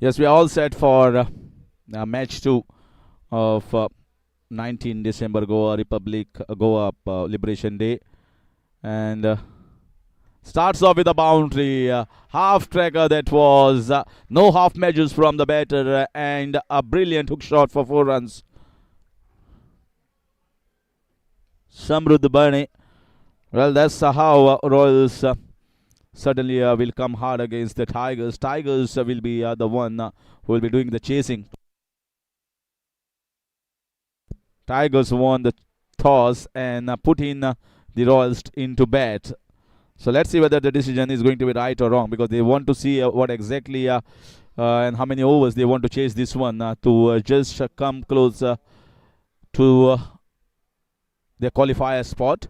Yes, we are all set for match 2 of 19 December Goa Republic Goa Liberation Day, and starts off with a boundary, half tracker that was, no half measures from the batter, and a brilliant hook shot for 4 runs. Samrudh Bane. Well, that's how Royals certainly will come hard against the Tigers. Tigers will be the one who will be doing the chasing. Tigers won the toss and put in the Royals into bat. So let's see whether the decision is going to be right or wrong, because they want to see what exactly and how many overs they want to chase this one to just come close to their qualifier spot.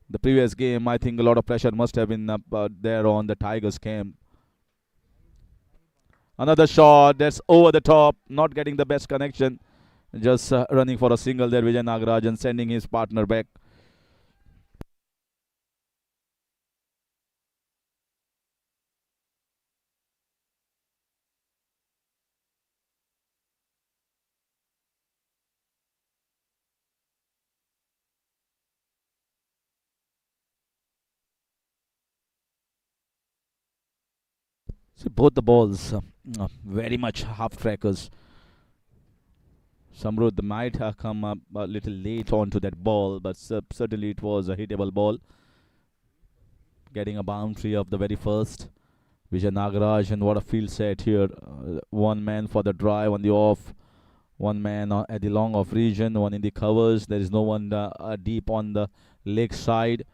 The previous game, I think a lot of pressure must have been there on the Tigers camp. Another shot that's over the top, not getting the best connection. Just running for a single there, Vijay Nagarajan sending his partner back. See, both the balls very much half trackers. Samrudh might have come up a little late onto that ball, but certainly it was a hittable ball. Getting a boundary of the very first. Vijay Nagaraj, and what a field set here. One man for the drive on the off, one man at the long off region, one in the covers. There is no one deep on the leg side.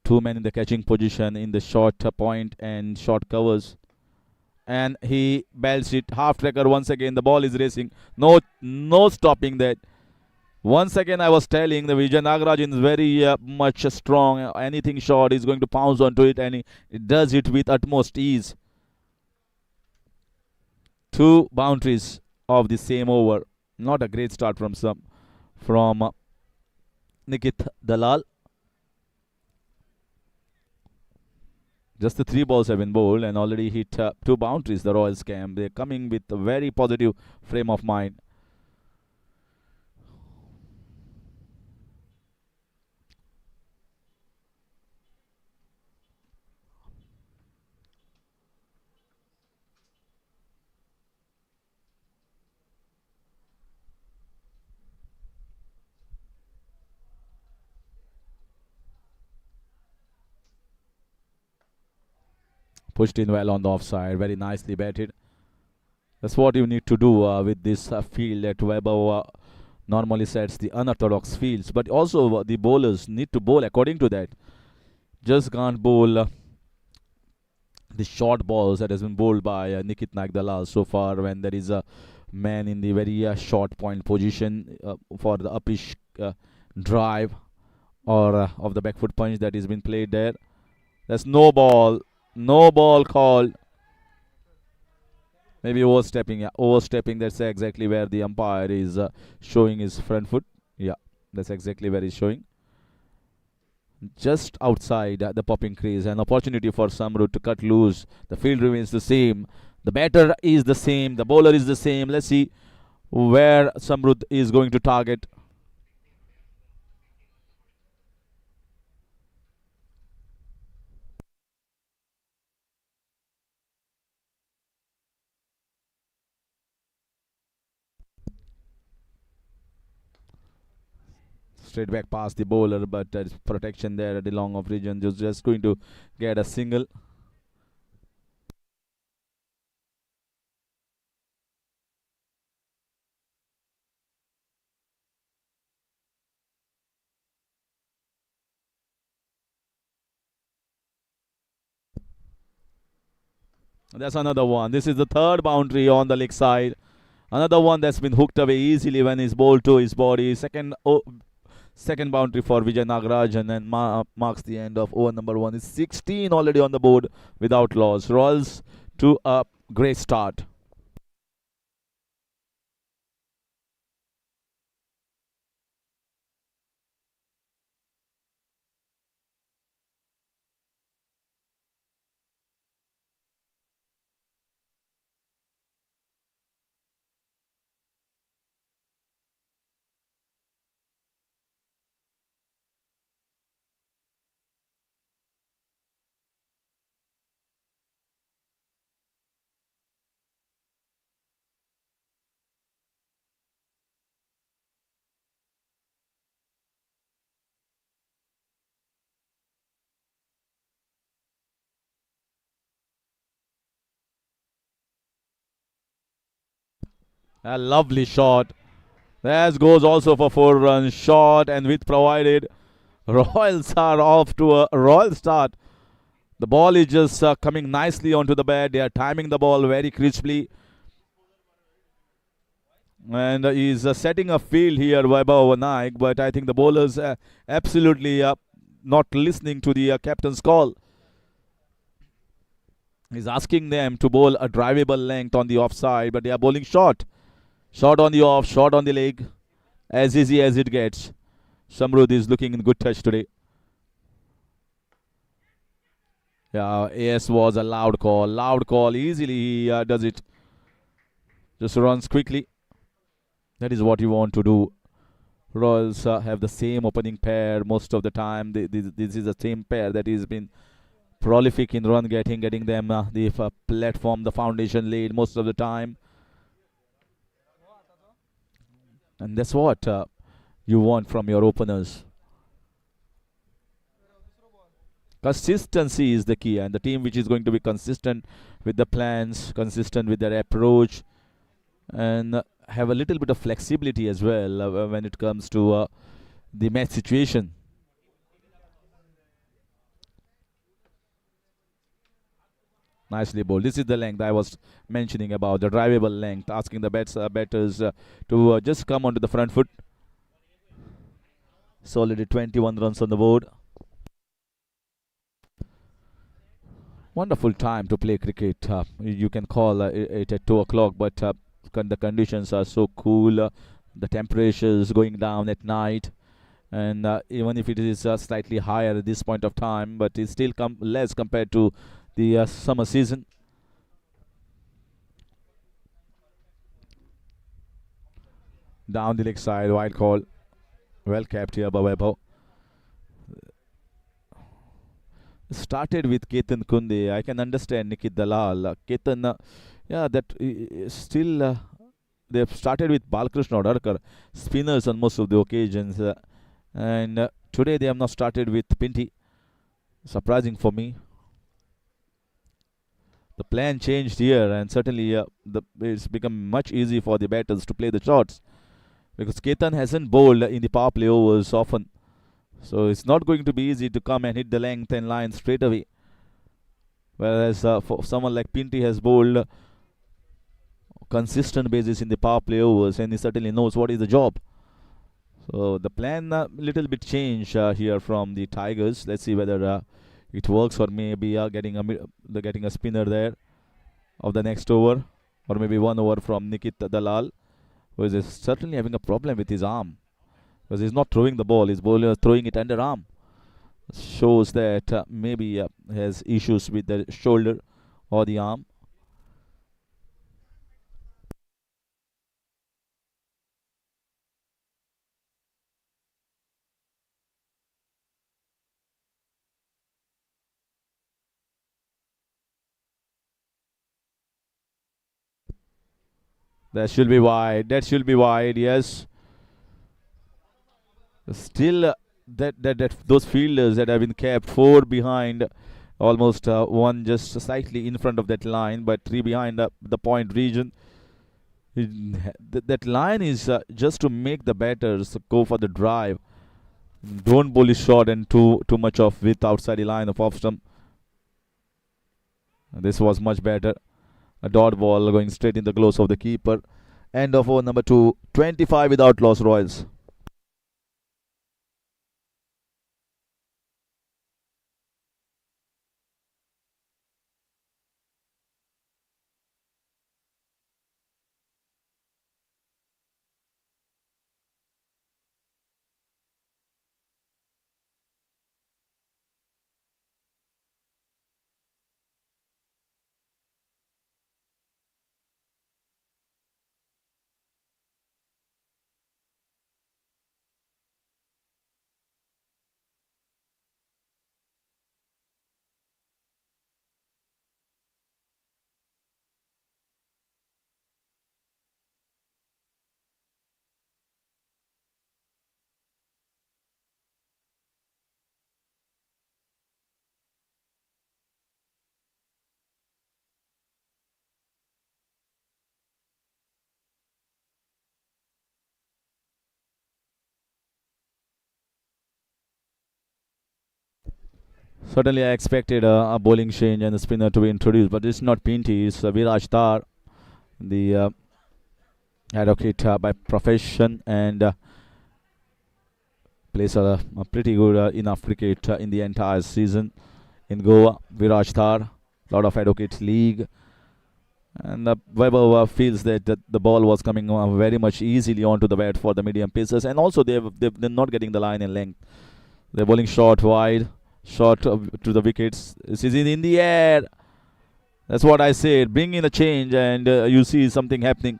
Two men in the catching position in the short point and short covers. And he belts it, half tracker once again. The ball is racing. No stopping that. Once again, I was telling the Vijay Nagaraj is very much strong. Anything short, is going to pounce onto it, and he does it with utmost ease. Two boundaries of the same over. Not a great start from Nikhil Dalal. Just the 3 balls have been bowled and already hit 2 boundaries. The Royals camp. They're coming with a very positive frame of mind. Pushed in well on the offside. Very nicely batted. That's what you need to do with this field that Weber normally sets the unorthodox fields. But also the bowlers need to bowl according to that. Just can't bowl the short balls that has been bowled by Nikit Nagdalal so far, when there is a man in the very short point position for the upish drive or of the back foot punch that has been played there. There's no ball called. Maybe overstepping. Yeah, overstepping. That's exactly where the umpire is showing his front foot. Yeah, that's exactly where he's showing. Just outside the popping crease. An opportunity for Samrudh to cut loose. The field remains the same. The batter is the same. The bowler is the same. Let's see where Samrudh is going to target. Straight back past the bowler, but there is protection there at the long off region. Just going to get a single. That's another one. This is the third boundary on the leg side. Another one that's been hooked away easily when he's bowled to his body. Second boundary for Vijay Nagarajan, and marks the end of over number 1. It's 16 already on the board without loss. Royals to a great start. A lovely shot. That goes also for 4 runs. Shot and with provided. Royals are off to a royal start. The ball is just coming nicely onto the bat. They are timing the ball very crisply. And he's setting a field here, Vaibhav Naik. But I think the bowlers absolutely not listening to the captain's call. He's asking them to bowl a drivable length on the offside, but they are bowling short. Short on the off, short on the leg. As easy as it gets. Samrud is looking in good touch today. Yeah, AS was a loud call. Loud call. Easily he does it. Just runs quickly. That is what you want to do. Royals have the same opening pair most of the time. This is the same pair that has been prolific in run getting them the platform, the foundation laid most of the time. And that's what you want from your openers. Consistency is the key, and the team which is going to be consistent with the plans, consistent with their approach, and have a little bit of flexibility as well when it comes to the match situation. Nicely bowled. This is the length I was mentioning about, the drivable length, asking the batters to just come onto the front foot. Solid 21 runs on the board. Wonderful time to play cricket. You can call it at 2 o'clock, but the conditions are so cool. The temperature is going down at night, and even if it is slightly higher at this point of time, but it's still less compared to the summer season. Down the leg side, wild call. Well kept here by Webber. Started with Ketan Kunde. I can understand Nikit Dalal. Ketan, yeah, that still they've started with Balkrishna Odarkar, spinners on most of the occasions, and today they have not started with Pinty. Surprising for me. The plan changed here, and certainly it's become much easy for the batters to play the shots because Ketan hasn't bowled in the power play overs often. So it's not going to be easy to come and hit the length and line straight away. Whereas for someone like Pinty has bowled consistent basis in the power play overs, and he certainly knows what is the job. So the plan a little bit changed here from the Tigers. Let's see whether it works, or maybe getting a spinner there of the next over, or maybe one over from Nikit Dalal, who is certainly having a problem with his arm because he's not throwing the ball. His bowler is throwing it underarm. Shows that maybe has issues with the shoulder or the arm. That should be wide. That should be wide. Yes. Still, that those fielders that have been kept four behind, almost one just slightly in front of that line, but three behind the point region. That line is just to make the batters go for the drive. Don't bowl it short and too much of width outside the line of off stump. This was much better. A dot ball going straight in the gloves of the keeper. End of over number 2. 25 without loss, Royals. Certainly, I expected a bowling change and a spinner to be introduced, but it's not Pinty, it's Viraj Tar, the advocate by profession, and plays a pretty good enough cricket in the entire season in Goa. Viraj Tar, lot of advocates league, and Weber feels that the ball was coming very much easily onto the bat for the medium pacers, and also they're not getting the line and length. They're bowling short, wide, short to the wickets. This is in the air. That's what I said. Bring in a change, and you see something happening.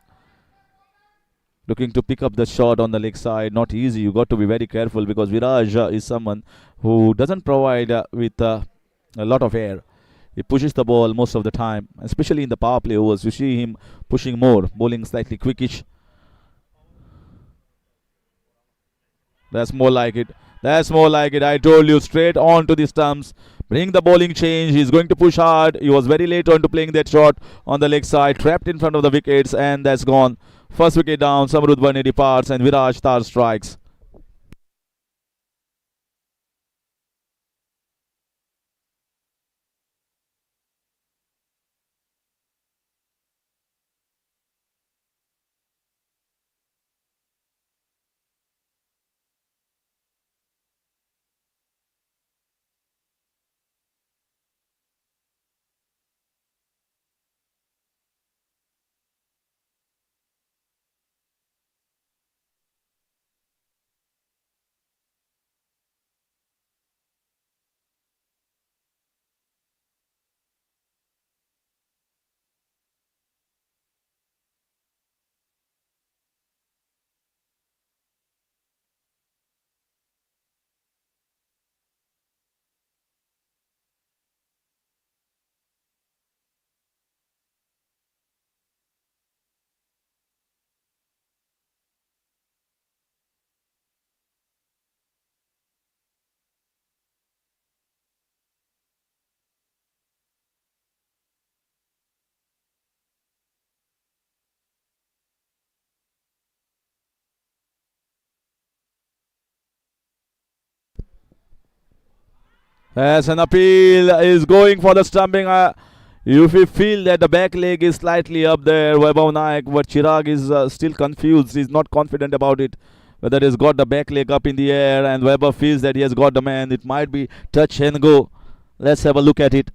Looking to pick up the shot on the leg side. Not easy. You got to be very careful because Viraj is someone who doesn't provide with a lot of air. He pushes the ball most of the time, especially in the power play overs. You see him pushing more, bowling slightly quickish. That's more like it. That's more like it. I told you, straight on to the stumps. Bring the bowling change. He's going to push hard. He was very late on to playing that shot on the leg side. Trapped in front of the wickets, and that's gone. First wicket down. Samrudh Bani departs, and Viraj Tar strikes. As an appeal is going for the stumping. If you feel that the back leg is slightly up there, Vaibhav Naik, but Chirag is still confused. He's not confident about it. Whether he's got the back leg up in the air and Weber feels that he has got the man. It might be touch and go. Let's have a look at it.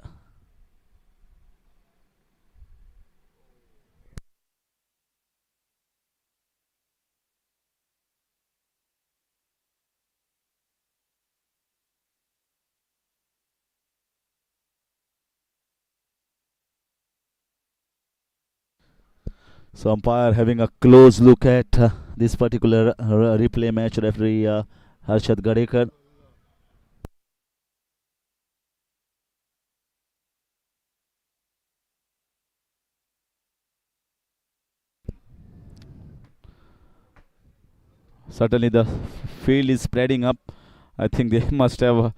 So umpire having a close look at this particular replay match. Referee Harshad Gadekar. Certainly the field is spreading up. I think they must have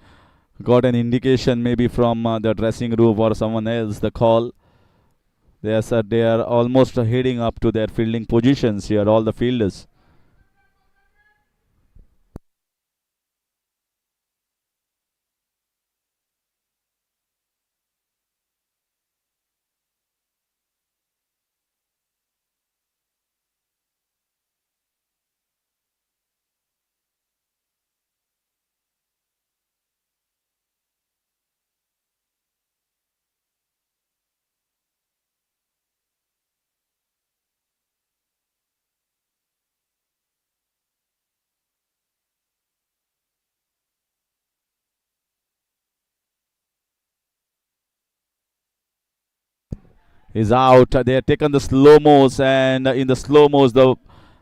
got an indication maybe from the dressing room or someone else. The call. They are almost heading up to their fielding positions here, all the fielders. Is out. They have taken the slow mos, and in the slow mos, the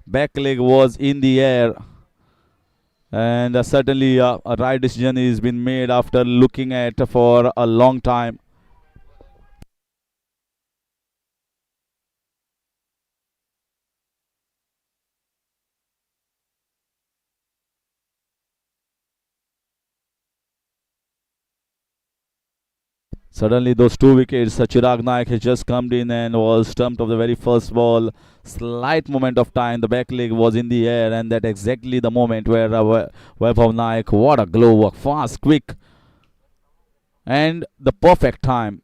back leg was in the air. And certainly a right decision has been made after looking at for a long time. Suddenly, those two wickets, Chirag Naik has just come in and was stumped of the very first ball. Slight moment of time, the back leg was in the air, and that exactly the moment where Vaibhav Naik, what a glow work, fast, quick. and the perfect time.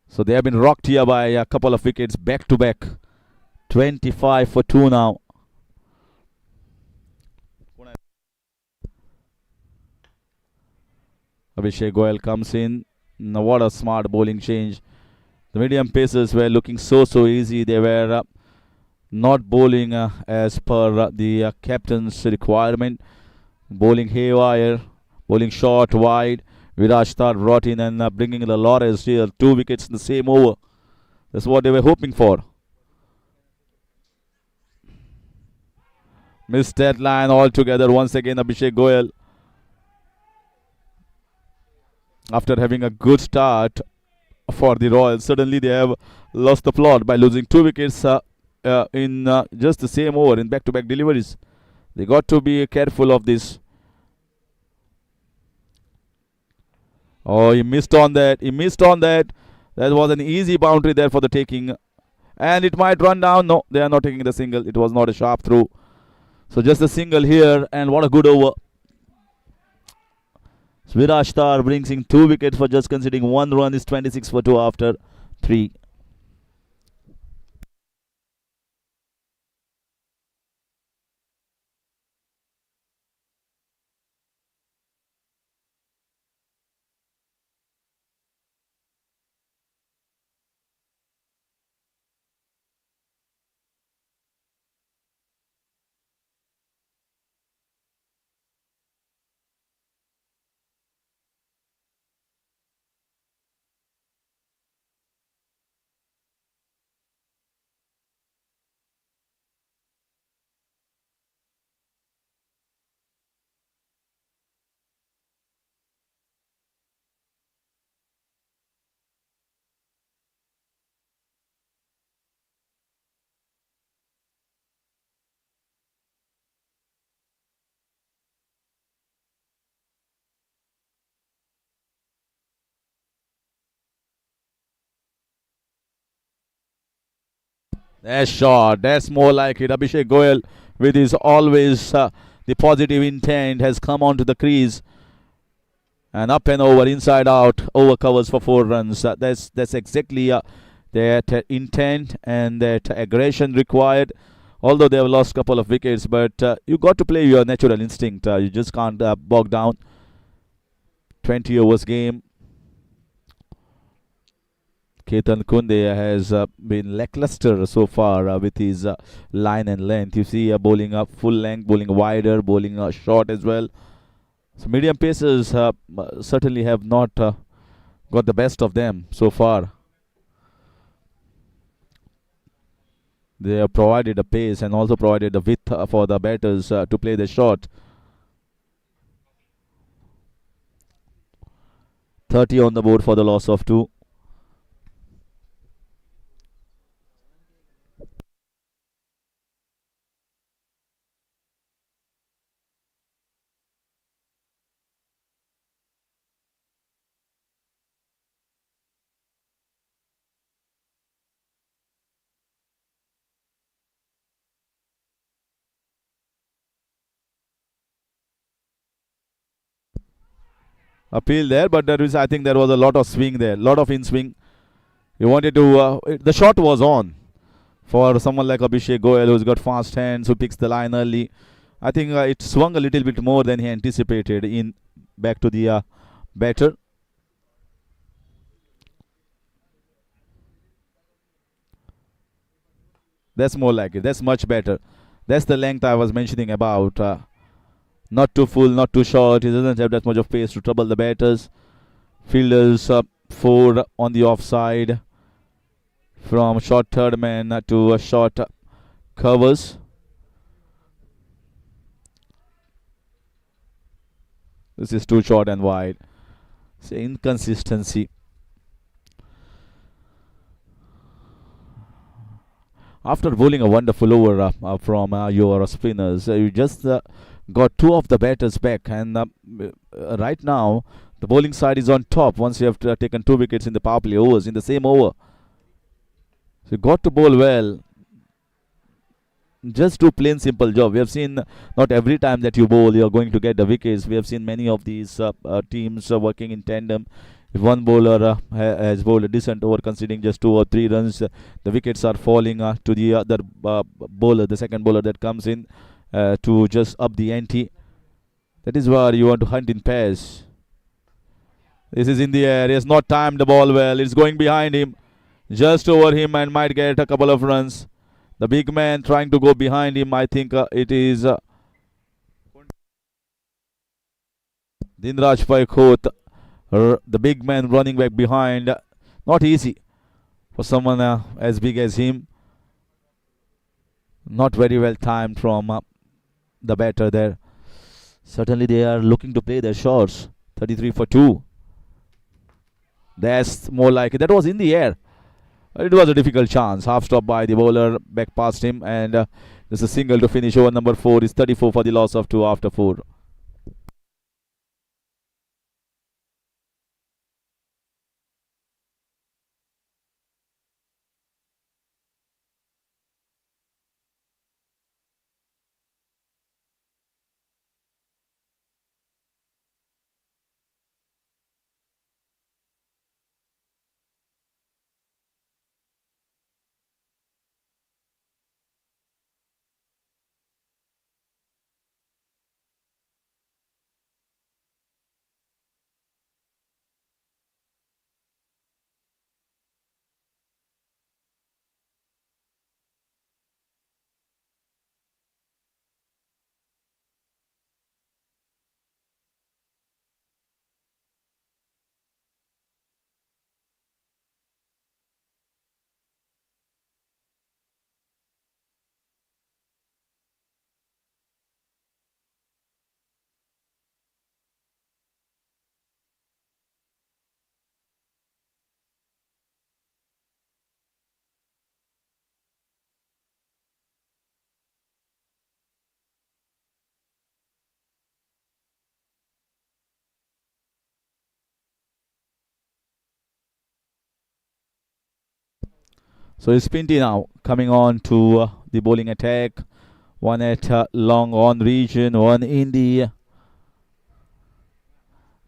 So they have been rocked here by a couple of wickets back to back. 25 for 2 now. Abhishek Goyal comes in. Now what a smart bowling change. The medium pacers were looking so easy. They were not bowling as per the captain's requirement. Bowling haywire, bowling short, wide. Viraj Star brought in and bringing the Laurels here. 2 wickets in the same over. That's what they were hoping for. Missed that line altogether. Once again, Abhishek Goyal, after having a good start for the Royals, suddenly they have lost the plot by losing 2 wickets in just the same over in back-to-back deliveries. They got to be careful of this. Oh, he missed on that. He missed on that. That was an easy boundary there for the taking. And it might run down. No, they are not taking the single. It was not a sharp throw. So just a single here. And what a good over. Viraj Star brings in 2 wickets for just conceding 1 run. Is 26 for 2 after 3. That's shot. That's more like it. Abhishek Goyal, with his always the positive intent, has come onto the crease and up and over, inside out, over covers for 4 runs. That's exactly that intent and that aggression required. Although they have lost a couple of wickets, but you got to play your natural instinct. You just can't bog down. 20 overs game. Ketan Kunde has been lackluster so far with his line and length. You see bowling up full length, bowling wider, bowling short as well. So medium pacers certainly have not got the best of them so far. They have provided a pace and also provided a width for the batters to play the shot. 30 on the board for the loss of 2. Appeal there, but I think there was a lot of swing there, lot of in swing. He wanted to. The shot was on for someone like Abhishek Goyal, who's got fast hands, who picks the line early. I think it swung a little bit more than he anticipated in back to the batter. That's more like it. That's much better. That's the length I was mentioning about. Not too full, not too short. He doesn't have that much of pace to trouble the batters. Fielders 4 on the offside. From short third man to short covers. This is too short and wide. It's inconsistency. After bowling a wonderful over from your spinners, you just got 2 of the batters back, and right now the bowling side is on top once you have taken 2 wickets in the power play overs in the same over. So you got to bowl well. Just do plain simple job. We have seen not every time that you bowl you are going to get the wickets. We have seen many of these teams working in tandem. If one bowler has bowled a decent over, conceding just 2 or 3 runs, the wickets are falling to the other bowler, the second bowler that comes in to just up the ante. That is where you want to hunt in pairs. This is in the air. He has not timed the ball well. It's going behind him, just over him, and might get a couple of runs. The big man trying to go behind him. I think it is Dinraj Paikot, the big man running back behind. Not easy for someone as big as him. Not very well timed from the batter there. Certainly they are looking to play their shots. 33 for 2. That's more like it. That was in the air. It was a difficult chance. Half stop by the bowler, back past him, and there's a single to finish. Over number 4 is 34 for the loss of 2 after 4. So it's Pinty now coming on to the bowling attack. One at long on region, one in the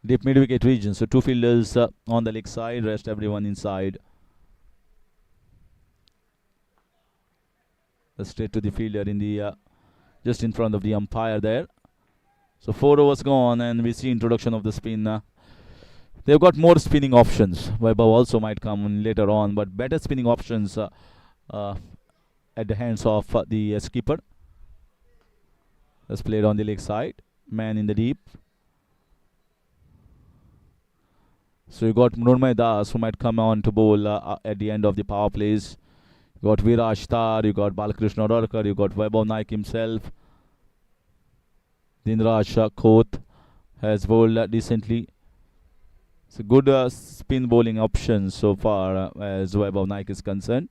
deep mid wicket region. So 2 fielders on the leg side, rest everyone inside. Straight to the fielder in the just in front of the umpire there. So 4 overs gone, and we see introduction of the spin. They've got more spinning options. Vaibhav also might come in later on, but better spinning options at the hands of the skipper. That's played on the leg side. Man in the deep. So you got Mrunmay Das, who might come on to bowl at the end of the power plays. You got Viraj Tar, you got Balakrishna Rorkar, you got Vaibhav Naik himself. Dinraj Khoth has bowled decently. It's a good spin bowling option so far as Vaibhav Naik is concerned.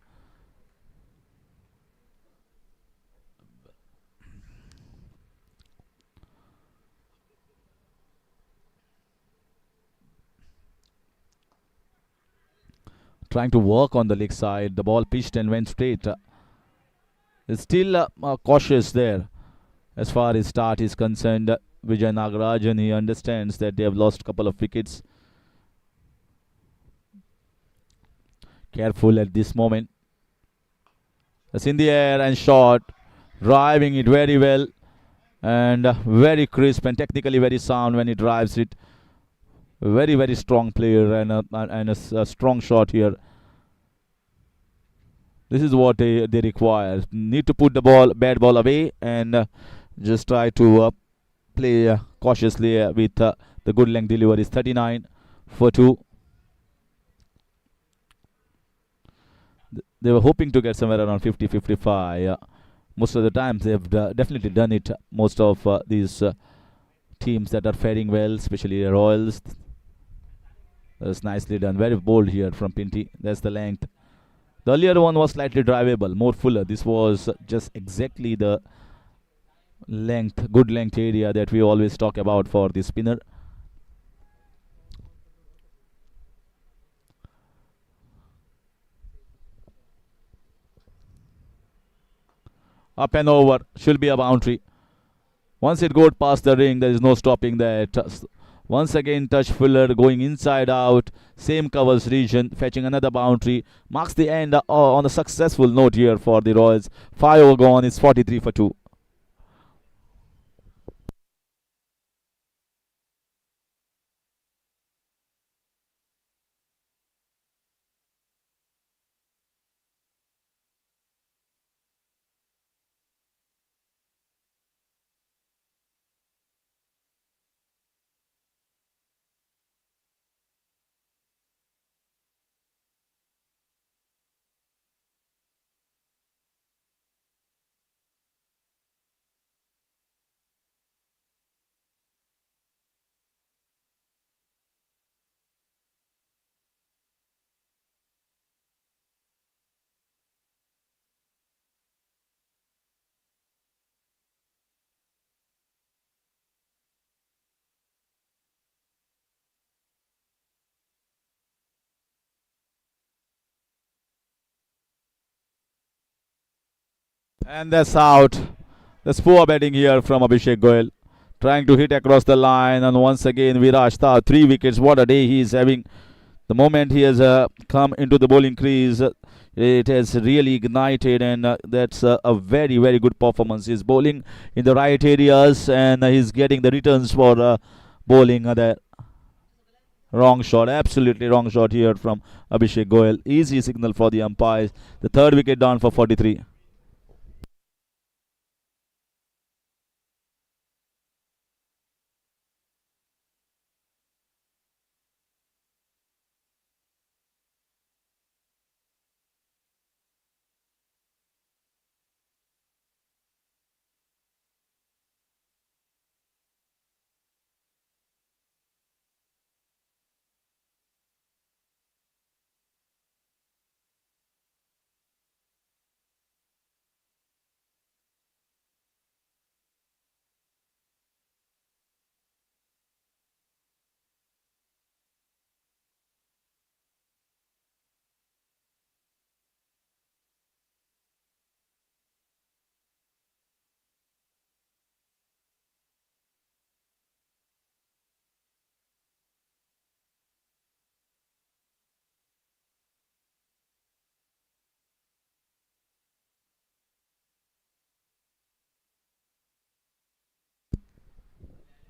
Trying to work on the leg side. The ball pitched and went straight. It's still cautious there as far as start is concerned. Vijay Nagarajan, he understands that they have lost a couple of wickets. Careful at this moment. It's in the air and short. Driving it very well. And very crisp and technically very sound when he drives it. Very, very strong player and a strong shot here. This is what they require. Need to put the bad ball away and just try to play cautiously with the good length deliveries. 39 for 2. They were hoping to get somewhere around 50 55. Most of the times they've definitely done it. Most of these teams that are faring well, especially Royals. That's nicely done. Very bold here from Pinty. That's the length. The earlier one was slightly drivable, more fuller. This was just exactly the length, good length area that we always talk about for the spinner. Up and over. Should be a boundary. Once it goes past the ring, there is no stopping that. Once again, touch filler going inside out. Same covers region, fetching another boundary. Marks the end on a successful note here for the Royals. 5 over gone. It's 43 for 2. And that's out. That's poor batting here from Abhishek Goyal. Trying to hit across the line, and once again Viraj Thar, 3 wickets. What a day he is having. The moment he has come into the bowling crease, it has really ignited, and that's a very, very good performance. He's bowling in the right areas, and he's getting the returns for bowling there. Wrong shot, absolutely wrong shot here from Abhishek Goyal. Easy signal for the umpires. The third wicket down for 43.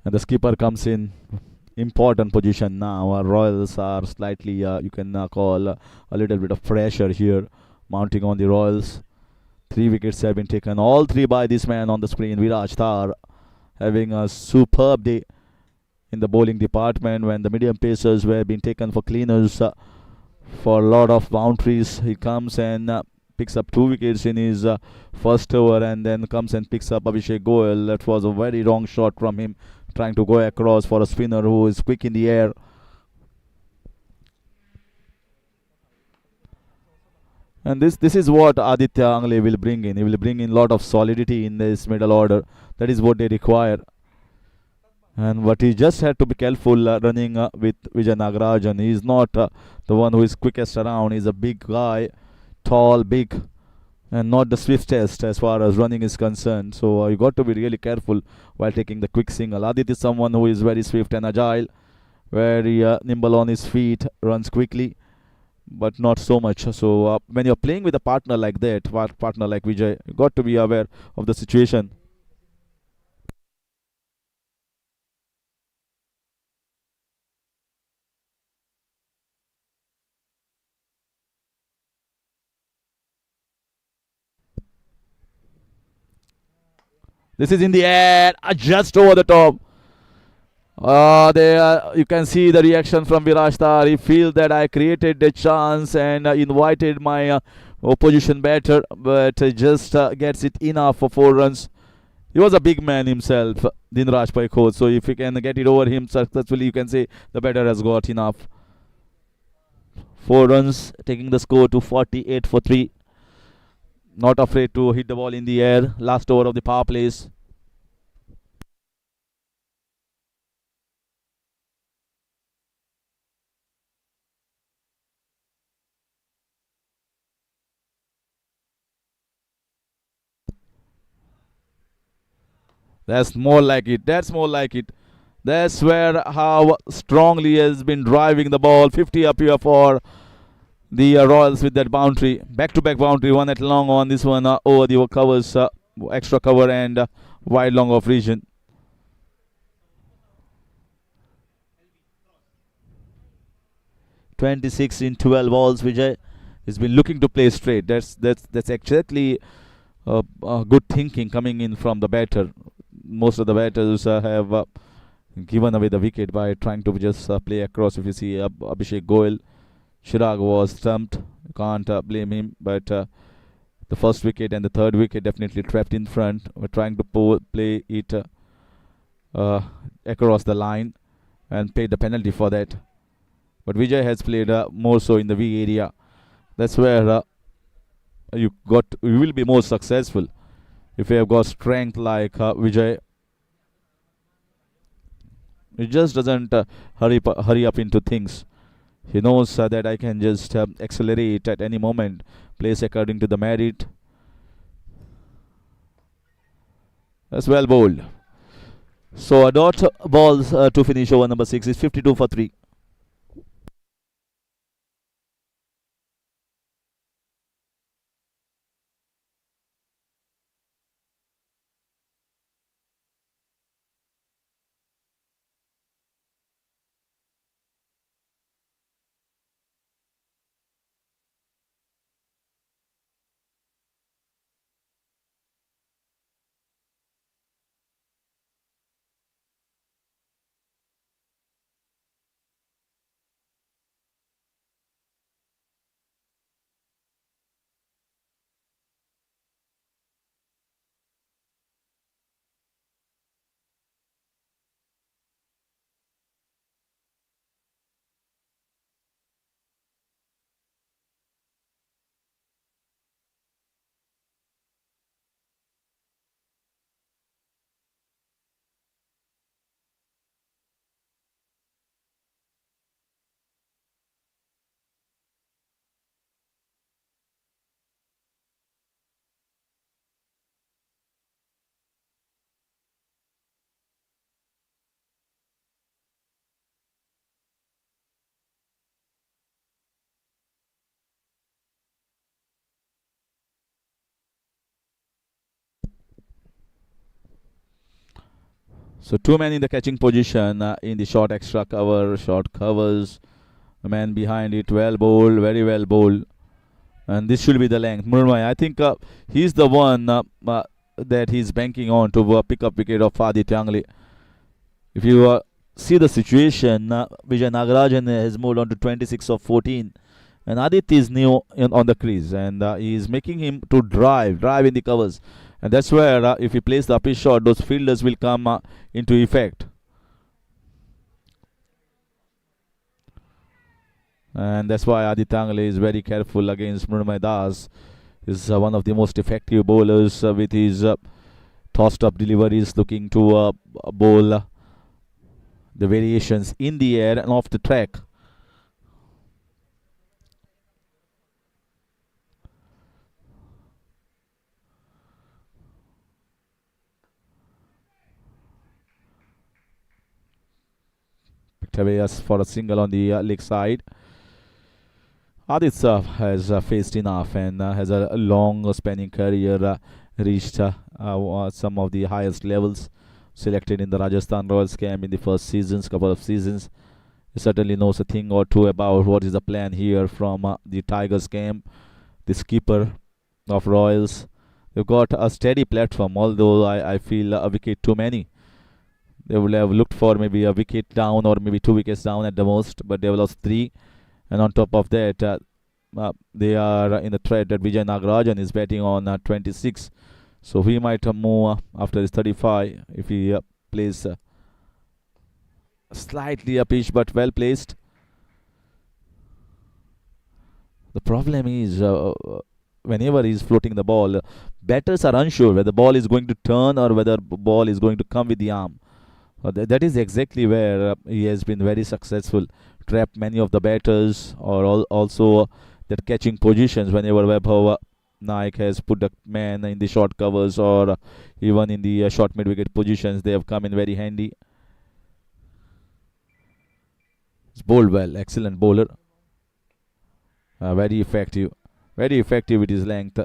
And the skipper comes in important position now. Our Royals are slightly, you can call a little bit of pressure here mounting on the Royals. 3 wickets have been taken, all 3 by this man on the screen, Viraj Thar, having a superb day in the bowling department when the medium pacers were being taken for cleaners for a lot of boundaries. He comes and picks up 2 wickets in his first over, and then comes and picks up Abhishek Goyal. That was a very wrong shot from him, trying to go across for a spinner who is quick in the air. And this is what Aditya Angle will bring in. He will bring in a lot of solidity in this middle order. That is what they require. And what he just had to be careful running with Vijay Nagarajan. He is not the one who is quickest around. He's a big guy, tall, big, and not the swiftest as far as running is concerned. So you got to be really careful while taking the quick single. Adit is someone who is very swift and agile, very nimble on his feet, runs quickly, but not so much. So when you're playing with a partner like that, partner like Vijay, you got to be aware of the situation. This is in the air, just over the top. You can see the reaction from Viraj. He feels that I created the chance and invited my opposition batter, but just gets it enough for 4 runs. He was a big man himself, Dinraj Paikot. So if you can get it over him successfully, you can say the batter has got enough. 4 runs, taking the score to 48 for 3. Not afraid to hit the ball in the air. Last over of the power plays. That's more like it. That's more like it. That's where how strongly he has been driving the ball. 50 up here for the Royals with that boundary. Back-to-back boundary. One at long on. This one over the covers. Extra cover and wide long off region. "26 in 12 balls." Vijay has been looking to play straight. That's exactly good thinking coming in from the batter. Most of the batters have given away the wicket by trying to just play across. If you see Abhishek Goel, Chirag was stumped. You can't blame him. But the first wicket and the third wicket definitely trapped in front. We're trying to play it uh, across the line and paid the penalty for that. But Vijay has played more so in the V area. That's where you will be more successful if you have got strength like Vijay. He just doesn't hurry up into things. He knows that I can just accelerate at any moment, plays according to the merit. That's well bowled. So a dot balls to finish over number 6 is 52 for 3. So two men in the catching position in the short extra cover, short covers. A man behind it, well bowled, very well bowled. And this should be the length. Murmai, I think he's the one that he's banking on to pick up wicket of Fadi Tiangle. If you see the situation, Vijay Nagarajan has moved on to 26 of 14. And Adit is new on the crease. And he is making him to drive in the covers. And that's where if he plays the uppish shot, those fielders will come into effect. And that's why Adi Tangle is very careful against Murmai Das. He's one of the most effective bowlers with his tossed up deliveries, looking to bowl the variations in the air and off the track. Picked away us for a single on the leg side. Aditya has faced enough and has a long spanning career, reached some of the highest levels, selected in the Rajasthan Royals camp in the first couple of seasons. He certainly knows a thing or two about what is the plan here from the Tigers camp. The skipper of Royals. They've got a steady platform, although I feel a wicket too many. They would have looked for maybe a wicket down or maybe 2 wickets down at the most, but they have lost 3. And on top of that, they are in the threat that Vijay Nagarajan is batting on 26. So he might move after his 35 if he plays slightly a pitch but well placed. The problem is whenever he's floating the ball, batters are unsure whether the ball is going to turn or whether ball is going to come with the arm. That is exactly where he has been very successful. Trap many of the batters, or also that catching positions whenever Vaibhav Naik has put the man in the short covers or even in the short mid-wicket positions. They have come in very handy. It's bowled well, excellent bowler. Very effective with his length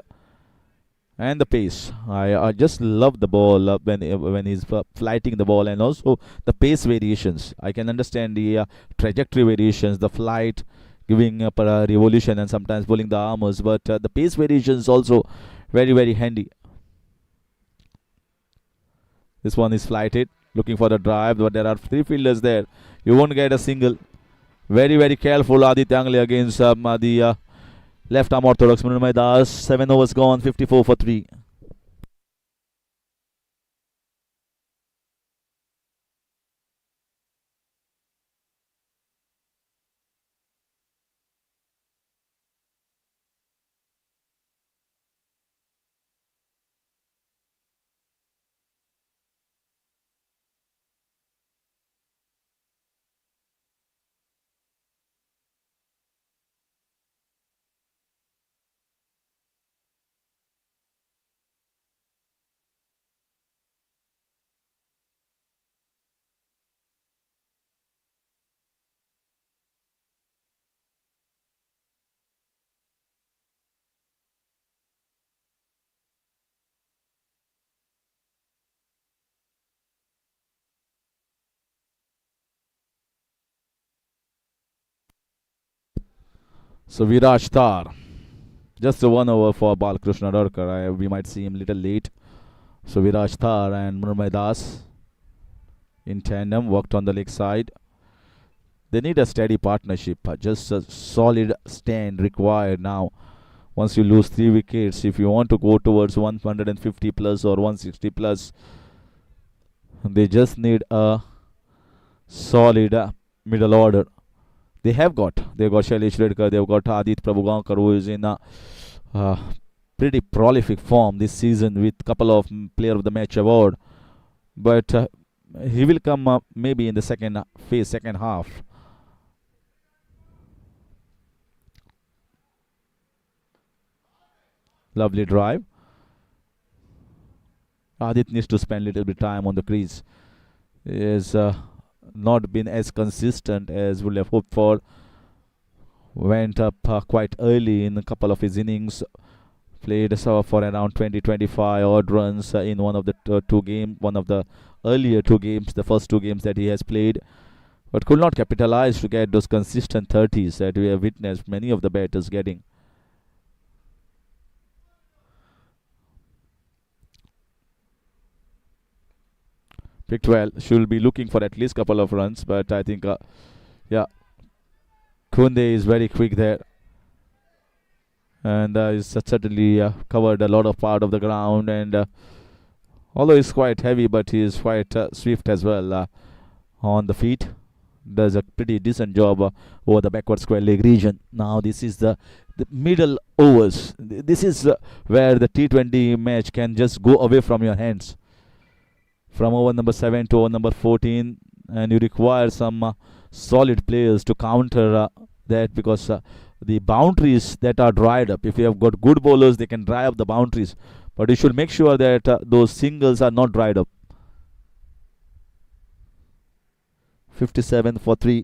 and the pace. I just love the ball when he's flighting the ball, and also the pace variations. I can understand the trajectory variations, the flight, giving up a revolution and sometimes pulling the armors, but the pace variations also very handy. This one is flighted, looking for the drive, but there are 3 fielders there. You won't get a single. Very careful Aditya Angle against the left arm orthodox Mrunmayee Das. 7 overs gone, 54 for 3. So Viraj Thar, just a 1 over for Balakrishna Darkar. We might see him little late. So Viraj Thar and Mrunmayee Das in tandem worked on the leg side. They need a steady partnership, just a solid stand required now. Once you lose 3 wickets, if you want to go towards 150 plus or 160 plus, they just need a solid middle order. They've got Shailesh Redkar, they've got Adit Prabhugankar, who is in a pretty prolific form this season with couple of Player of the Match award. But he will come maybe in the second half. Lovely drive. Adit needs to spend a little bit of time on the crease. He has not been as consistent as would have hoped for. Went up quite early in a couple of his innings. Played for around 20-25 odd runs in one of the one of the earlier 2 games, the first 2 games that he has played, but could not capitalize to get those consistent 30s that we have witnessed many of the batters getting. Picked well. Should be looking for at least couple of runs, but I think Kunde is very quick there, and he's certainly covered a lot of part of the ground, and although he's quite heavy, but he is quite swift as well on the feet. Does a pretty decent job over the backward square leg region. Now this is the middle overs. This is where the T20 match can just go away from your hands. From over number 7 to over number 14, and you require some solid players to counter that, because the boundaries that are dried up, if you have got good bowlers, they can dry up the boundaries, but you should make sure that those singles are not dried up. 57 for 3.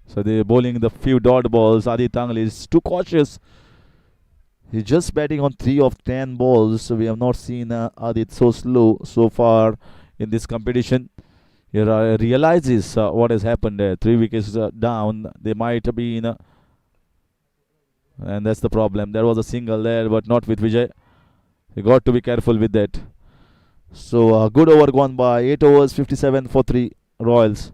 So they're bowling the few dot balls. Adit Angle is too cautious. He's just batting on 3 of 10 balls. So we have not seen Adit so slow so far in this competition. He realizes what has happened there. 3 wickets down. They might be in and that's the problem. There was a single there, but not with Vijay. You got to be careful with that. So good over gone by 8 overs, 57 for 3 Royals.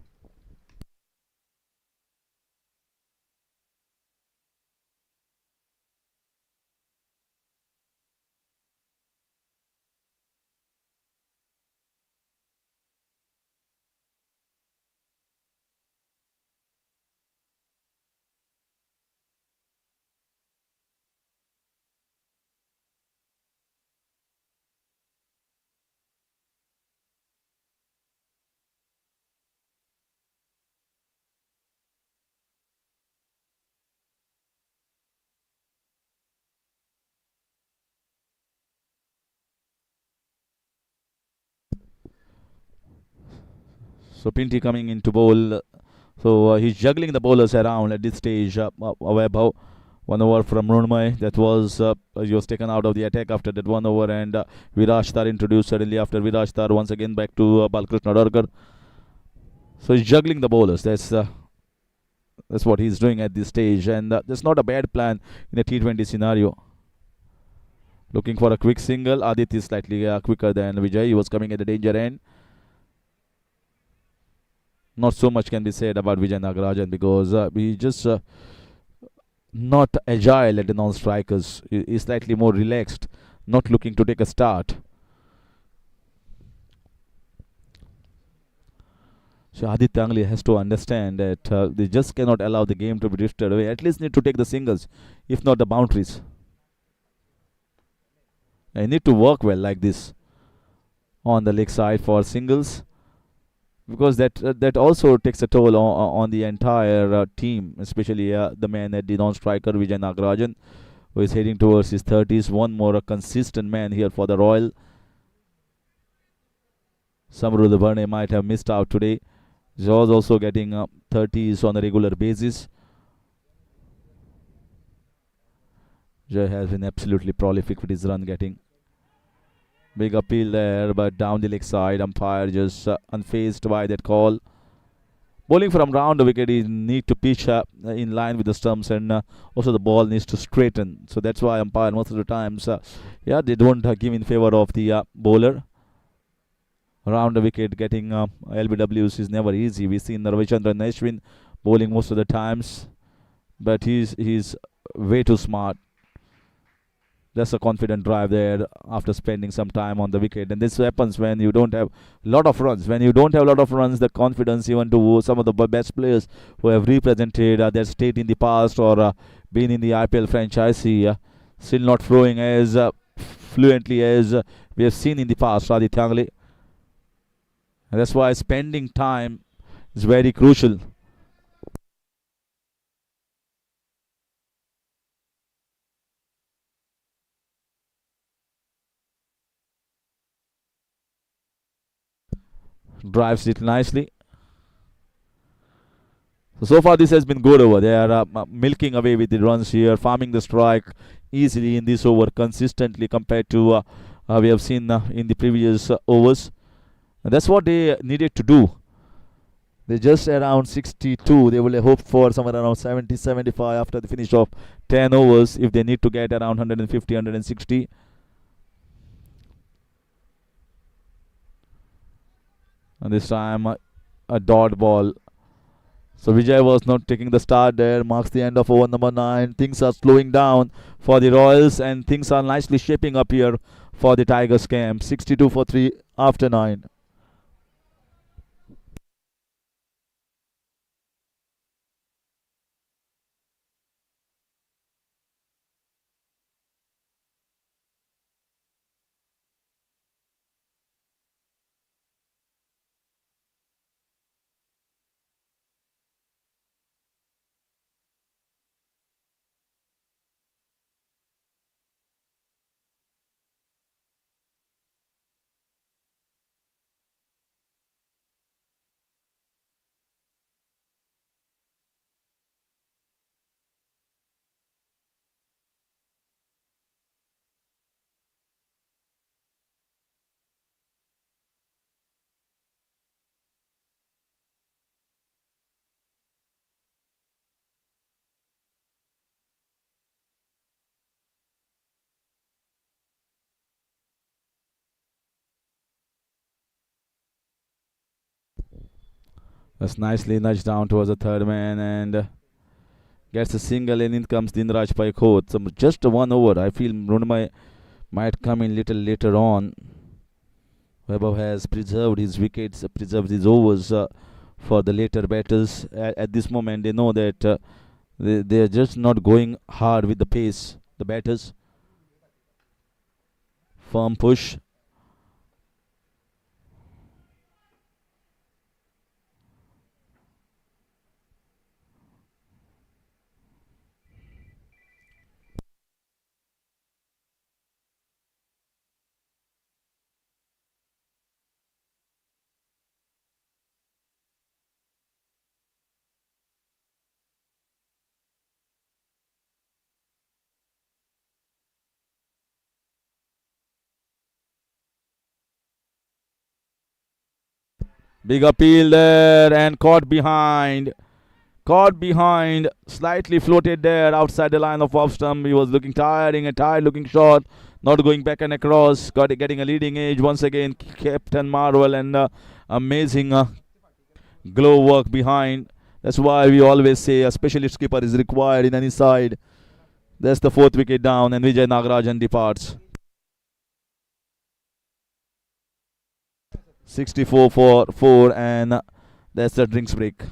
So Pinty coming into bowl. So he's juggling the bowlers around at this stage. Webber, 1 over from Runmai. That was taken out of the attack after that 1 over, and Viraj Tar introduced suddenly after Viraj Tar once again back to Balkrishna Dorkar. So he's juggling the bowlers. That's what he's doing at this stage, and that's not a bad plan in a T20 scenario. Looking for a quick single. Adit is slightly quicker than Vijay. He was coming at the danger end. Not so much can be said about Vijay Nagarajan because he just not agile at the non-strikers. He's slightly more relaxed, not looking to take a start. So Aditya Angli has to understand that they just cannot allow the game to be drifted away. At least need to take the singles, if not the boundaries. They need to work well like this on the leg side for singles because that also takes a toll on the entire team, especially the man at the non-striker Vijay Nagarajan, who is heading towards his 30s. One more consistent man here for the Royal. Samru Bharne might have missed out today. He was also getting 30s on a regular basis. Jay has been absolutely prolific with his run getting. Big appeal there, but down the leg side, umpire just unfazed by that call. Bowling from round the wicket, he need to pitch in line with the stumps, and also the ball needs to straighten. So that's why umpire most of the times, they don't give in favor of the bowler. Around the wicket, getting LBWs is never easy. We've seen Ravichandran Ashwin bowling most of the times, but he's way too smart. That's a confident drive there after spending some time on the wicket. And this happens when you don't have a lot of runs. When you don't have a lot of runs, the confidence even to some of the best players who have represented their state in the past or been in the IPL franchise, still not flowing as fluently as we have seen in the past, Aditya Angli. And that's why spending time is very crucial. Drives it nicely. So far, this has been good over. They are milking away with the runs here, farming the strike easily in this over consistently compared to we have seen in the previous overs. And that's what they needed to do. They just around 62. They will hope for somewhere around 70, 75 after the finish of 10 overs if they need to get around 150, 160. And this time, a dot ball. So Vijay was not taking the start there. Marks the end of over number 9. Things are slowing down for the Royals, and things are nicely shaping up here for the Tigers camp. 62 for 3 after 9. That's nicely nudged down towards the third man and gets a single, and in comes Dinraj Paikot. So just 1 over. I feel Runma might come in little later on. Vaibhav has preserved his wickets, preserved his overs for the later batters. At this moment, they know that they are just not going hard with the pace. The batters. Firm push. Big appeal there and caught behind. Caught behind. Slightly floated there outside the line of off stump. He was looking tiring, a tired looking shot. Not going back and across. Getting a leading edge once again. Captain Marvel and amazing glow work behind. That's why we always say a specialist skipper is required in any side. That's the 4th wicket down and Vijay Nagarajan departs. 64 for 4 and that's the drinks break.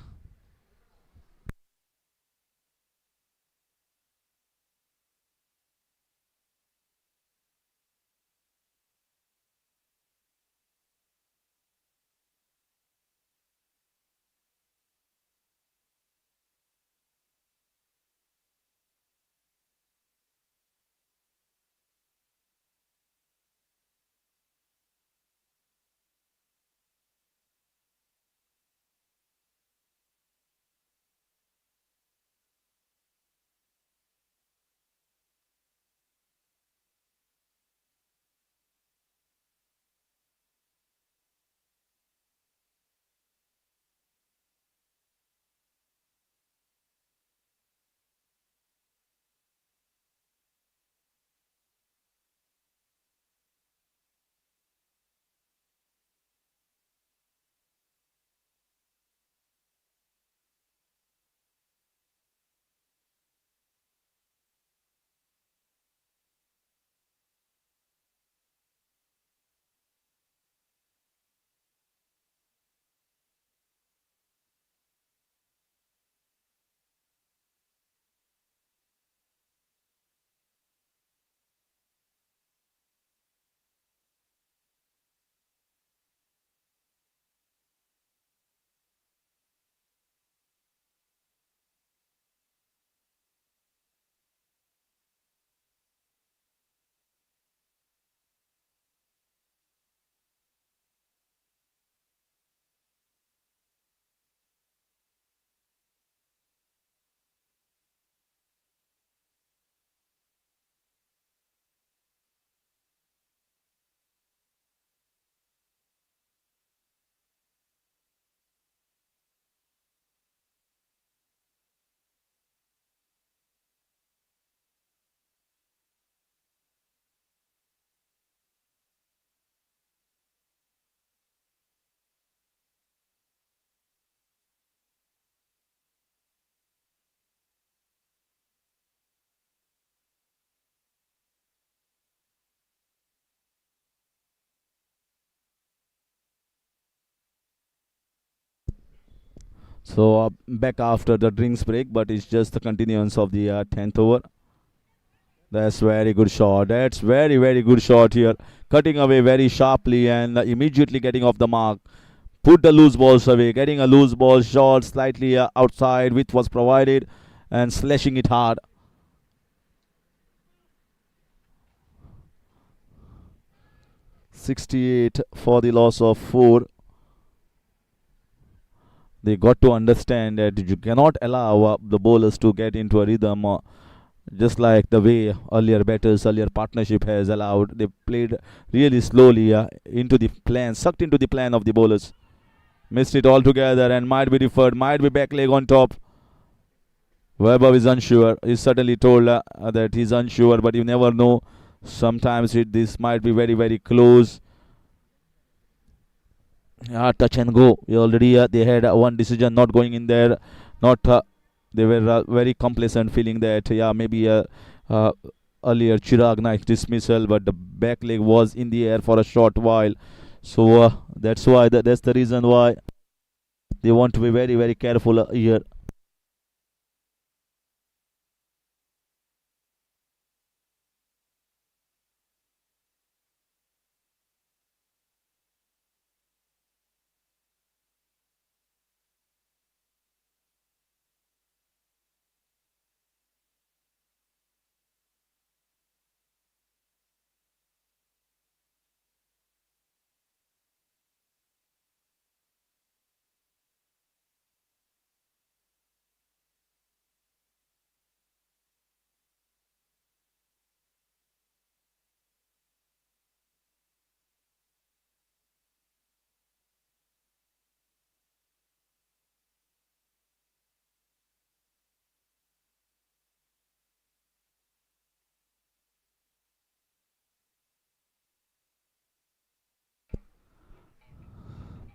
So back after the drinks break, but it's just the continuance of the 10th over. That's very good shot. That's very good shot here. Cutting away very sharply and immediately getting off the mark. Put the loose balls away. Getting a loose ball shot slightly outside, which was provided, and slashing it hard. .68 for the loss of 4. They got to understand that you cannot allow the bowlers to get into a rhythm, just like the way earlier partnership has allowed. They played really slowly into the plan, sucked into the plan of the bowlers. Missed it altogether and might be deferred, might be back leg on top. Vaibhav is unsure. He's certainly told that he's unsure, but you never know. Sometimes this might be very close. Touch and go. Already they had one decision not going in there. Not They were very complacent, feeling that maybe uh, earlier Chirag Naik's dismissal, but the back leg was in the air for a short while. So that's why that's the reason why they want to be very very careful here.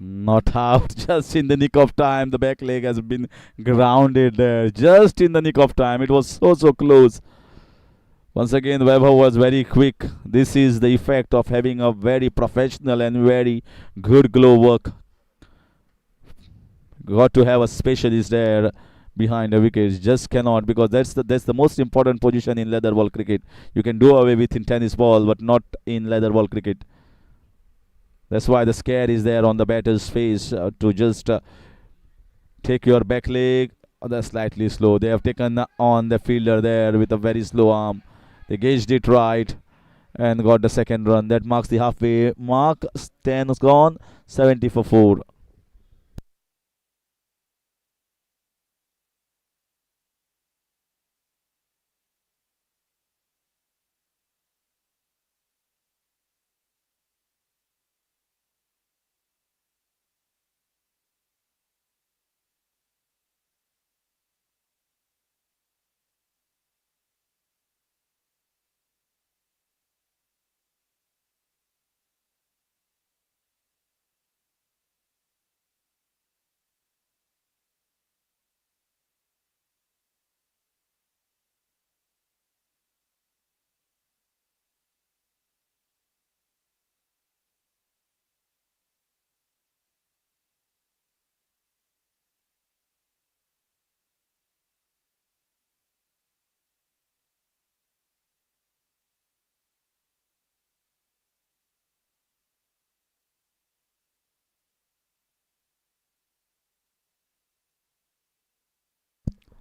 Not out, just in the nick of time. The back leg has been grounded there, just in the nick of time. It was so close. Once again, Weber was very quick. This is the effect of having a very professional and very good glove work. Got to have a specialist there behind the wickets. Just cannot, because that's the most important position in leather ball cricket. You can do away with in tennis ball, but not in leather ball cricket. That's why the scare is there on the batter's face to just take your back leg. That's slightly slow. They have taken on the fielder there with a very slow arm. They gauged it right and got the second run. That marks the halfway mark. 10 is gone. 70 for 4.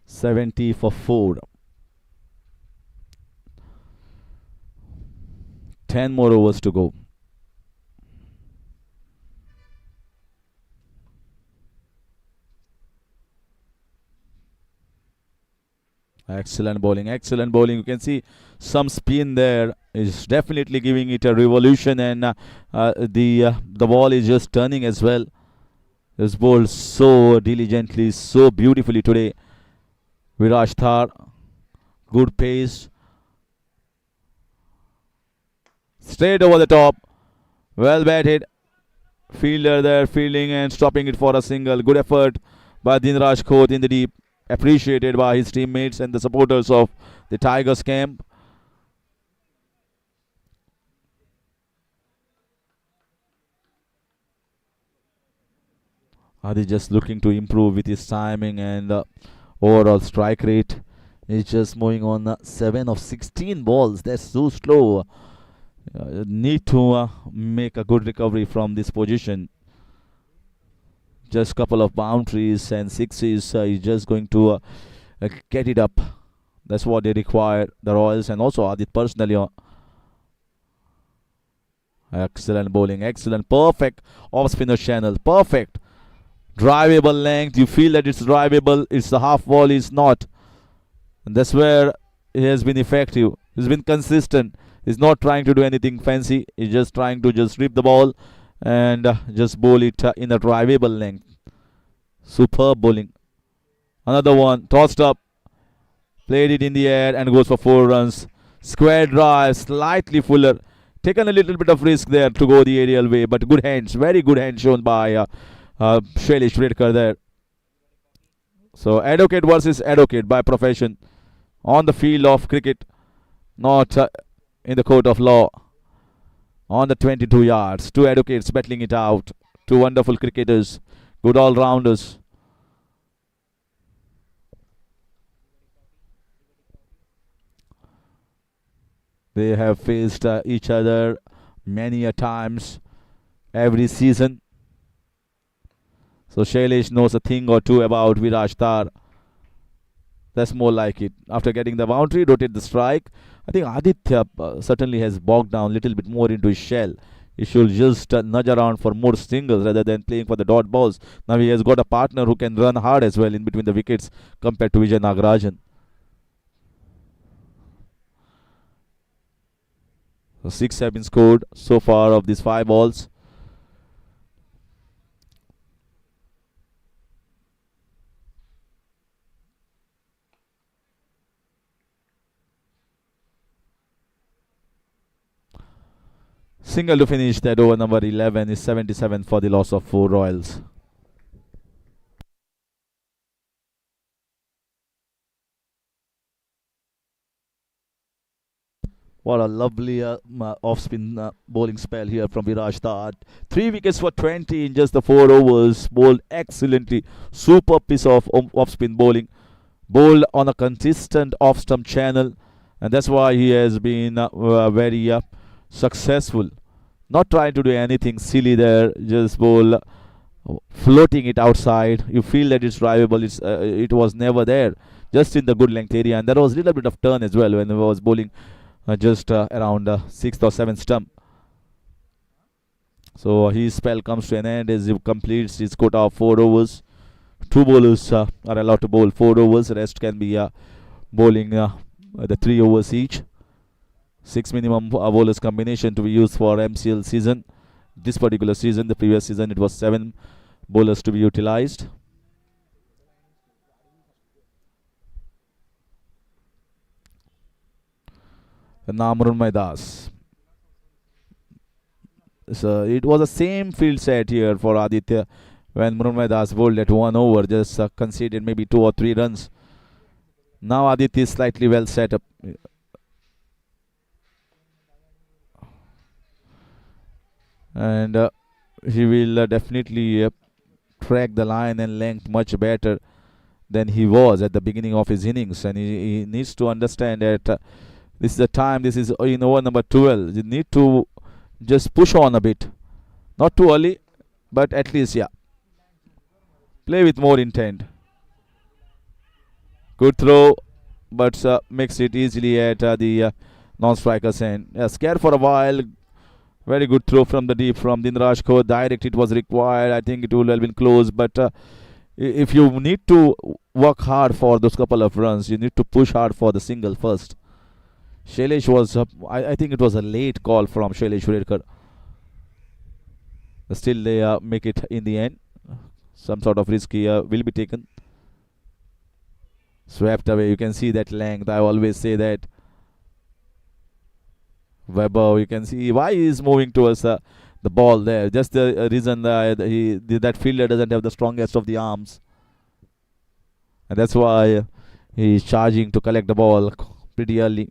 70 for 4. 10 more overs to go. Excellent bowling, excellent bowling. You can see some spin there. Is definitely giving it a revolution, and the ball is just turning as well. It's bowled so diligently, so beautifully today. Viraj Thar, good pace, straight over the top. Well batted. Fielder there fielding and stopping it for a single. Good effort by Dinraj Khote in the deep. Appreciated by his teammates and the supporters of the Tigers camp. Adi just looking to improve with his timing and overall strike rate. He's just moving on 7 of 16 balls. That's so slow. Need to make a good recovery from this position. Just couple of boundaries and sixes. He's just going to get it up. That's what they require, the Royals, and also Adit personally. Excellent bowling, excellent, perfect off spinner channel, perfect drivable length. You feel that it's drivable. It's the half ball is not, and that's where he has been effective. He's been consistent. He's not trying to do anything fancy. He's just trying to just rip the ball and just bowl it in a drivable length. Superb bowling. Another one tossed up, played it in the air and goes for 4 runs. Square drive, slightly fuller. Taken a little bit of risk there to go the aerial way, but good hands, very good hands shown by Shailesh Redkar there. So advocate versus advocate by profession on the field of cricket, not in the court of law. On the 22 yards, two advocates battling it out. Two wonderful cricketers, good all-rounders. They have faced each other many a times every season. So Shailesh knows a thing or two about Viraj Tar. That's more like it. After getting the boundary, rotate the strike. I think Aditya certainly has bogged down a little bit more into his shell. He should just nudge around for more singles rather than playing for the dot balls. Now he has got a partner who can run hard as well in between the wickets compared to Vijay Nagarajan. So 6 have been scored so far of these 5 balls. Single to finish that over number 11 is 77 for the loss of 4 Royals. What a lovely off-spin bowling spell here from Viraj Tar. 3 wickets for 20 in just the 4 overs. Bowled excellently. Super piece of off-spin bowling. Bowled on a consistent off-stump channel. And that's why he has been very successful. Not trying to do anything silly there. Just bowl, floating it outside. You feel that it's drivable. It was never there. Just in the good length area. And there was a little bit of turn as well when he was bowling. Just around 6th or 7th stump. So his spell comes to an end as he completes his quota of 4 overs. 2 bowlers are allowed to bowl 4 overs. The rest can be bowling the 3 overs each. 6 minimum bowlers combination to be used for MCL season. This particular season, the previous season, it was 7 bowlers to be utilized. Now Mrunmay Das. So it was the same field set here for Aditya when Mrunmay Das bowled at 1 over, just conceded maybe 2 or 3 runs. Now Aditya is slightly well set up. And he will definitely track the line and length much better than he was at the beginning of his innings. And he needs to understand that this is the time, this is in over number 12. You need to just push on a bit. Not too early, but at least, yeah. Play with more intent. Good throw, but makes it easily at the non-striker's end. Yeah, scared for a while. Very good throw from the deep from Dinraj Kaur. Direct it was required. I think it would have been close, but if you need to work hard for those couple of runs, you need to push hard for the single first. Shailesh was, I think it was a late call from Shailesh Redkar. Still they make it in the end. Some sort of risk here will be taken. Swept away. You can see that length. I always say that. Weber, you can see why he is moving towards the ball there. Just the reason that fielder doesn't have the strongest of the arms. And that's why he is charging to collect the ball pretty early.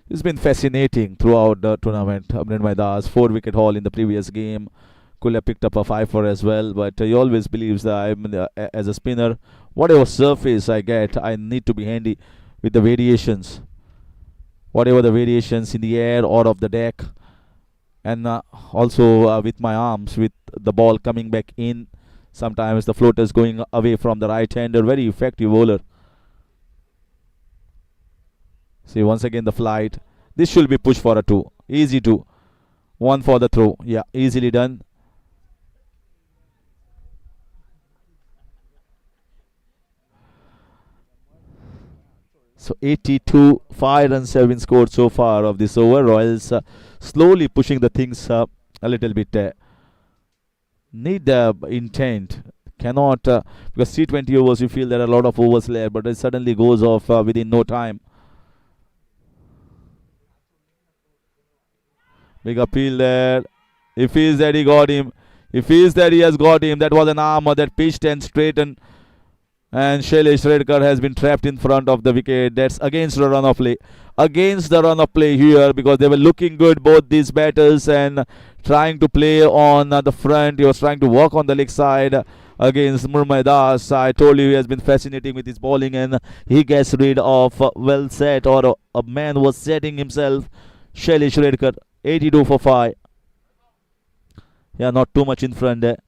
It's been fascinating throughout the tournament. Mrunmay Das, 4-wicket haul in the previous game. Could have picked up a 5-4 as well, but he always believes that as a spinner, whatever surface I get, I need to be handy with the variations. Whatever the variations in the air or of the deck. And also with my arms, with the ball coming back in. Sometimes the floaters going away from the right-hander. Very effective bowler. See, once again the flight. This should be pushed for a 2. Easy 2. 1 for the throw. Yeah, easily done. So 82, 5 runs have been scored so far of this over. Royals slowly pushing the things a little bit. Need intent. Cannot, because T20 overs, you feel there are a lot of overs there, but it suddenly goes off within no time. Big appeal there. If he is that, he got him. If he is that, he has got him. That was an armor that pitched and straightened. And Shailesh Redkar has been trapped in front of the wicket. That's against the run of play. Against the run of play here, because they were looking good, both these batters, and trying to play on the front. He was trying to work on the leg side against Murmay Das. I told you he has been fascinating with his bowling, and he gets rid of well set, or a man was setting himself. Shailesh Redkar, 82 for 5. Yeah, not too much in front there.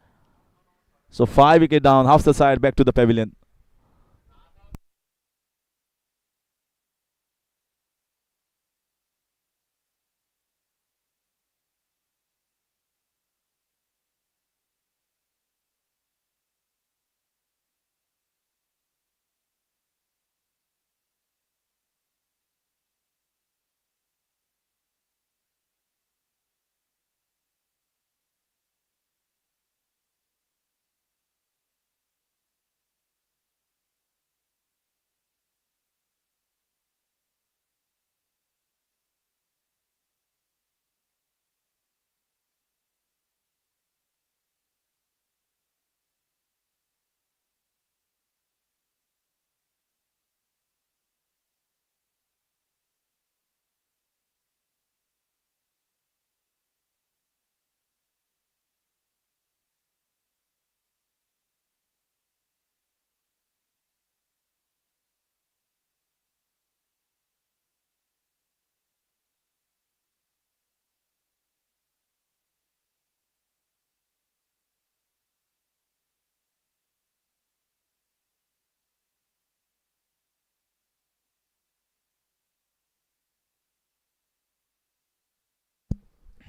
So 5 wicket down, half the side back to the pavilion.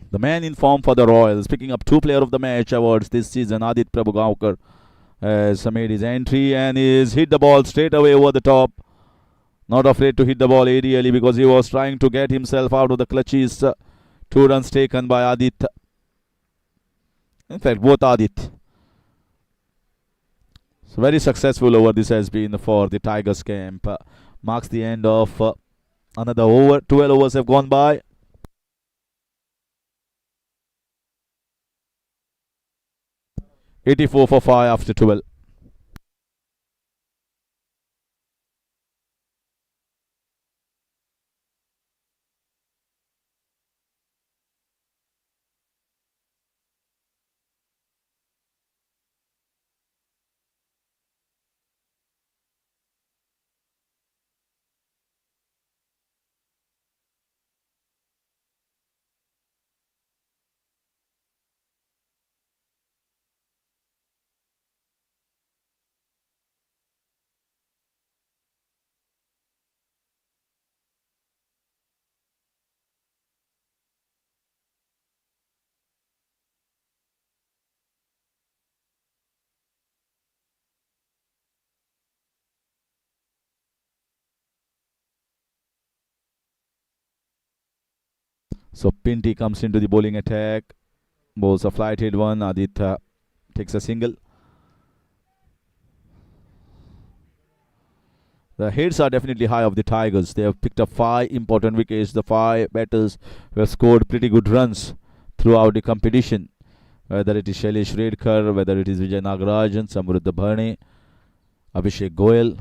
The man in form for the Royals, picking up 2 Player of the Match awards this season, Adit Prabhugaonkar, has made his entry and is hit the ball straight away over the top. Not afraid to hit the ball aerially, because he was trying to get himself out of the clutches. 2 runs taken by Adit. In fact, both Adit. So very successful over this has been for the Tigers camp. Marks the end of another over. 12 overs have gone by. 84 for 5 after 12. So Pinty comes into the bowling attack. Bowls a flight-hit one. Aditya takes a single. The hits are definitely high of the Tigers. They have picked up 5 important wickets. The 5 batters have scored pretty good runs throughout the competition. Whether it is Shailesh Redkar, whether it is Vijay Nagarajan, Samruddha Bharne, Abhishek Goyal.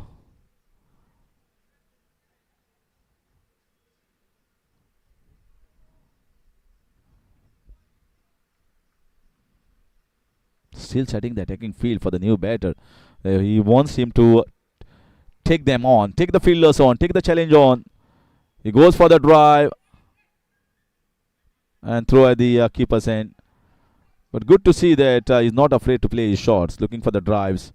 Still setting the attacking field for the new batter. He wants him to take them on, take the fielders on, take the challenge on. He goes for the drive and throw at the keeper's end. But good to see that he's not afraid to play his shots, looking for the drives.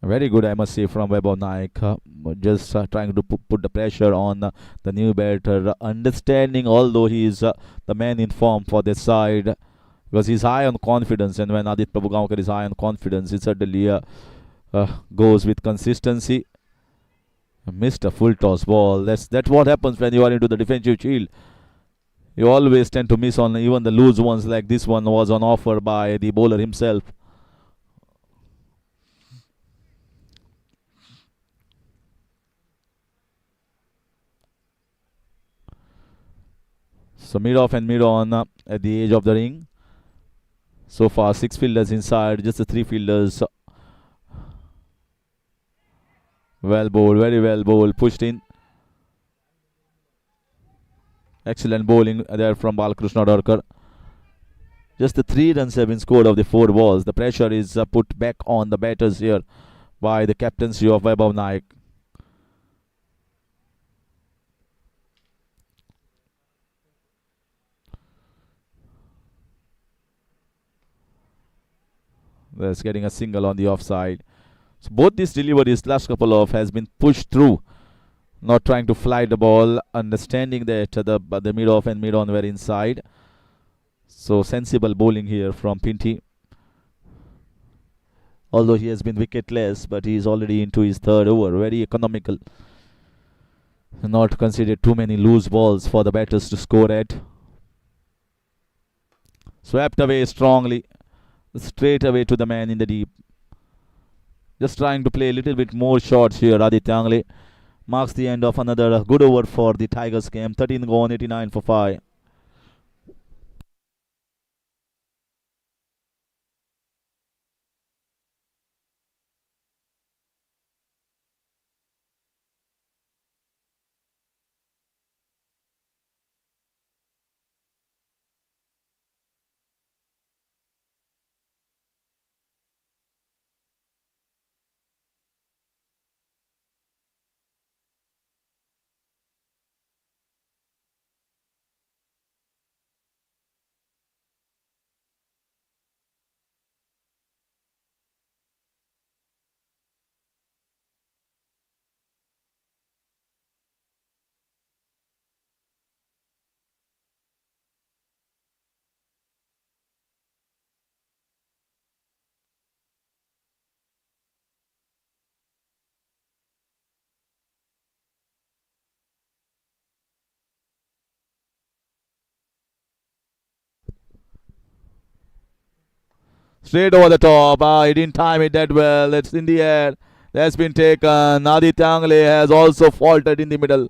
Very good, I must say, from Vaibhav Naik. Just trying to put the pressure on the new batter. Understanding, although he is the man in form for this side, because he's high on confidence. And when Adit Prabhugaonkar is high on confidence, he certainly goes with consistency. Missed a full toss ball. That's what happens when you are into the defensive shield. You always tend to miss on even the loose ones, like this one was on offer by the bowler himself. So mid off and mid on at the edge of the ring. So far, 6 fielders inside, just the 3 fielders. Well bowled, very well bowled, pushed in. Excellent bowling there from Balakrishna Darkar. Just the 3 runs have been scored of the 4 balls. The pressure is put back on the batters here by the captaincy of Vaibhav Naik. That's getting a single on the offside. So both these deliveries, last couple of, has been pushed through, not trying to fly the ball, understanding that the mid off and mid on were inside. So sensible bowling here from Pinty. Although he has been wicketless, but he is already into his 3rd over. Very economical. Not considered too many loose balls for the batters to score at. Swept away strongly, straight away to the man in the deep. Just trying to play a little bit more shots here. Aditya Angle marks the end of another good over for the Tigers game. 13 gone, 89 for 5. Straight over the top. He didn't time it that well. It's in the air. That's been taken. Aditya Angle has also faltered in the middle.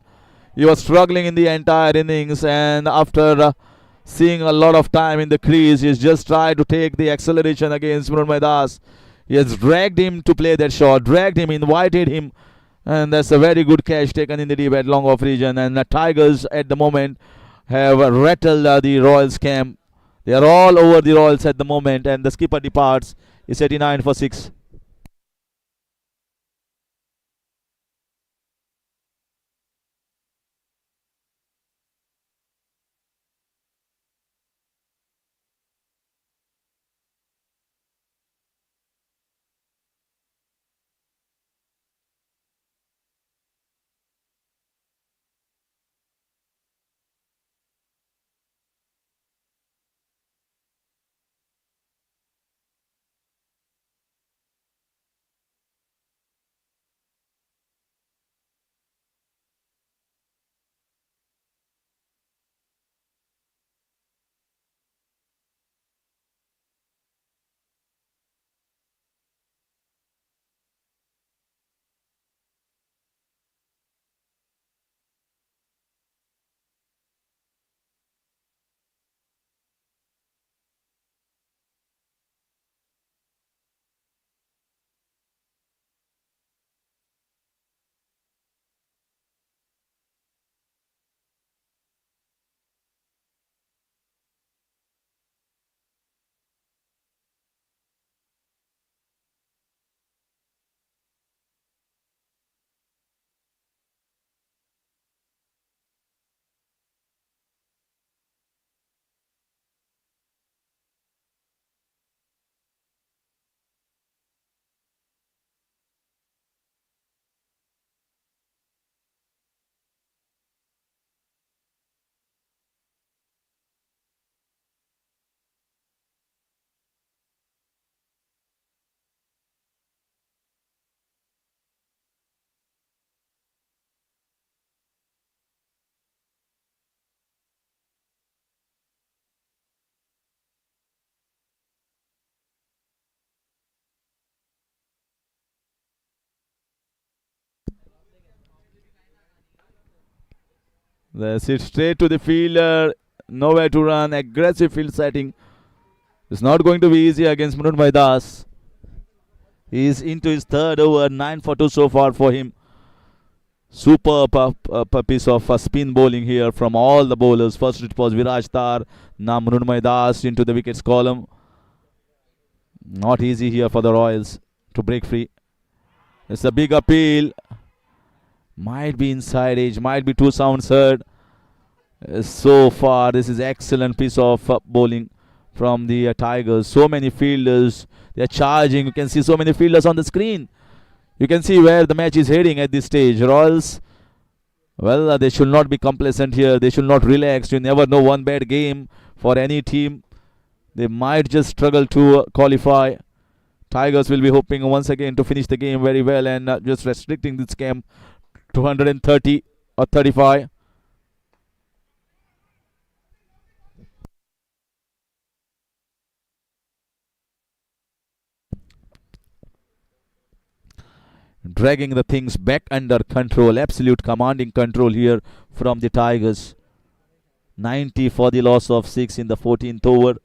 He was struggling in the entire innings, and after seeing a lot of time in the crease, he's just tried to take the acceleration against Mrunmay Das. He has dragged him to play that shot, dragged him, invited him, and that's a very good catch taken in the deep at long off region. And the Tigers at the moment have rattled the Royals camp. They are all over the Royals at the moment, and the skipper departs. It's 89 for 6. That's it straight to the fielder. nowhere to run. Aggressive field setting. It's not going to be easy against Mrunmayee Das. He's into his third over, 9 for 2 so far for him. Superb piece of spin bowling here from all the bowlers. First it was Viraj Tar, now Mrunmayee Das into the wickets column. Not easy here for the Royals to break free. It's a big appeal. Might be inside edge, might be 2 sounds heard. So far, this is excellent piece of bowling from the Tigers. So many fielders, they're charging. You can see so many fielders on the screen. You can see where the match is heading at this stage. Royals, well, they should not be complacent here. They should not relax. You never know, one bad game for any team, they might just struggle to qualify. Tigers will be hoping once again to finish the game very well and just restricting this game to 130 or 35. Dragging the things back under control. Absolute commanding control here from the Tigers. 90 for the loss of 6 in the 14th over.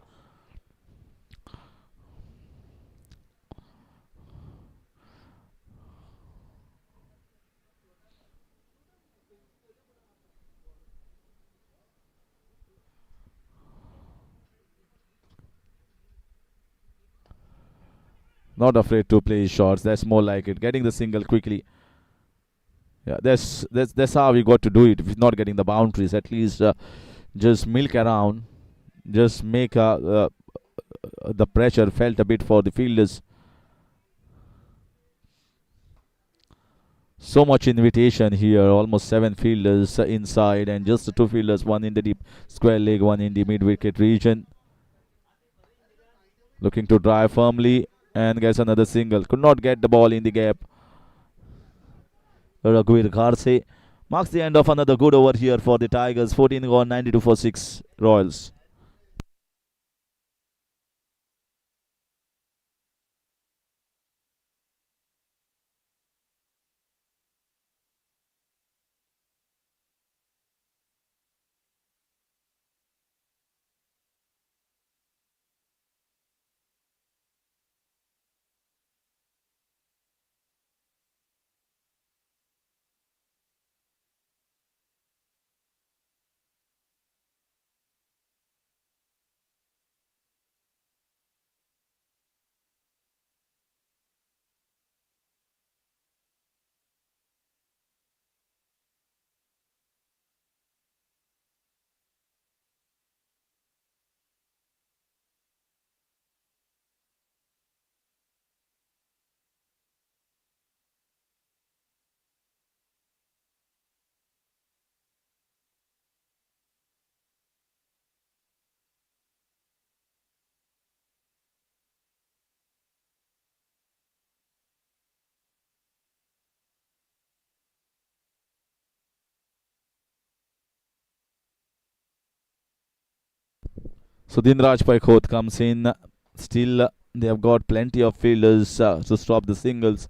Not afraid to play shots. That's more like it. Getting the single quickly. Yeah, that's how we got to do it. If you're not getting the boundaries, at least just milk around. Just make the pressure felt a bit for the fielders. So much invitation here. Almost 7 fielders inside and just 2 fielders. 1 in the deep square leg, 1 in the mid-wicket region. Looking to drive firmly and gets another single. Could not get the ball in the gap. Raghuveer Gharse marks the end of another good over here for the Tigers. 14 gone, 92 for 6 Royals. So Dinraj Paikhoth comes in. Still, they have got plenty of fielders to stop the singles.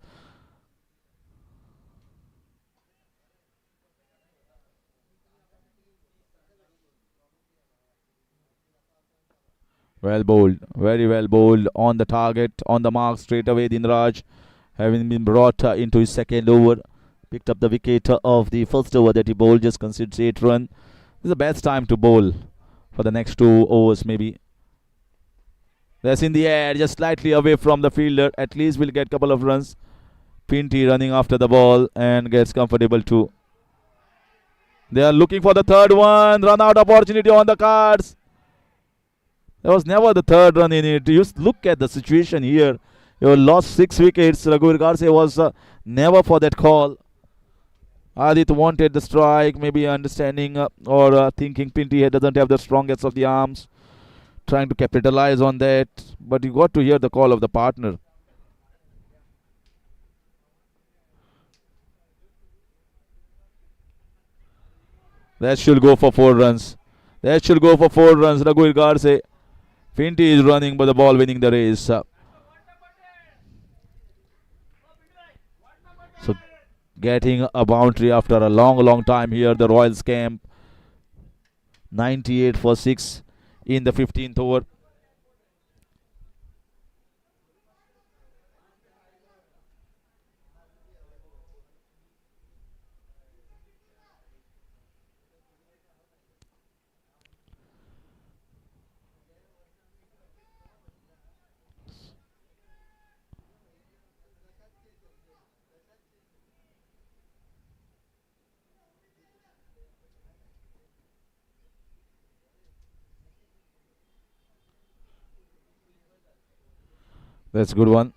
Well bowled, very well bowled, on the target, on the mark straight away. Dinraj, having been brought into his second over, picked up the wicket of the first over that he bowled, just concedes 8 runs. This is the best time to bowl for the next 2 overs maybe. That's in the air, just slightly away from the fielder. At least we'll get a couple of runs. Pinty running after the ball and gets comfortable too. They are looking for the third one. Run out opportunity on the cards. There was never the third run in it. You look at the situation here. You lost 6 wickets. Raghuveer Gharse was never for that call. Adit wanted the strike, maybe understanding or thinking Pinty doesn't have the strongest of the arms. Trying to capitalize on that. But you got to hear the call of the partner. That should go for 4 runs. That should go for 4 runs. Raghuveer Gharse. Pinty is running, but the ball winning the race. So getting a boundary after a long time here. The Royals camp 98 for 6 in the 15th over. That's a good one.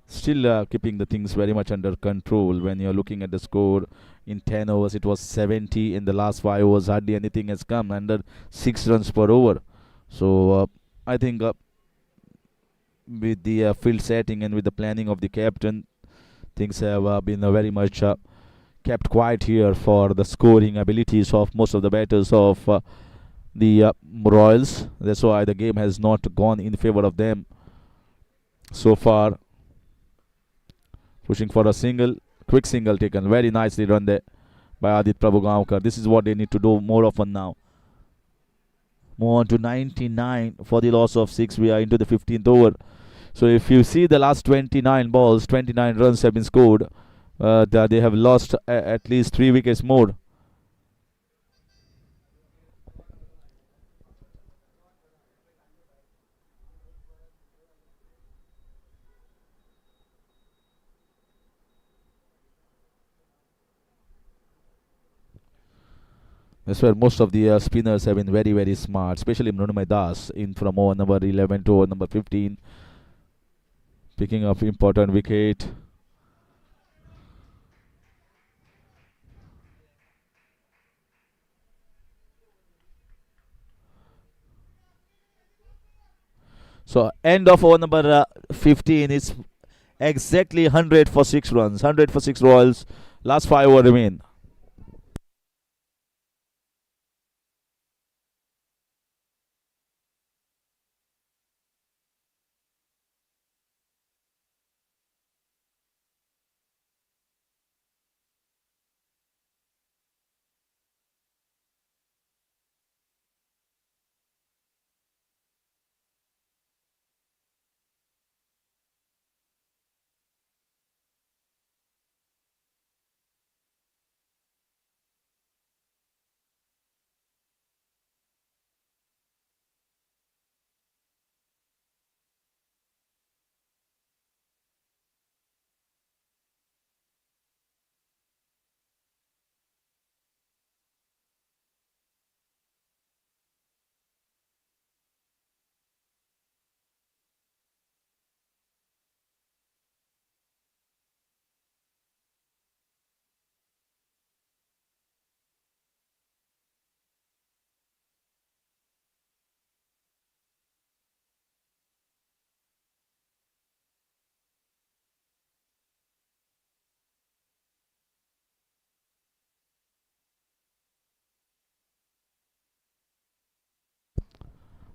Still keeping the things very much under control. When you're looking at the score in 10 overs, it was 70. In the last 5 overs, hardly anything has come under 6 runs per over. So I think with the field setting and with the planning of the captain, things have been very much kept quiet here for the scoring abilities of most of the batters of the Royals. That's why the game has not gone in favor of them so far. Pushing for a single, quick single taken, very nicely run there by Adit Prabhu. This is what they need to do more often now. Move on to 99 for the loss of 6. We are into the 15th over. So if you see the last 29 balls, 29 runs have been scored. They have lost at least 3 wickets more. That's where most of the spinners have been very, very smart, especially Mrunmayee Das in from over number 11 to over number 15, picking up important wicket. So end of over number 15 is exactly 100 for 6 runs. 100 for 6 Royals. Last 5 over remain.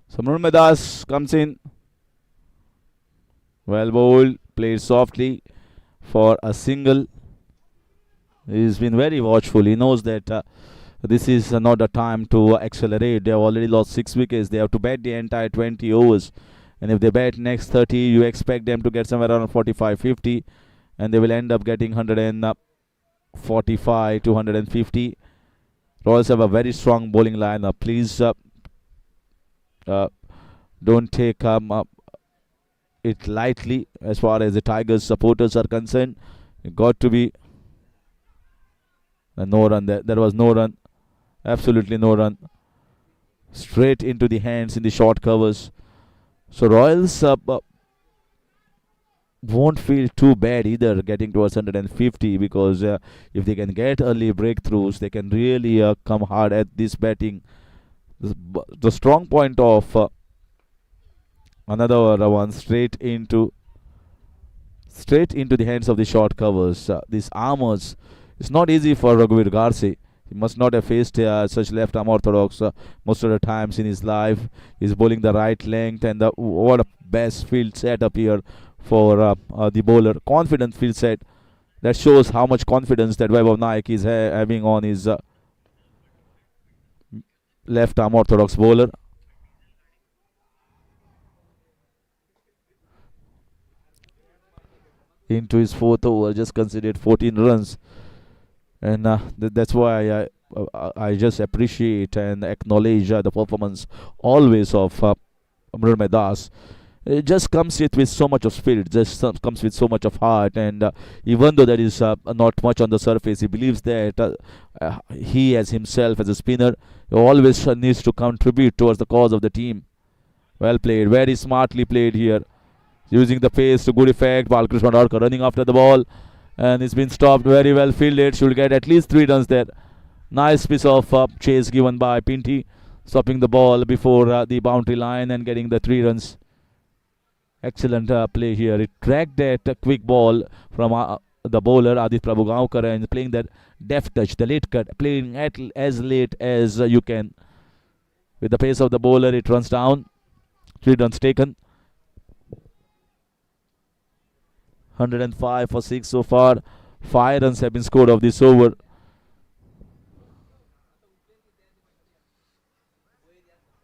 So Mrunmayee Das comes in. Well bowled, played softly for a single. He's been very watchful. He knows that this is not a time to accelerate. They have already lost 6 wickets. They have to bat the entire 20 overs. And if they bat next 30, you expect them to get somewhere around 45, 50. And they will end up getting 145 to 150. Royals have a very strong bowling lineup. Please don't take it lightly as far as the Tigers supporters are concerned. You got to be no run there. There was no run. Absolutely no run. Straight into the hands in the short covers. So Royals won't feel too bad either getting towards 150 because if they can get early breakthroughs, they can really come hard at this batting. The strong point of another one straight into the hands of the short covers. These armors, it's not easy for Raghuveer Garse. He must not have faced such left arm orthodox most of the times in his life. He's bowling the right length, and what a best field set up here for the bowler. Confident field set That shows how much confidence that Vaibhav Naik is having on his left arm orthodox bowler. Into his fourth over, just conceded 14 runs, and that's why I just appreciate and acknowledge the performance always of Mrunmay Das. It just comes with so much of spirit, just comes with so much of heart, and even though there is not much on the surface, he believes that he, as himself, as a spinner, always needs to contribute towards the cause of the team. Well played, very smartly played here, using the pace to good effect. Balkrishna Rarka running after the ball, and it's been stopped. Very well fielded, should get at least 3 runs there. Nice piece of chase given by Pinty, stopping the ball before the boundary line and getting the 3 runs. Excellent play here. It tracked that quick ball from the bowler Adit Prabhu Gaonkar and playing that deft touch, the late cut, playing as late as you can. With the pace of the bowler, it runs down. 3 runs taken. 105 for 6 so far. 5 runs have been scored of this over.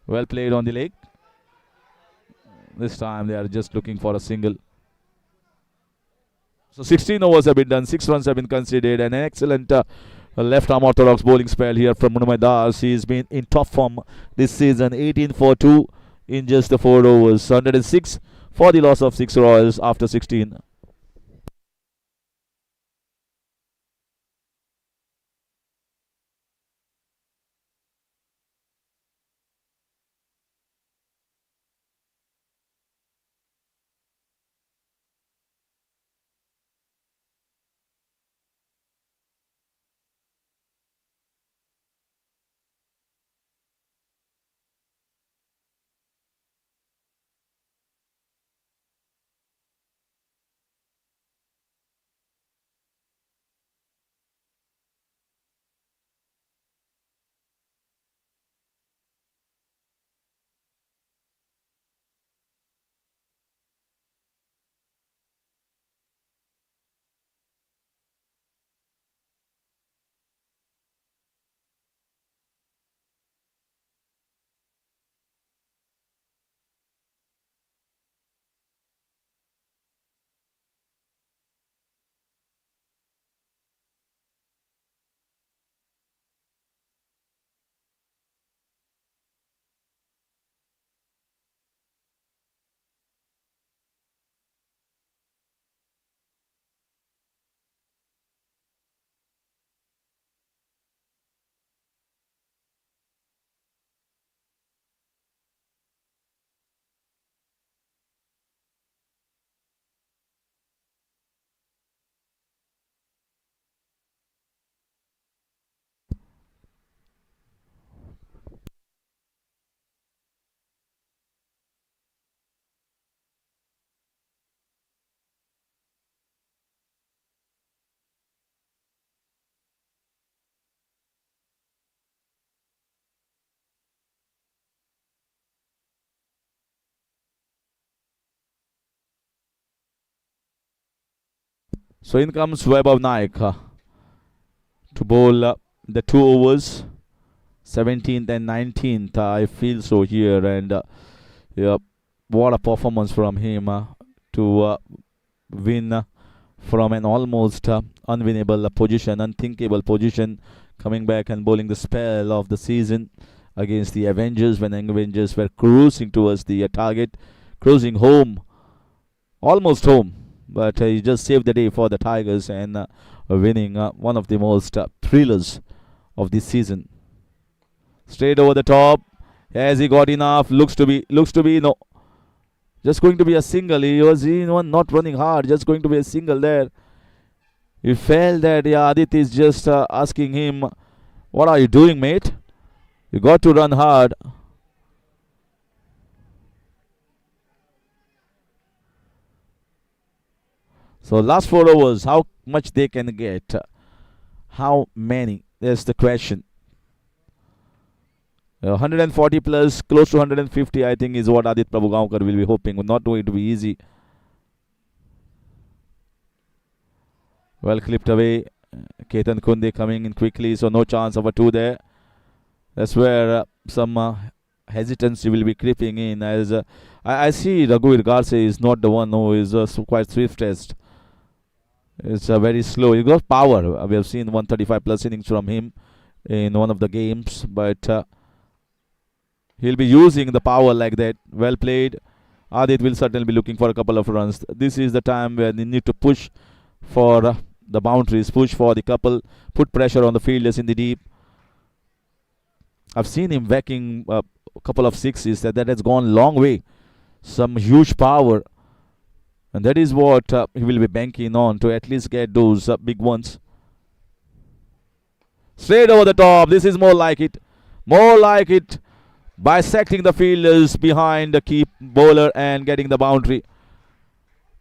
Well played on the leg. This time they are just looking for a single. So 16 overs have been done, 6 runs have been conceded, and an excellent left arm orthodox bowling spell here from Mrunmay Das. He's been in top form this season, 18 for 2 in just the 4 overs. 106 for the loss of 6 Royals after 16. So in comes Vaibhav Naik to bowl the 2 overs, 17th and 19th. I feel so here, and yeah, what a performance from him to win from an almost unwinnable position, unthinkable position, coming back and bowling the spell of the season against the Avengers when the Avengers were cruising towards the target, cruising home, almost home. But he just saved the day for the Tigers and winning one of the most thrillers of this season. Straight over the top. Has he got enough? Looks to be no. Just going to be a single. He was not running hard. Just going to be a single there. He felt that Adit is just asking him, "What are you doing, mate? You got to run hard." So last 4 overs, how much they can get? How many? There's the question. 140 plus, close to 150, I think, is what Adit Prabhu Gaonkar will be hoping. Not going to be easy. Well clipped away. Ketan Kunde coming in quickly, so no chance of a two there. That's where some hesitancy will be creeping in. As I see Raghuir Garse is not the one who is quite swiftest. It's very slow. He got power. We have seen 135 plus innings from him in one of the games, but he'll be using the power like that. Well played. Adit will certainly be looking for a couple of runs. This is the time where they need to push for the boundaries, push for the couple, put pressure on the fielders in the deep. I've seen him whacking a couple of sixes. That has gone a long way. Some huge power. And that is what he will be banking on to at least get those big ones. Straight over the top. This is more like it. More like it. Bisecting the fielders behind the key bowler and getting the boundary.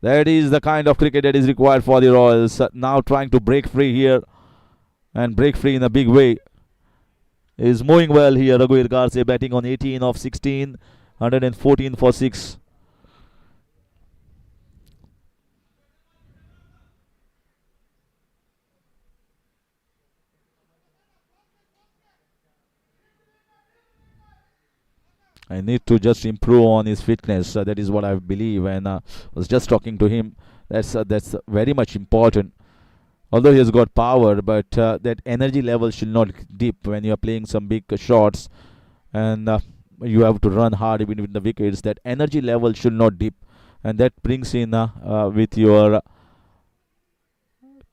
That is the kind of cricket that is required for the Royals. Now trying to break free here. And break free in a big way. Is moving well here. Raghuir Garse batting on 18 of 16. 114 for 6. I need to just improve on his fitness. That is what I believe. And I was just talking to him. That's very much important. Although he has got power, but that energy level should not dip when you are playing some big shots, and you have to run hard even with the wickets. That energy level should not dip, and that brings in with your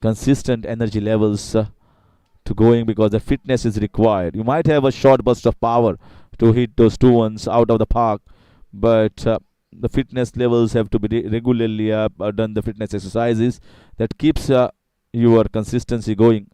consistent energy levels to going, because the fitness is required. You might have a short burst of power to hit those two ones out of the park, but the fitness levels have to be regularly done. The fitness exercises that keeps your consistency going.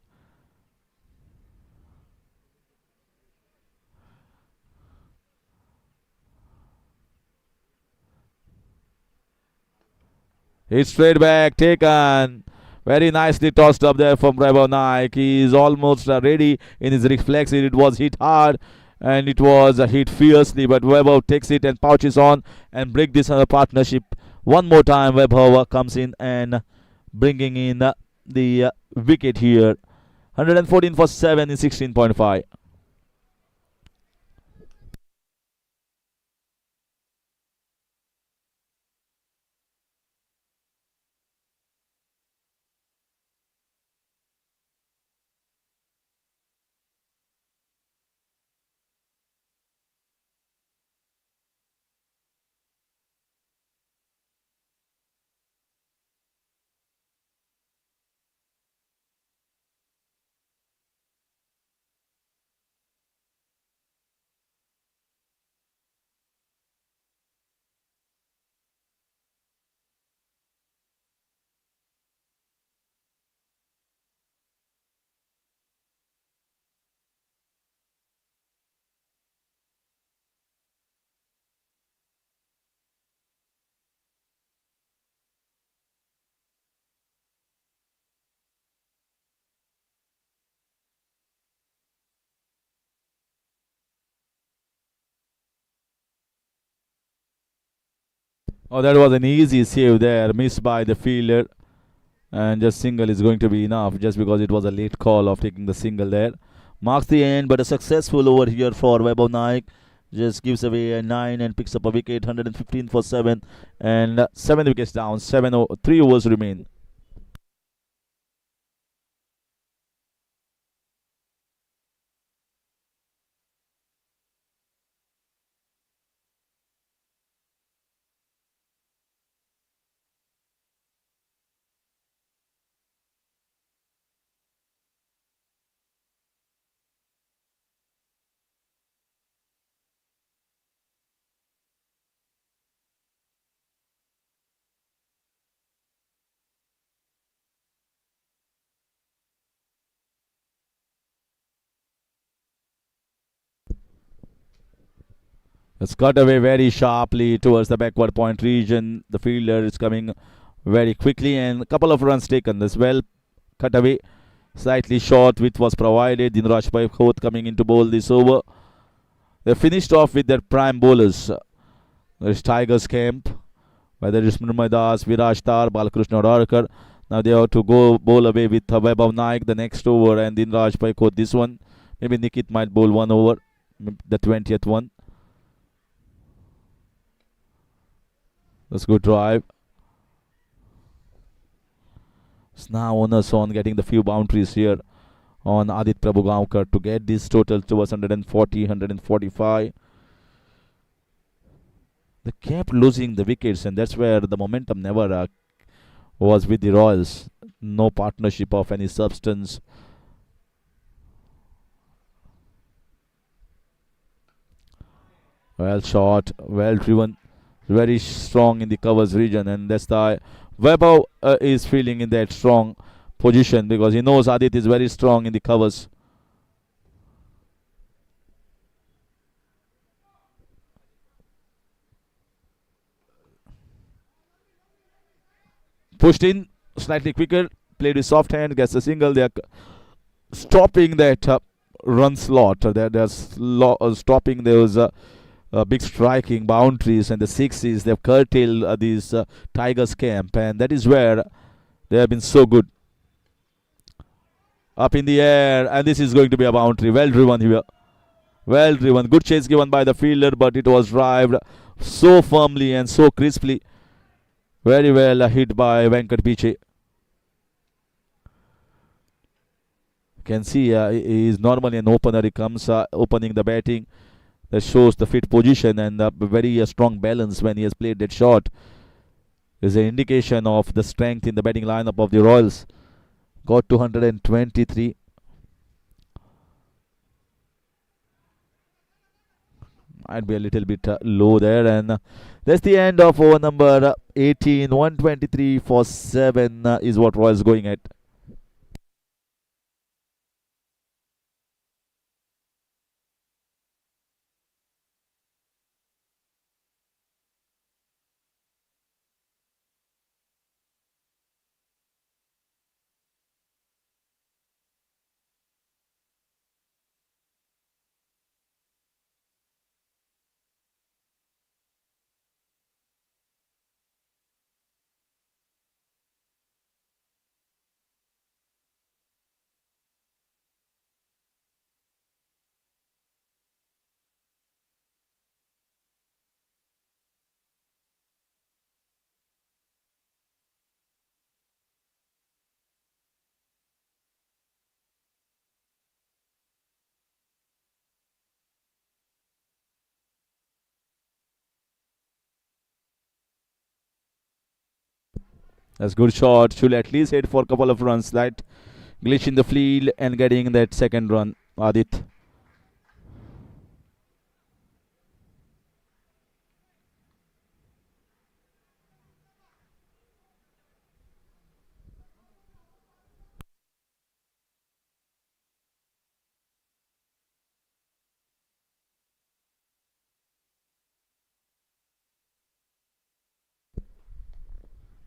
Hit straight back, taken. Very nicely tossed up there from Vaibhav Naik. He is almost ready in his reflexes. It was hit hard and it was hit fiercely, but Vaibhav takes it and pouches on and break this partnership. One more time, Vaibhav comes in and bringing in the wicket here. 114 for 7 in 16.5. Oh, that was an easy save there, missed by the fielder, and just single is going to be enough just because it was a late call of taking the single there. Marks the end, but a successful over here for Vaibhav Naik. Just gives away a 9 and picks up a wicket. 115 for 7, and 7 wickets down. 3 overs remain. It's cut away very sharply towards the backward point region. The fielder is coming very quickly, and a couple of runs taken as well. Cut away slightly short, which was provided. Dinraj Khot coming in to bowl this over. They finished off with their prime bowlers. There's Tigers camp, whether it's Murmay Das, Viraj Tar, Balakrishna Rarkar. Now they have to go bowl away with Vaibhav Naik the next over, and Dinraj Paikot this one. Maybe Nikhil might bowl one over, the 20th one. That's good drive. It's now onus on getting the few boundaries here on Adit Prabhugaonkar to get this total towards 140, 145. They kept losing the wickets, and that's where the momentum never was with the Royals. No partnership of any substance. Well shot, well driven, very strong in the covers region, and that's the Vaibhav is feeling in that strong position because he knows Adit is very strong in the covers. Pushed in slightly quicker, played with soft hand, gets a single. They are stopping that run slot. They're stopping those big striking boundaries and the sixes. They've curtailed these Tigers camp, and that is where they have been so good. Up in the air, and this is going to be a boundary. Well driven here. Well driven. Good chase given by the fielder, but it was drived so firmly and so crisply. Very well hit by Venkat Piche. Can see he is normally an opener. He comes opening the batting. That shows the fit position and very strong balance when he has played that shot. Is an indication of the strength in the batting lineup of the Royals. Got 223. Might be a little bit low there, and that's the end of over number 18. 123 for 7 is what Royals going at. That's good shot. Should at least hit for a couple of runs. That glitch in the field and getting that second run. Adit.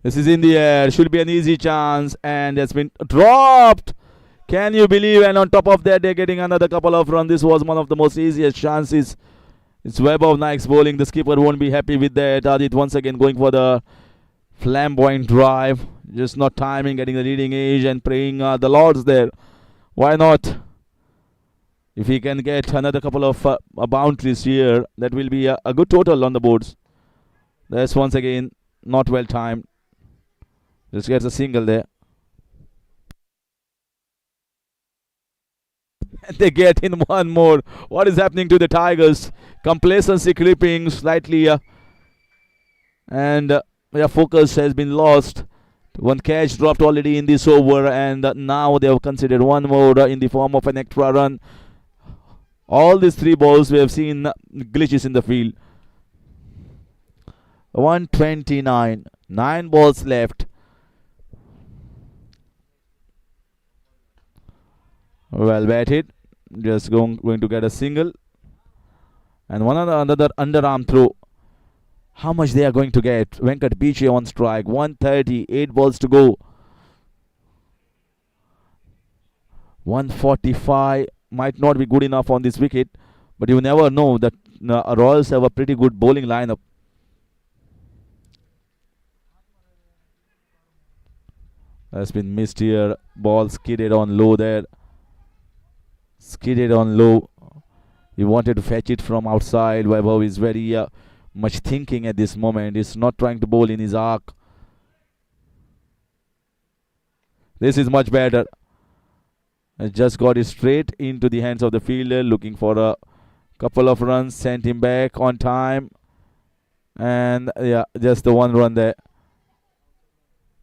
This is in the air. Should be an easy chance, and it's been dropped. Can you believe? And on top of that, they're getting another couple of runs. This was one of the most easiest chances. It's Vaibhav Naik's bowling. The skipper won't be happy with that. Adit once again going for the flamboyant drive. Just not timing, getting the leading edge and praying the Lords there. Why not? If he can get another couple of boundaries here, that will be a good total on the boards. That's once again not well timed. Just gets a single there. And they get in one more. What is happening to the Tigers? Complacency creeping slightly. And their focus has been lost. One catch dropped already in this over. And now they have considered one more in the form of an extra run. All these 3 balls we have seen glitches in the field. 129. 9 balls left. Well batted. Just going to get a single. And another underarm throw. How much they are going to get? Venkat Piche on strike. 130. 8 balls to go. 145. Might not be good enough on this wicket. But you never know that Royals have a pretty good bowling lineup. Has been missed here. Ball skidded on low there. Skidded on low. He wanted to fetch it from outside. Vaibhav is very much thinking at this moment. He's not trying to bowl in his arc. This is much better. Has just got it straight into the hands of the fielder, looking for a couple of runs. Sent him back on time. And yeah, just the one run there.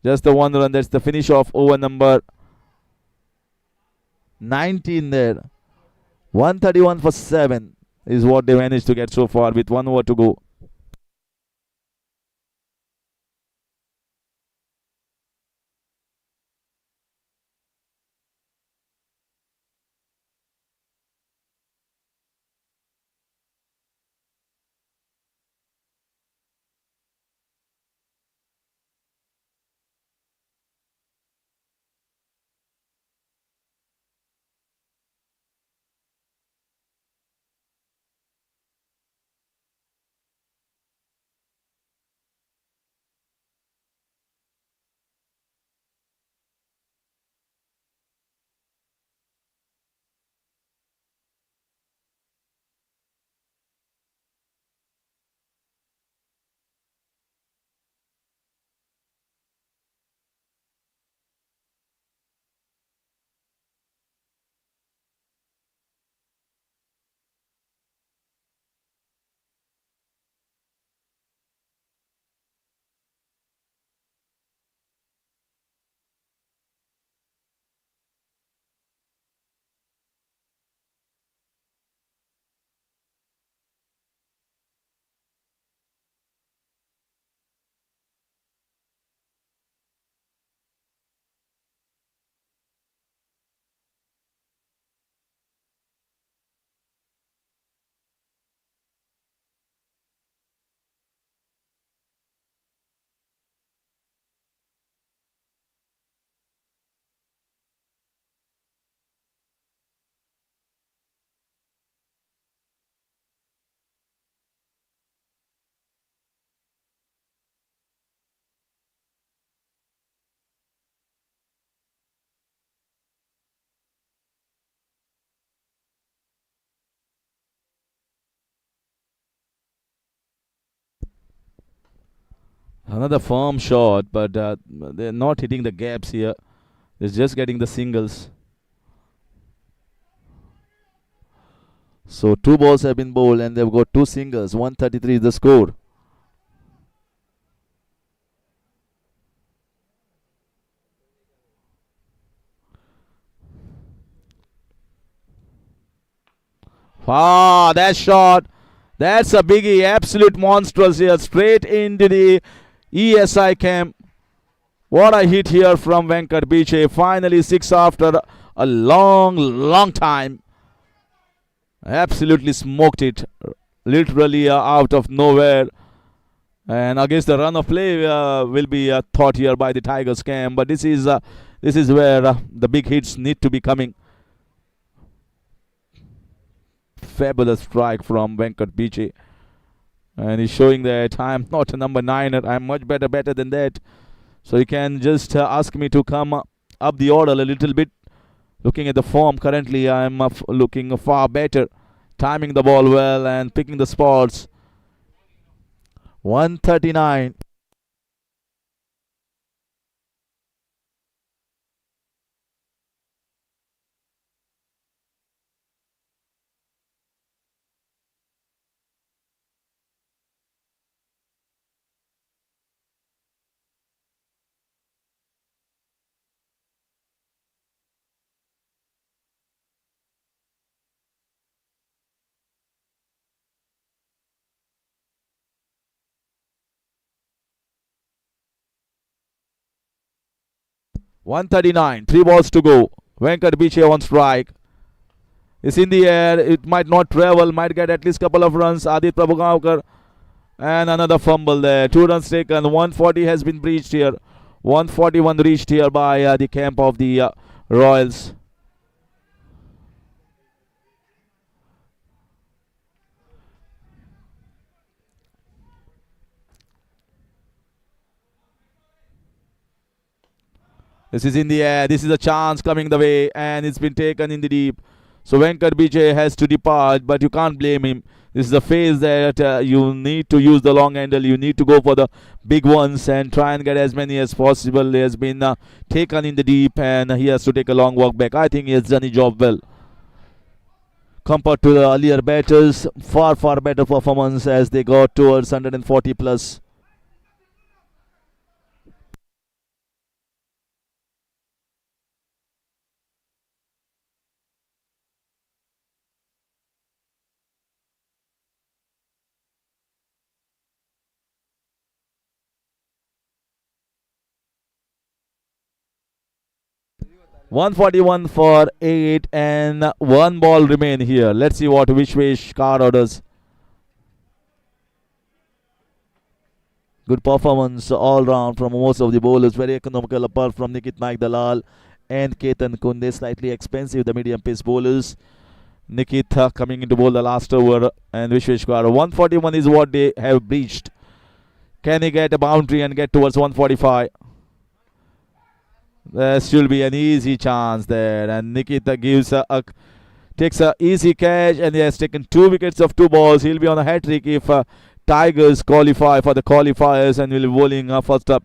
Just the one run. That's the finish of over number 19 there. 131 for 7 is what they managed to get so far with 1 over to go. Another firm shot, but they're not hitting the gaps here. They're just getting the singles. So 2 balls have been bowled and they've got 2 singles. 133 is the score. Ah, that shot. That's a biggie. Absolute monstrous here. Straight into the ESI camp. What a hit here from Venkat Biche. Finally 6 after a long time. Absolutely smoked it. Literally out of nowhere. And against the run of play will be thought here by the Tigers camp. But this is where the big hits need to be coming. Fabulous strike from Venkat Biche. And he's showing that I'm not a number 9er. I'm much better than that. So you can just ask me to come up the order a little bit. Looking at the form currently, I'm looking far better. Timing the ball well and picking the spots. 139. .139, 3 balls to go. Venkat Biche on strike. It's in the air. It might not travel. Might get at least a couple of runs. Adit Prabhagaonkar. And another fumble there. 2 runs taken. 140 has been breached here. 141 reached here by the camp of the Royals. This is in the air. This is a chance coming the way, and it's been taken in the deep. So Venkat BJ has to depart, but you can't blame him. This is a phase that you need to use the long handle. You need to go for the big ones and try and get as many as possible. He has been taken in the deep, and he has to take a long walk back. I think he has done his job well. Compared to the earlier batters, far better performance as they got towards 140 plus. 141 for 8 and one ball remain here. Let's see what which way card orders. Good performance all round from most of the bowlers. Very economical apart from Nikit Naik Dalal and Ketan Kunde. Slightly expensive, the medium pace bowlers. Nikit coming into bowl the last over and Vishweshwar. 141 is what they have breached. Can he get a boundary and get towards 145? There should be an easy chance there. And Nikita gives takes a easy catch and he has taken 2 wickets of 2 balls. He'll be on a hat trick if Tigers qualify for the qualifiers and will be bowling first up.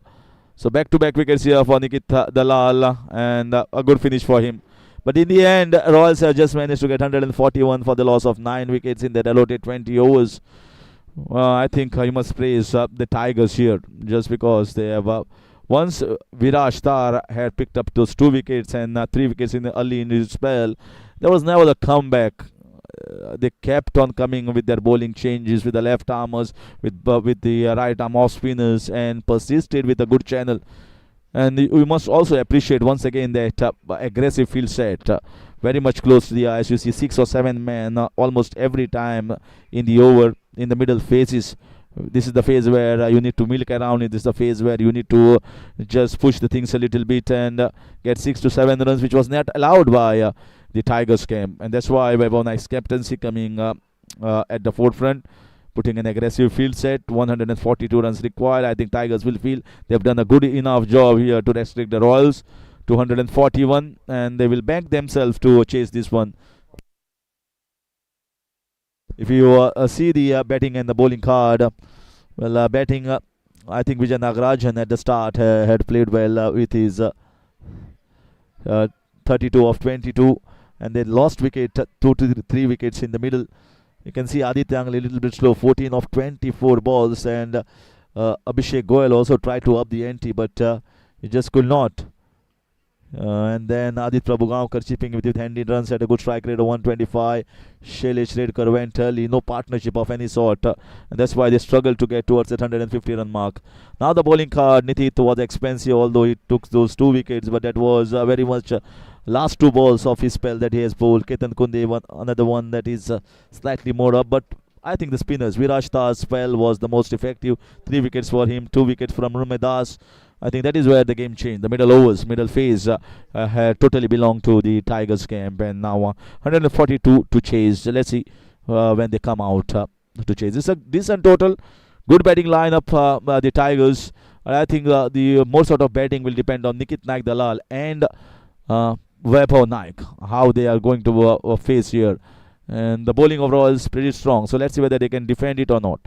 So back-to-back wickets here for Nikita Dalal and a good finish for him. But in the end, Royals have just managed to get 141 for the loss of 9 wickets in their allotted 20 overs. I think you must praise the Tigers here just because they have. Once Viraj Tar had picked up those 2 wickets and 3 wickets in the early in his spell, there was never a comeback. They kept on coming with their bowling changes with the left armers, with the right arm off spinners, and persisted with a good channel. And we must also appreciate once again that aggressive field set, very much close to the eyes. You see 6 or 7 men almost every time in the over in the middle phases. This is the phase where you need to milk around it. This is the phase where you need to just push the things a little bit and get 6 to 7 runs, which was not allowed by the Tigers camp. And that's why Vaibhav Naik's captaincy coming at the forefront, putting an aggressive field set. 142 runs required. I think Tigers will feel they've done a good enough job here to restrict the Royals to 141, and they will bank themselves to chase this one. If you see the batting and the bowling card, batting, I think Vijay Nagarajan at the start had played well with his 32 of 22, and they lost wicket, 2 to 3 wickets in the middle. You can see Aditya Angle a little bit slow, 14 of 24 balls, and Abhishek Goyal also tried to up the ante, but he just could not. And then Adit Prabhugaonkar chipping with handy runs at a good strike rate of 125. Shailesh Redkar went early, no partnership of any sort, and that's why they struggled to get towards that 150 run mark. Now the bowling card, Nithit was expensive, although he took those 2 wickets, but that was very much last 2 balls of his spell that he has bowled. Ketan Kunde, another one that is slightly more up, but I think the spinners, Viraj Tar's spell was the most effective. 3 wickets for him, 2 wickets from Rumedas. I think that is where the game changed. The middle overs, middle phase had totally belonged to the Tigers camp, and now 142 to chase. So let's see when they come out to chase. It's a decent total. Good batting lineup, the Tigers. I think the more sort of batting will depend on Nikit Naik Dalal and Vaibhav Naik, how they are going to face here. And the bowling overall is pretty strong. So let's see whether they can defend it or not.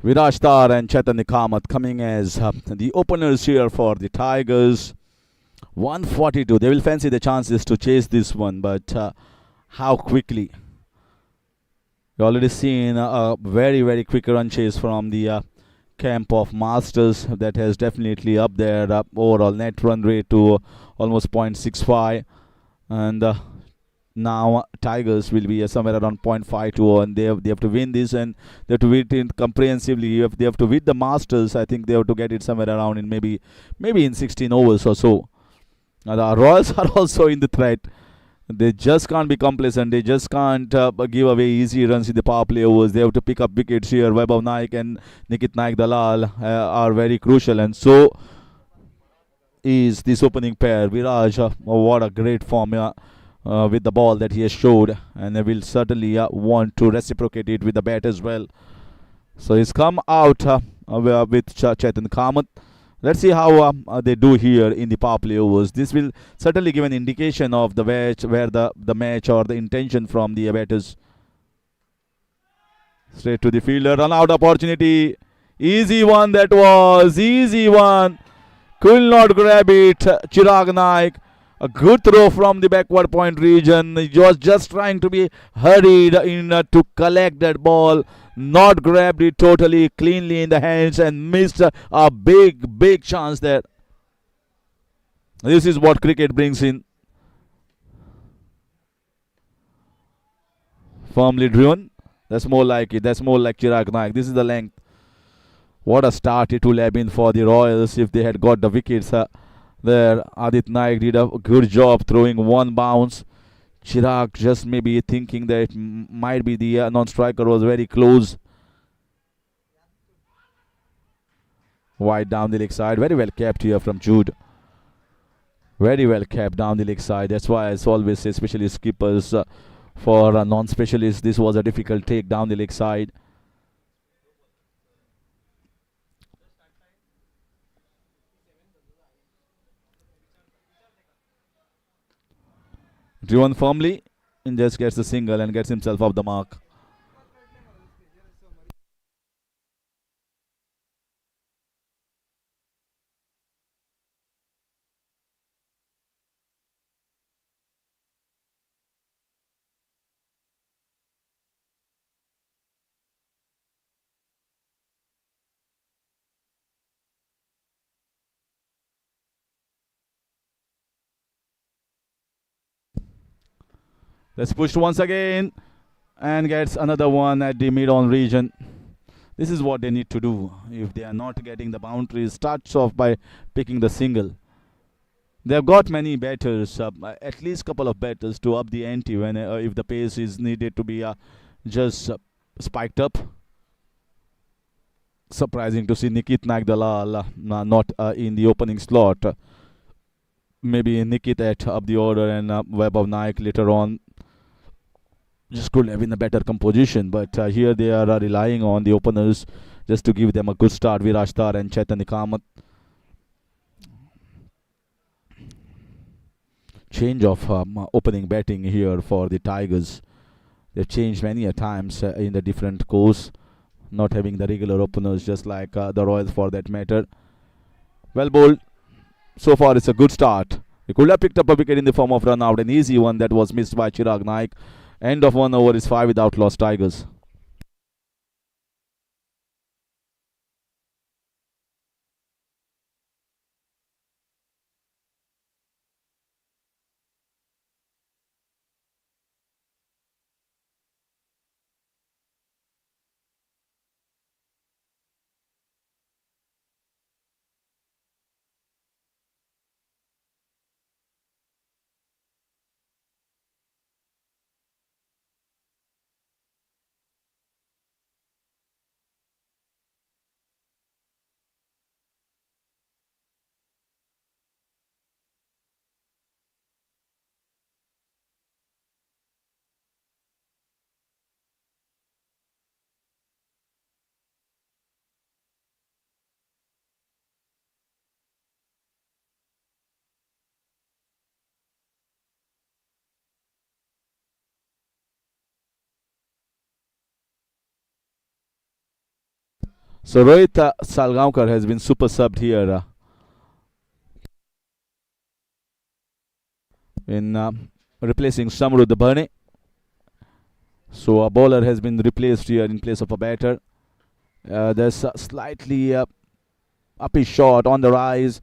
Viraj Tar and Chetan Kamath coming as the openers here for the Tigers. 142. They will fancy the chances to chase this one, but how quickly? You already seen a very very quick run chase from the camp of Masters that has definitely up their overall net run rate to almost 0.65, and now Tigers will be somewhere around 0.52, and they have to win this, and they have to win it comprehensively. If they have to win the Masters, I think they have to get it somewhere around in maybe in 16 overs or so. The Royals are also in the threat. They just can't be complacent. They just can't give away easy runs in the power play overs. They have to pick up wickets here. Vaibhav Naik and Nikit Naik Dalal are very crucial, and so is this opening pair. Viraj, what a great form with the ball that he has showed, and they will certainly want to reciprocate it with the bat as well. So he's come out with Chetan Kamath. Let's see how they do here in the power play overs. This will certainly give an indication of the match, where the match or the intention from the batters. Straight to the fielder, run out opportunity. Easy one, that was easy one. Could not grab it. Chirag Naik. A good throw from the backward point region. He was just trying to be hurried in to collect that ball. Not grabbed it totally cleanly in the hands and missed a big chance there. This is what cricket brings in. Firmly driven. That's more like it. That's more like Chirag Naik. This is the length. What a start it would have been for the Royals if they had got the wickets there. Adit Naik did a good job throwing one bounce. Chirag just maybe thinking that it might be the non-striker was very close. Wide down the leg side. Very well kept here from Jude. Very well kept down the leg side. That's why I always say, especially skippers, for non-specialists, this was a difficult take down the leg side. Driven firmly and just gets a single and gets himself off the mark. Let's push once again and gets another one at the mid-on region. This is what they need to do. If they are not getting the boundaries, starts off by picking the single. They have got many batters, at least couple of batters to up the ante when if the pace is needed to be just spiked up. Surprising to see Nikit Nagdalal not in the opening slot. Maybe Nikit at up the order and Vaibhav Naik later on. Just could have been a better composition, but here they are relying on the openers just to give them a good start. Viraj Tar and Chetan Kamath. Change of opening batting here for the Tigers. They've changed many a times in the different course, not having the regular openers, just like the Royals for that matter. Well bowled. So far, it's a good start. He could have picked up a wicket in the form of run out, an easy one that was missed by Chirag Naik. End of 1 over is 5 without loss, Tigers. So Rohit Salgaonkar has been super subbed here in replacing Samrud Bhane. So a bowler has been replaced here in place of a batter. There's a slightly uppy shot on the rise.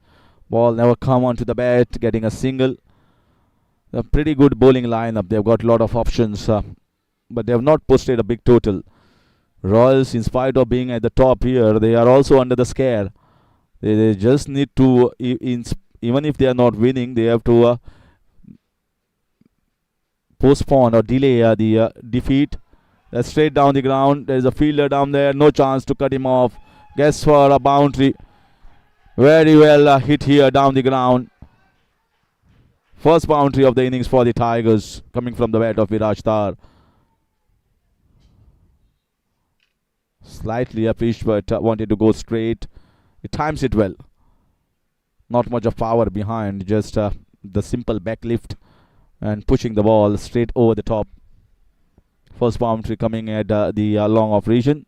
Ball never come onto the bat, getting a single. A pretty good bowling lineup. They've got a lot of options, but they have not posted a big total. Royals, in spite of being at the top here, they are also under the scare. They just need to, even if they are not winning, they have to postpone or delay the defeat. That's straight down the ground. There's a fielder down there. No chance to cut him off. Guess for a boundary. Very well hit here down the ground. First boundary of the innings for the Tigers, coming from the bat of Viraj Tar. Slightly a pitch, but wanted to go straight. It times it well. Not much of power behind, just the simple back lift and pushing the ball straight over the top. First boundary coming at the long off region.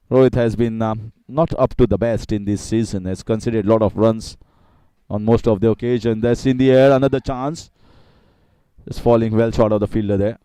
Rohit has been not up to the best in this season. Has conceded a lot of runs on most of the occasion. That's in the air. Another chance. Just falling well short of the fielder there.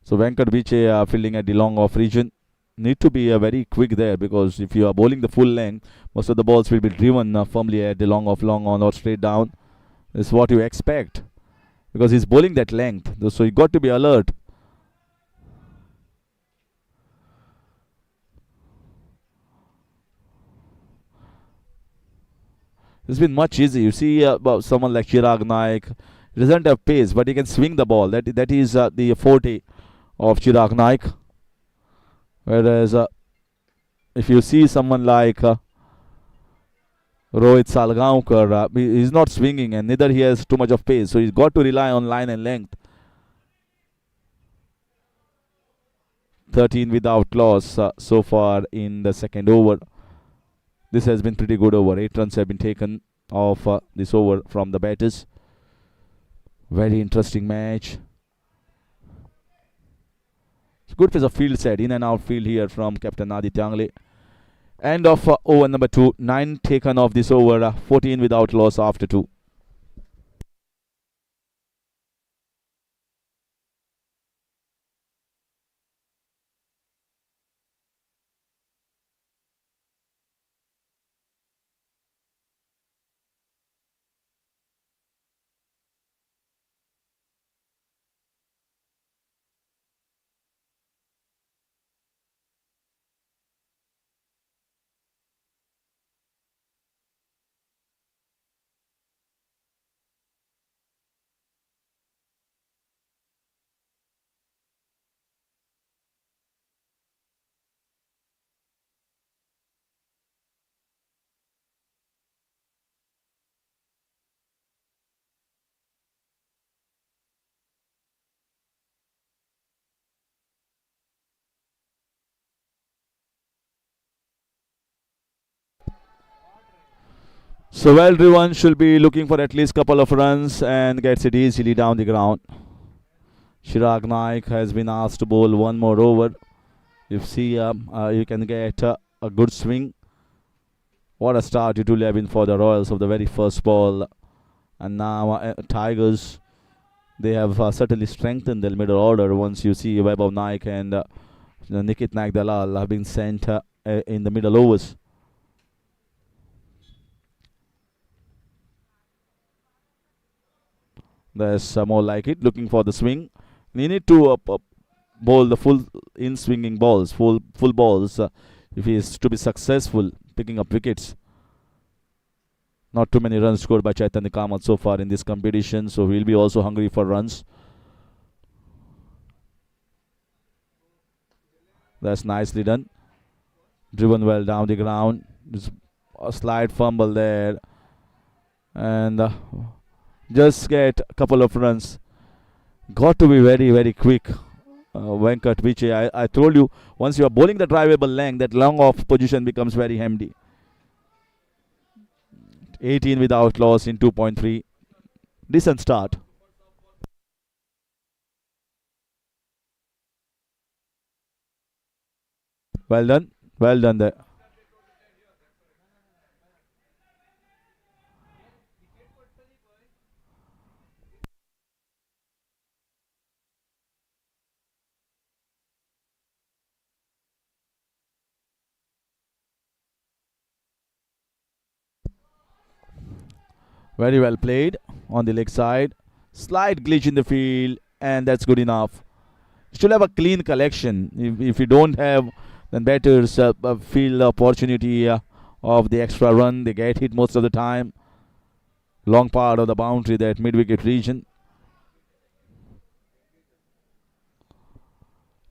So Venkat Viche fielding at the long off region. Need to be very quick there, because if you are bowling the full length, most of the balls will be driven firmly at the long off, long on, or straight down. Is what you expect, because he's bowling that length. So you got to be alert. It's been much easier. You see about someone like Chirag Naik. He doesn't have pace, but he can swing the ball. That is the forte of Chirag Naik. Whereas if you see someone like Rohit Salgaonkar, he's not swinging, and neither he has too much of pace. So he's got to rely on line and length. 13 without loss so far in the second over. This has been pretty good over. 8 runs have been taken off this over from the batters. Very interesting match. It's good piece of field set. In and out field here from Captain Aditya Angle. End of over number 2. 9 taken off this over. 14 without loss after 2. So well driven, should be looking for at least couple of runs and gets it easily down the ground. Chirag Naik has been asked to bowl one more over. If see you can get a good swing. What a start it will have been for the Royals of the very first ball. And now Tigers, they have certainly strengthened their middle order. Once you see Vaibhav Naik and Nikhil Dalal have been sent in the middle overs. There's more like it, looking for the swing. You need to bowl the full in-swinging balls, full balls, if he is to be successful picking up wickets. Not too many runs scored by Chaitanya Kamath so far in this competition, so he'll be also hungry for runs. That's nicely done. Driven well down the ground. There's a slight fumble there. And just get a couple of runs. Got to be very, very quick. Venkat Viche, I told you, once you are bowling the drivable length, that long off position becomes very handy. 18 without loss in 2.3. Decent start. Well done. Well done there. Very well played on the leg side. Slight glitch in the field, and that's good enough. Still have a clean collection. If you don't have, then batters feel the opportunity of the extra run. They get hit most of the time. Long part of the boundary, that mid wicket region.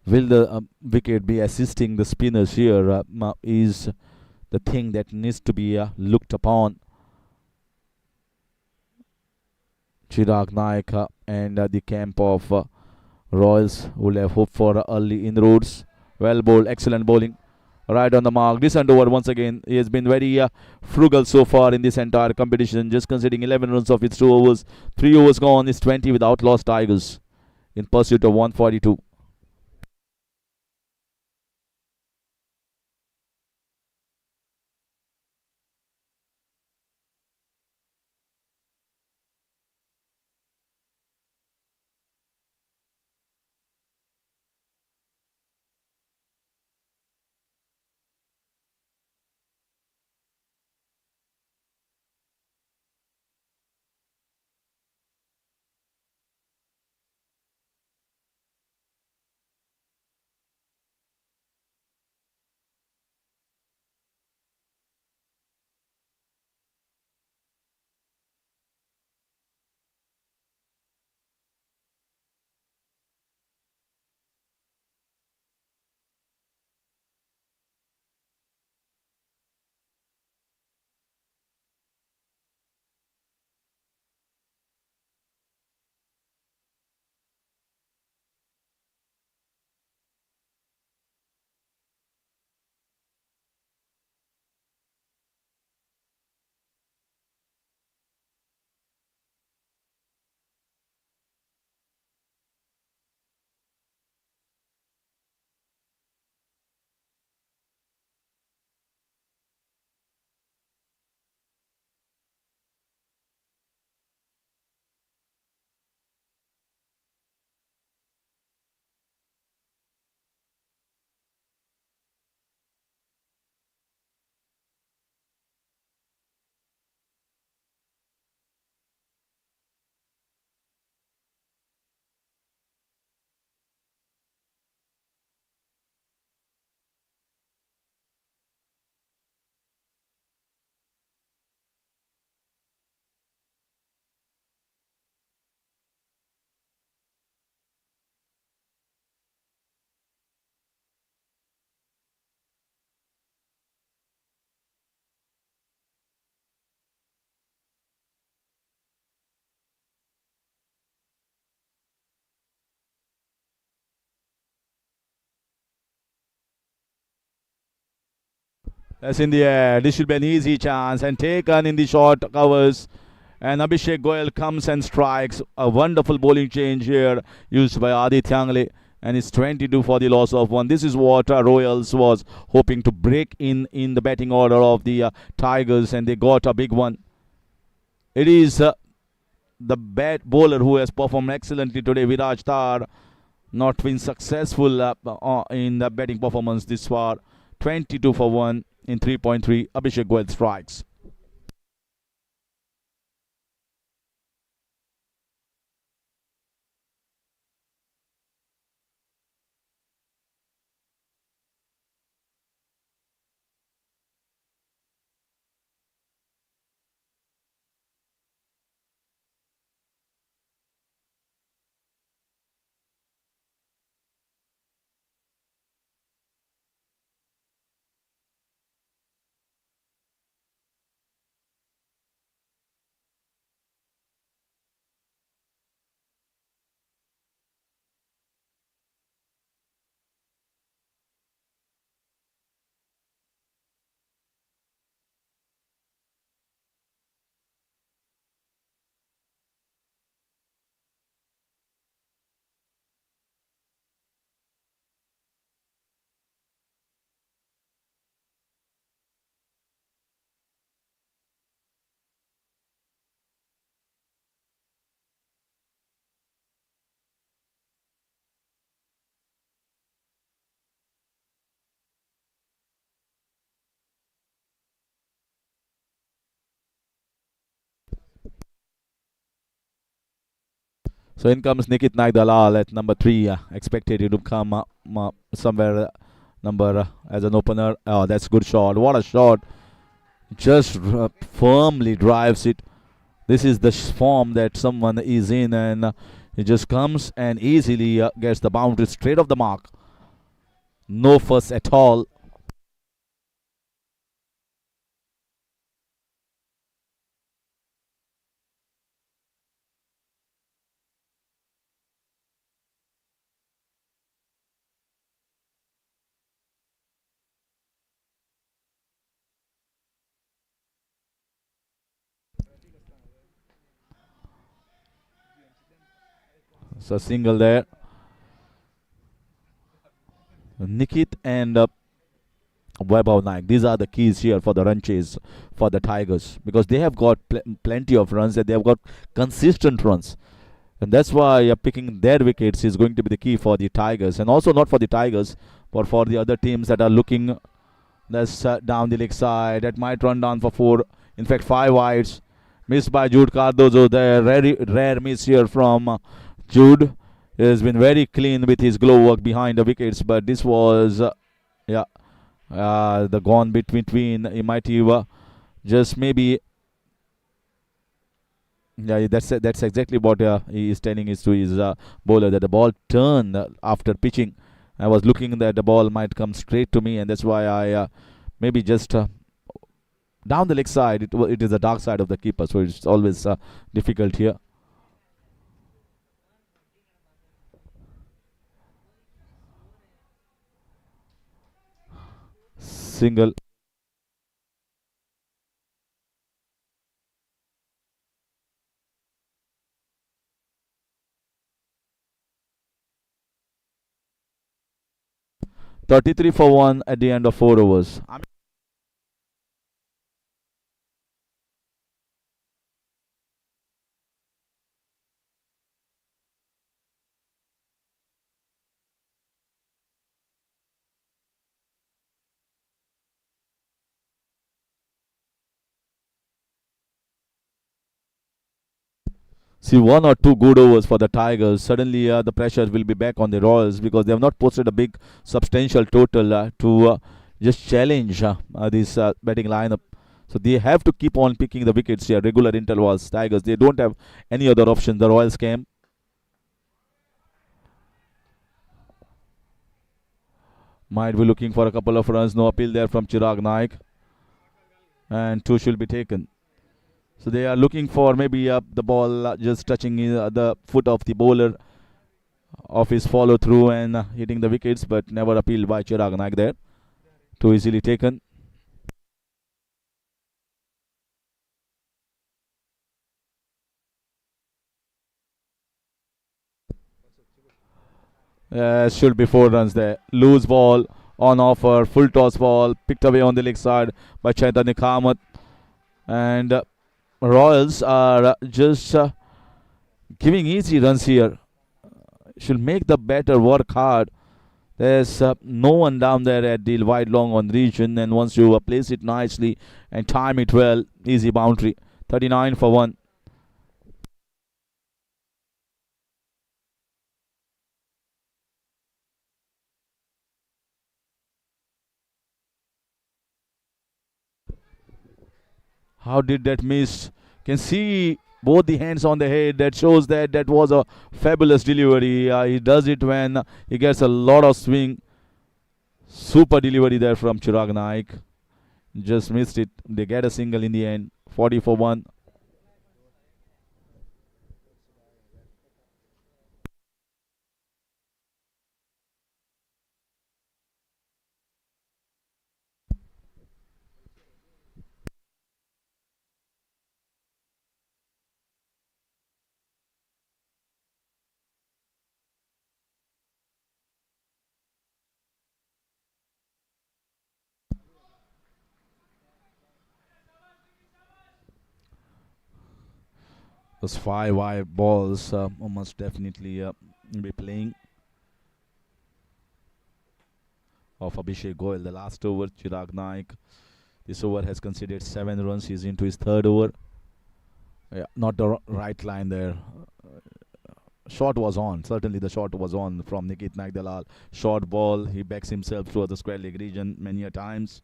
Will the wicket be assisting the spinners here? Is the thing that needs to be looked upon. Chirag Naik and the camp of Royals will have hoped for early inroads. Well bowled, excellent bowling. Right on the mark. Decent over once again. He has been very frugal so far in this entire competition, just conceding 11 runs of its 2 overs. 3 overs gone is 20 without lost Tigers in pursuit of 142. That's in the air. This should be an easy chance and taken in the short covers. And Abhishek Goyal comes and strikes. A wonderful bowling change here used by Aditya Angle. And it's 22 for the loss of one. This is what Royals was hoping to break in the batting order of the Tigers, and they got a big one. It is the bat bowler who has performed excellently today, Viraj Tar, not been successful in the batting performance this far. 22 for 1 in 3.3. Abhishek Goyal strikes. So in comes Nikhil Dalal at number 3. Expected him to come somewhere number as an opener. Oh, that's good shot. What a shot. Just firmly drives it. This is the form that someone is in, and he just comes and easily gets the boundary straight off the mark. No fuss at all. So single there. Nikit and Vaibhav Naik. These are the keys here for the run chase for the Tigers, because they have got plenty of runs and they have got consistent runs. And that's why picking their wickets is going to be the key for the Tigers. And also not for the Tigers, but for the other teams that are looking. That's down the leg side. That might run down for 4. In fact, 5 wides. Missed by Jude Cardozo there. Rare miss here from Jude. He has been very clean with his glove work behind the wickets. But this was, yeah, the gone between. He might have just maybe. Yeah, that's exactly what he is telling to his bowler, that the ball turned after pitching. I was looking that the ball might come straight to me, and that's why I maybe just down the leg side. It is the dark side of the keeper, so it's always difficult here. Single. $33 for 1 at the end of 4 overs. See, 1 or 2 good overs for the Tigers. Suddenly, the pressure will be back on the Royals, because they have not posted a big, substantial total to just challenge this batting lineup. So they have to keep on picking the wickets here, regular intervals. Tigers, they don't have any other option. The Royals came. Might be looking for a couple of runs. No appeal there from Chirag Naik. And 2 should be taken. So they are looking for maybe the ball just touching the foot of the bowler of his follow through and hitting the wickets, but never appealed by Chirag Naik there. Too easily taken. Should be 4 runs there. Loose ball on offer, full toss ball, picked away on the leg side by Chaitanya Kamath. And Royals are just giving easy runs here. Should make the batter work hard. There's no one down there at the wide long on region, and once you place it nicely and time it well, easy boundary. 39 for 1. How did that miss? Can see both the hands on the head. That shows that was a fabulous delivery. He does it when he gets a lot of swing. Super delivery there from Chirag Naik. Just missed it. They get a single in the end. 40 for 1. Those 5 wide balls must definitely be playing. Of Abhishek Goyal. The last over, Chirag Naik. This over has conceded 7 runs. He's into his 3rd over. Yeah, not the right line there. Shot was on. Certainly the shot was on from Nikhil Nagdalal. Short ball. He backs himself through the square leg region many a times.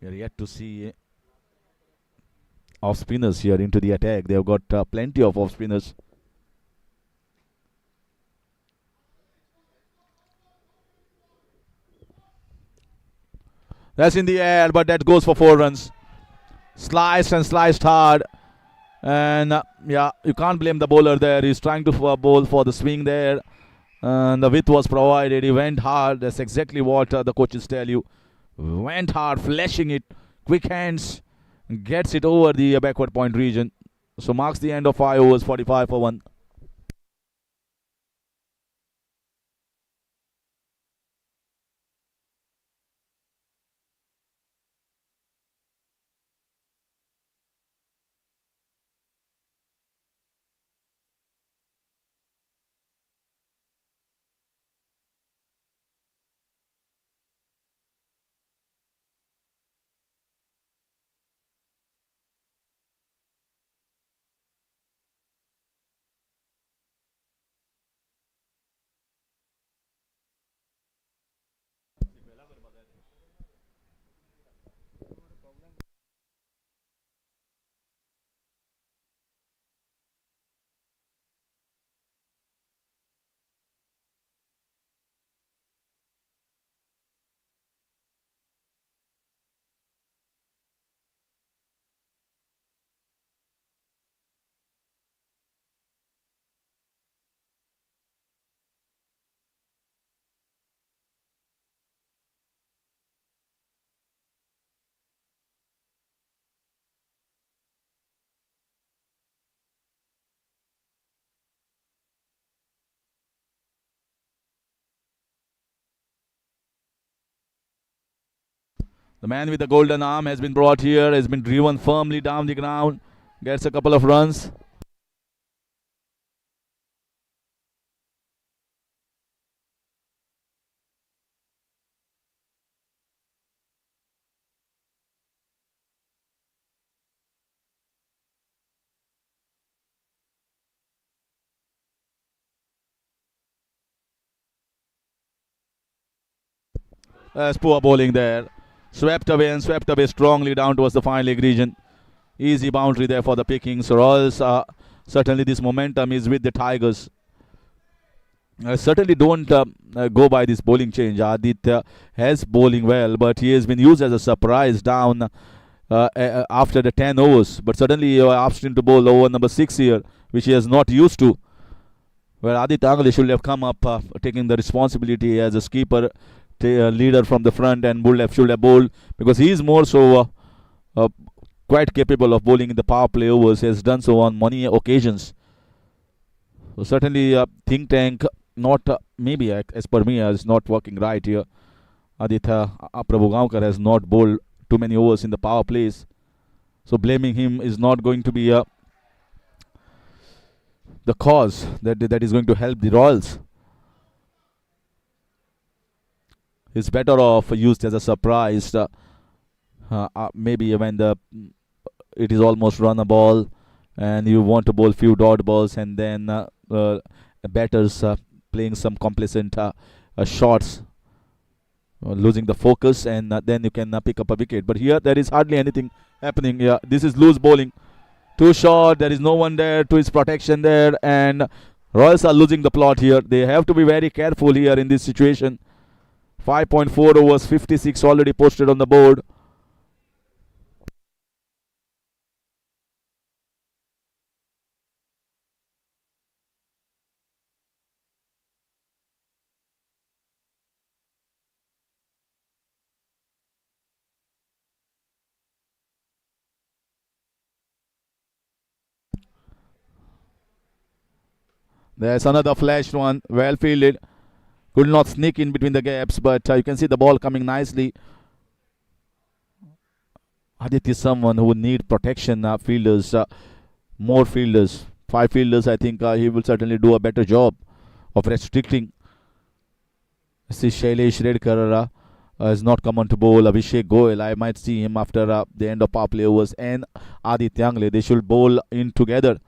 We are yet to see off spinners here into the attack. They have got plenty of off spinners. That's in the air, but that goes for 4 runs. Sliced and sliced hard. And yeah, you can't blame the bowler there. He's trying to bowl for the swing there. And the width was provided. He went hard. That's exactly what the coaches tell you. Went hard, flashing it. Quick hands. Gets it over the backward point region. So marks the end of 5 overs, 45 for 1. The man with the golden arm has been brought here, has been driven firmly down the ground, gets a couple of runs. That's poor bowling there. Swept away and swept away strongly down towards the final leg region. Easy boundary there for the pickings. Royals, certainly this momentum is with the Tigers. Certainly don't go by this bowling change. Aditya has bowling well, but he has been used as a surprise down after the 10 overs. But suddenly you are asked him to bowl over number 6 here, which he is not used to. Where Aditya Angle should have come up taking the responsibility as a skipper, leader from the front, and should have bowled, because he is more so quite capable of bowling in the power play overs. He has done so on many occasions. So certainly think tank, not maybe as per me, is not working right here. Aditya Prabhugaonkar has not bowled too many overs in the power plays. So blaming him is not going to be the cause that is going to help the Royals. Is better off used as a surprise. Maybe when it is almost run a ball and you want to bowl few dot balls, and then batters playing some complacent shots, losing the focus, and then you can pick up a wicket. But here there is hardly anything happening. Yeah, this is loose bowling. Too short. There is no one there to his protection there, and Royals are losing the plot here. They have to be very careful here in this situation. 5.4 overs, 56 already posted on the board. There's another flashed one, well fielded. Could not sneak in between the gaps, but you can see the ball coming nicely. Aditya is someone who would need protection, fielders, more fielders. 5 fielders, I think he will certainly do a better job of restricting. See, Shailesh Redkar has not come on to bowl. Abhishek Goyal, I might see him after the end of power play overs, and Aditya Angle. They should bowl in together.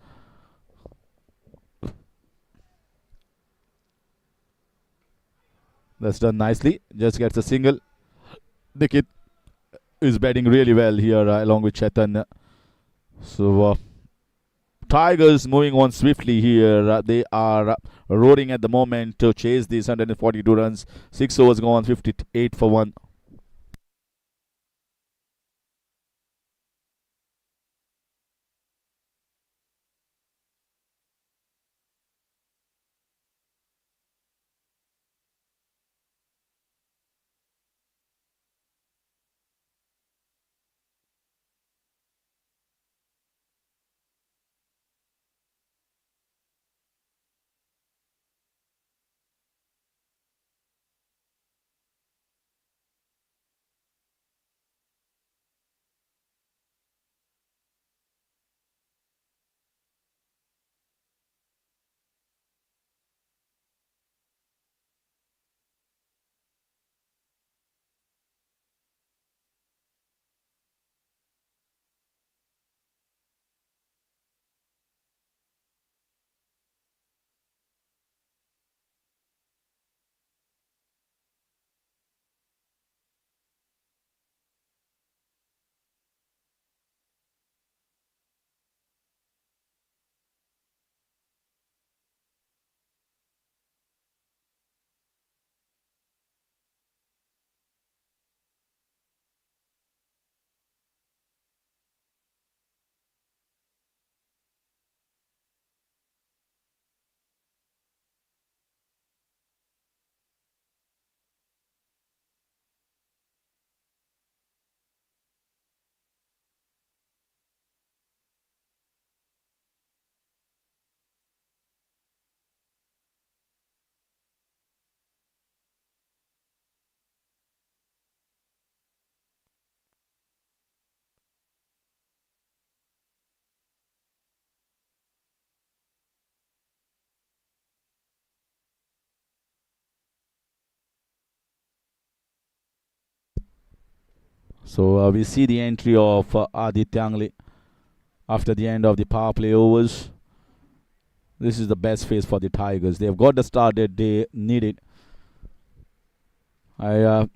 That's done nicely. Just gets a single. Nikhil is batting really well here along with Chetan. So Tigers moving on swiftly here. They are roaring at the moment to chase these 142 runs. 6 overs gone, 58 for 1. So we see the entry of Aditya Angle after the end of the power play overs. This is the best phase for the Tigers. They have got the start that they needed. I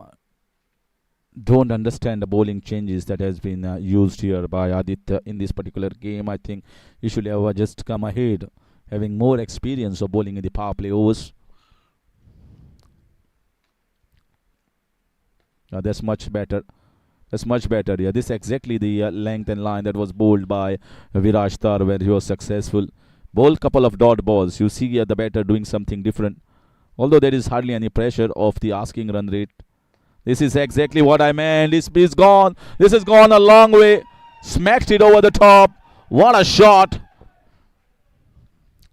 don't understand the bowling changes that has been used here by Aditya in this particular game. I think he should have just come ahead, having more experience of bowling in the power play overs. That's much better. That's much better. Yeah, this is exactly the length and line that was bowled by Viraj Tar where he was successful. Bowled couple of dot balls. You see the batter doing something different. Although there is hardly any pressure of the asking run rate. This is exactly what I meant. This is gone. This has gone a long way. Smacked it over the top. What a shot.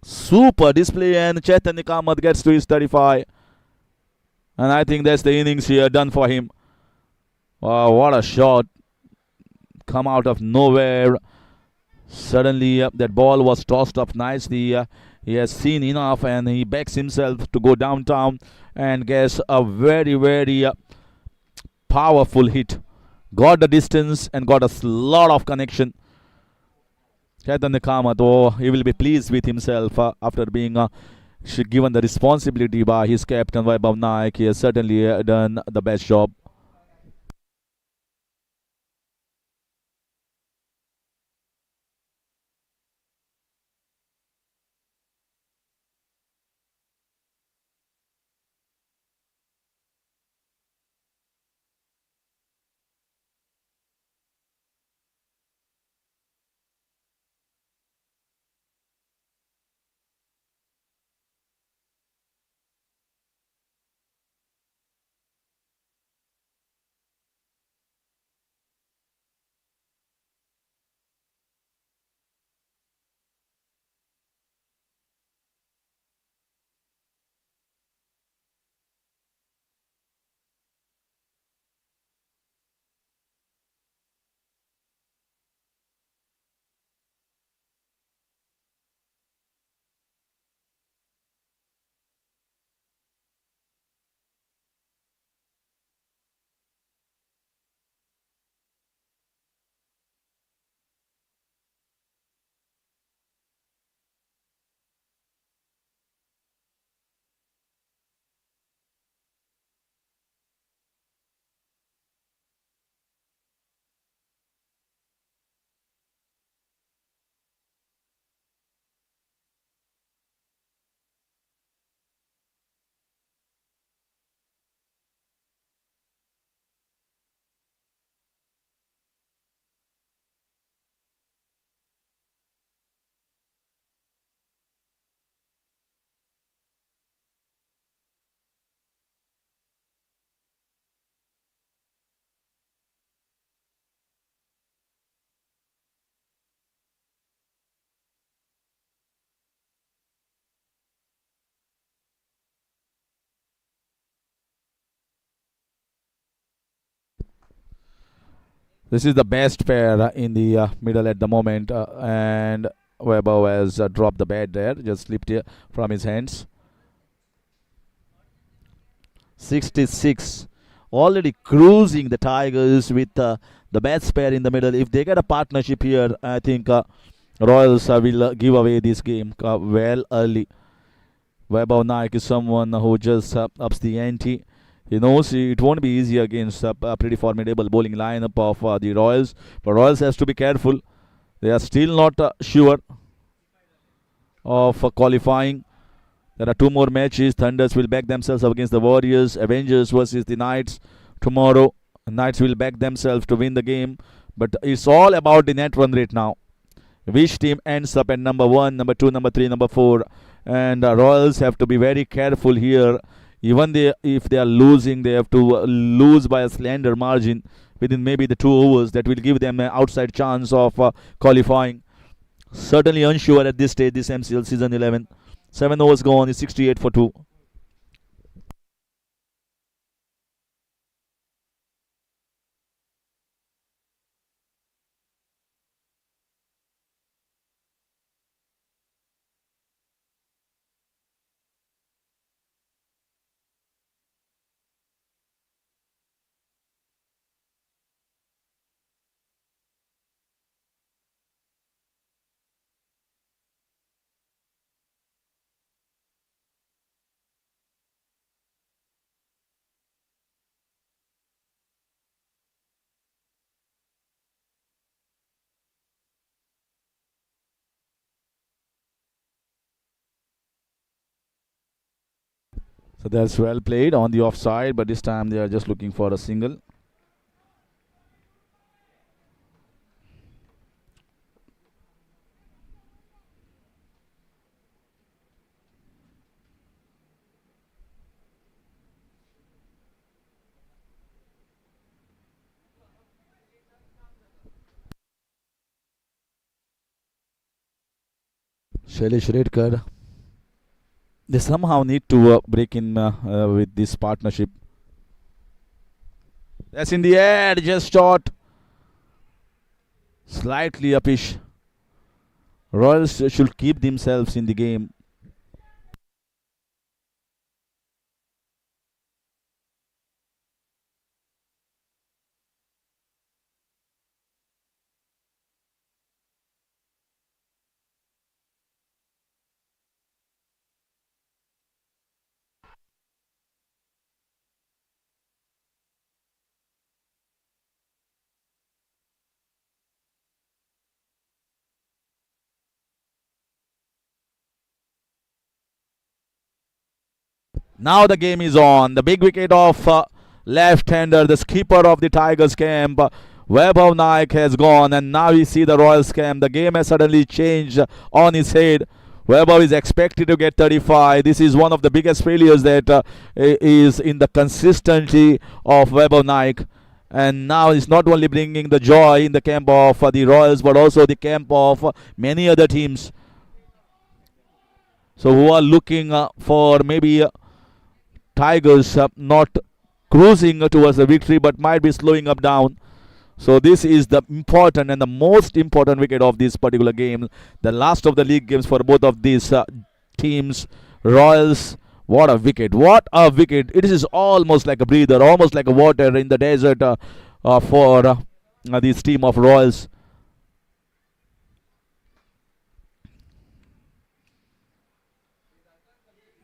Super display, and Chetan Kamath gets to his 35. And I think that's the innings here done for him. Wow, what a shot. Come out of nowhere. Suddenly, that ball was tossed up nicely. He has seen enough and he backs himself to go downtown and gets a very, very powerful hit. Got the distance and got a lot of connection. Chetan Kamath, oh, he will be pleased with himself after being given the responsibility by his captain Vaibhav Naik. He has certainly done the best job. This is the best pair in the middle at the moment, and Weber has dropped the bat there, just slipped here from his hands. 66. Already cruising the Tigers with the best pair in the middle. If they get a partnership here, I think Royals will give away this game well early. Vaibhav Naik is someone who just ups the ante. He knows it won't be easy against a pretty formidable bowling lineup of the Royals. But Royals has to be careful. They are still not sure of qualifying. There are two more matches. Thunders will back themselves up against the Warriors. Avengers versus the Knights tomorrow. Knights will back themselves to win the game. But it's all about the net run rate now. Which team ends up at number 1, number 2, number 3, number 4. And Royals have to be very careful here. Even if they are losing, they have to lose by a slender margin within maybe the 2 overs. That will give them an outside chance of qualifying. Certainly unsure at this stage, this MCL season 11. 7 overs gone, is 68 for 2. So that's well played on the offside, but this time they are just looking for a single. Shailesh Redkar, they somehow need to break in with this partnership. That's in the air, just short. Slightly uppish. Royals should keep themselves in the game. Now the game is on. The big wicket of left-hander, the skipper of the Tigers camp, Vaibhav Naik has gone, and now we see the Royals camp. The game has suddenly changed on its head. Vaibhav is expected to get 35. This is one of the biggest failures that is in the consistency of Vaibhav Naik. And now it's not only bringing the joy in the camp of the Royals, but also the camp of many other teams. So who are looking for maybe Tigers not cruising towards the victory, but might be slowing up down. So this is the important and the most important wicket of this particular game. The last of the league games for both of these teams. Royals, what a wicket. What a wicket. It is almost like a breather, almost like a water in the desert for this team of Royals.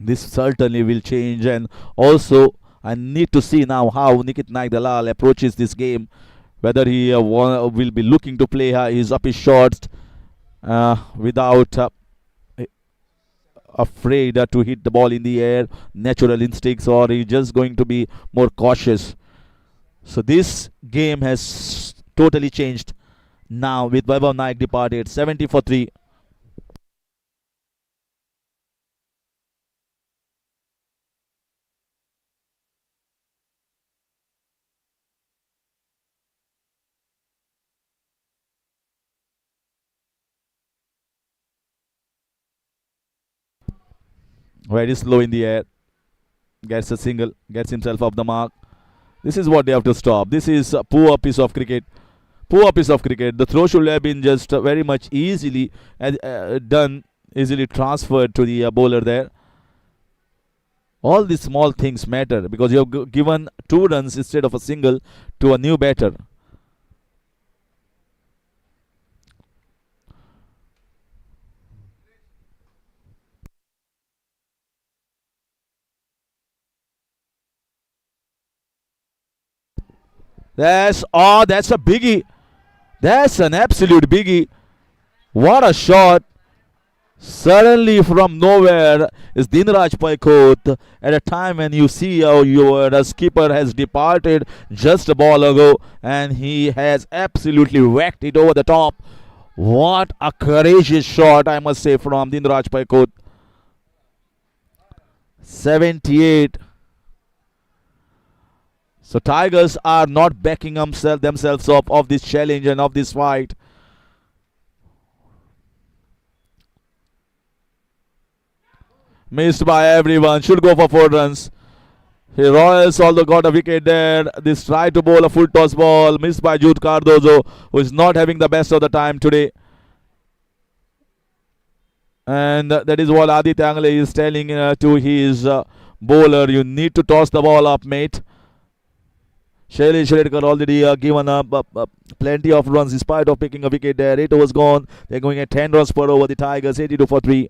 This certainly will change, and also I need to see now how Nikit Naik Dalal approaches this game. Whether he will be looking to play his up his shots without afraid to hit the ball in the air, natural instincts, or he's just going to be more cautious. So this game has totally changed now with Vaibhav Naik departed. 70 for 3. Very slow in the air. Gets a single. Gets himself off the mark. This is what they have to stop. This is a poor piece of cricket. Poor piece of cricket. The throw should have been just very much easily done, easily transferred to the bowler there. All these small things matter because you have given 2 runs instead of a single to a new batter. That's a biggie. That's an absolute biggie. What a shot. Suddenly from nowhere is Dinraj Paikot at a time when you see how your skipper has departed just a ball ago and he has absolutely whacked it over the top. What a courageous shot, I must say, from Dinraj Paikot. 78. So Tigers are not backing themselves up of this challenge and of this fight. Missed by everyone. Should go for 4 runs. Here Royals although got a wicket there. This try to bowl a full toss ball. Missed by Jude Cardozo, who is not having the best of the time today. And that is what Aditya Angle is telling to his bowler. You need to toss the ball up, mate. Shailesh Redkar already given up plenty of runs in spite of picking a wicket there. 8 overs gone. They're going at 10 runs per over. The Tigers 82 for 3.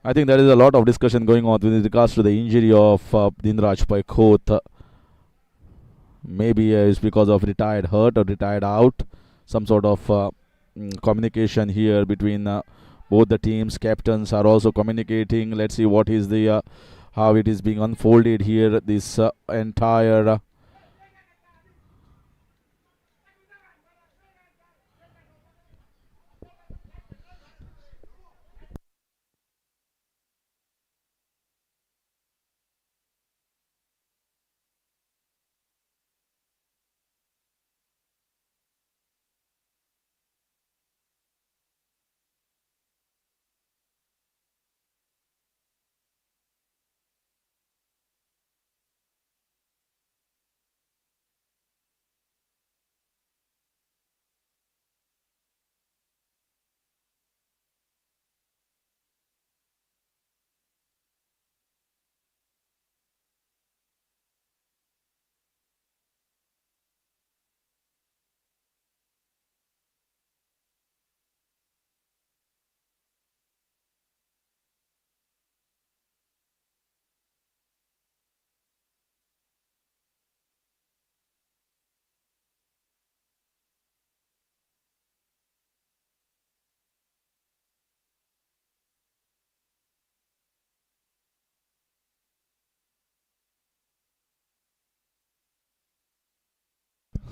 I think there is a lot of discussion going on with regards to the injury of Dinraj Paikhoth. Maybe it's because of retired hurt or retired out. Some sort of communication here between both the teams. Captains are also communicating. Let's see what is the how it is being unfolded here. This entire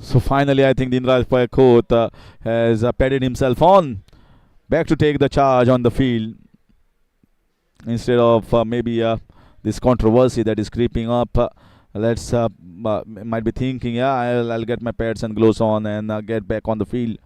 so finally, I think Dinraj Paikhoth has padded himself on back to take the charge on the field instead of maybe this controversy that is creeping up. Let's might be thinking, yeah, I'll get my pads and gloves on and get back on the field.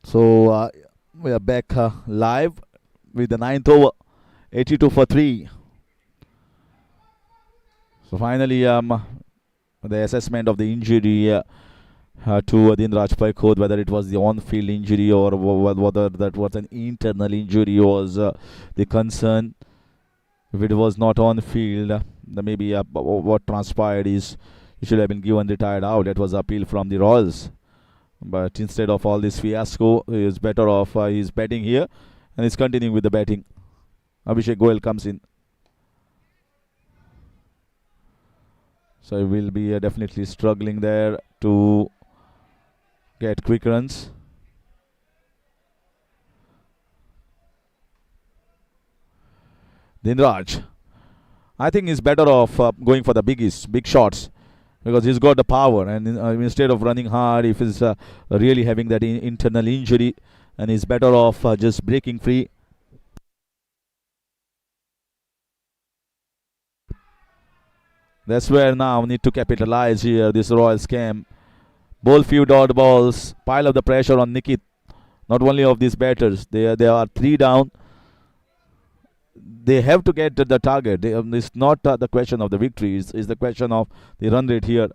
So we are back live with the ninth over, 82 for 3. So finally, the assessment of the injury to Dinraj Paikhoth, whether it was the on-field injury or whether that was an internal injury, was the concern. If it was not on field, then maybe what transpired is he should have been given retired out. That was appeal from the Royals. But instead of all this fiasco, he is better off. He's batting here and he's continuing with the batting. Abhishek Goel comes in. So he will be definitely struggling there to get quick runs. Dinraj, I think he's better off going for the big shots because he's got the power. And instead of running hard, if he's really having that internal injury, and he's better off just breaking free. That's where now we need to capitalize here. This Royals scam. Bowl few dot balls, pile up the pressure on Nikhil. Not only of these batters, they are 3 down. They have to get the target. It's not the question of the victory. It's the question of the run rate here.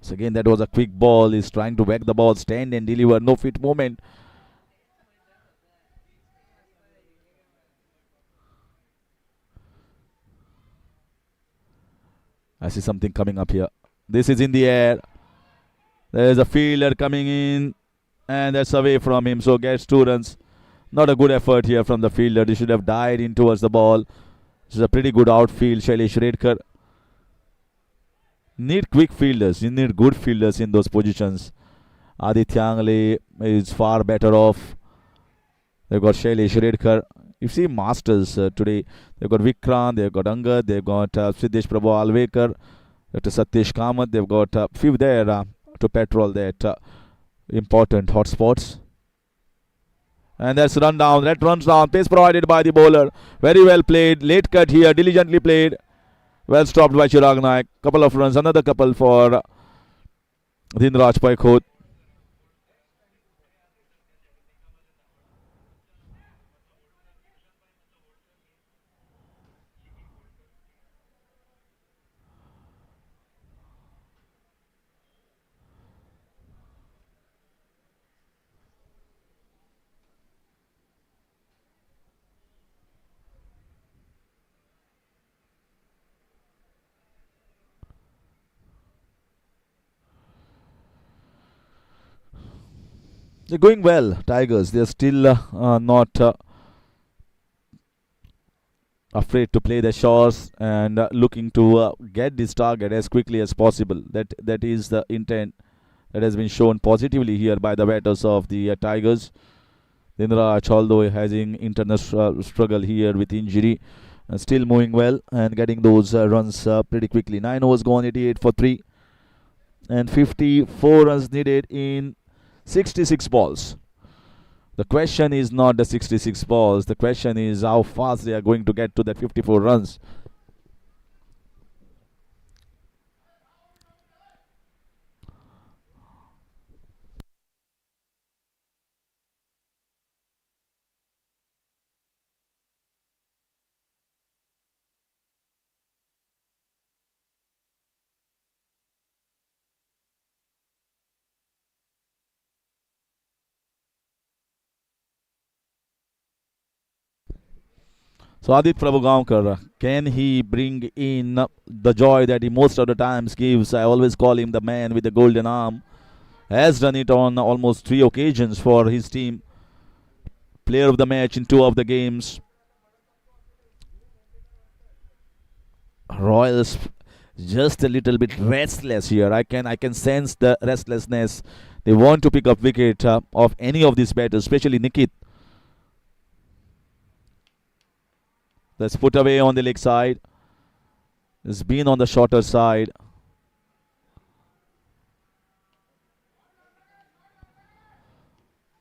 So again, that was a quick ball. He's trying to whack the ball, stand and deliver. No fit movement. I see something coming up here. This is in the air. There's a fielder coming in, and that's away from him. So gets 2 runs. Not a good effort here from the fielder. He should have dived in towards the ball. This is a pretty good outfield. Shailesh Redkar. Need quick fielders. You need good fielders in those positions. Aditya Angle is far better off. They've got Shailesh Redkar. You see Masters today. They've got Vikrant, they've got Angad, they've got Siddesh Prabhu Alvekar, Dr. Satish Kamath. They've got a few there to patrol that important hotspots. And that's run down. That runs down. Pace provided by the bowler. Very well played. Late cut here. Diligently played. Well stopped by Chirag Naik. Couple of runs. Another couple for Dinraj Paikot. They're going well, Tigers. They're still not afraid to play their shots and looking to get this target as quickly as possible. That is the intent that has been shown positively here by the batters of the Tigers. Dinraj, although having internal struggle here with injury, still moving well and getting those runs pretty quickly. 9 overs gone, 88 for 3, and 54 runs needed in 66 balls. The question is not the 66 balls. The question is how fast they are going to get to that 54 runs. So Adit Prabhugaonkar, can he bring in the joy that he most of the times gives? I always call him the man with the golden arm. Has done it on almost 3 occasions for his team. Player of the match in 2 of the games. Royals just a little bit restless here. I can sense the restlessness. They want to pick up wicket of any of these batters, especially Nikhil. That's put away on the leg side. It's been on the shorter side.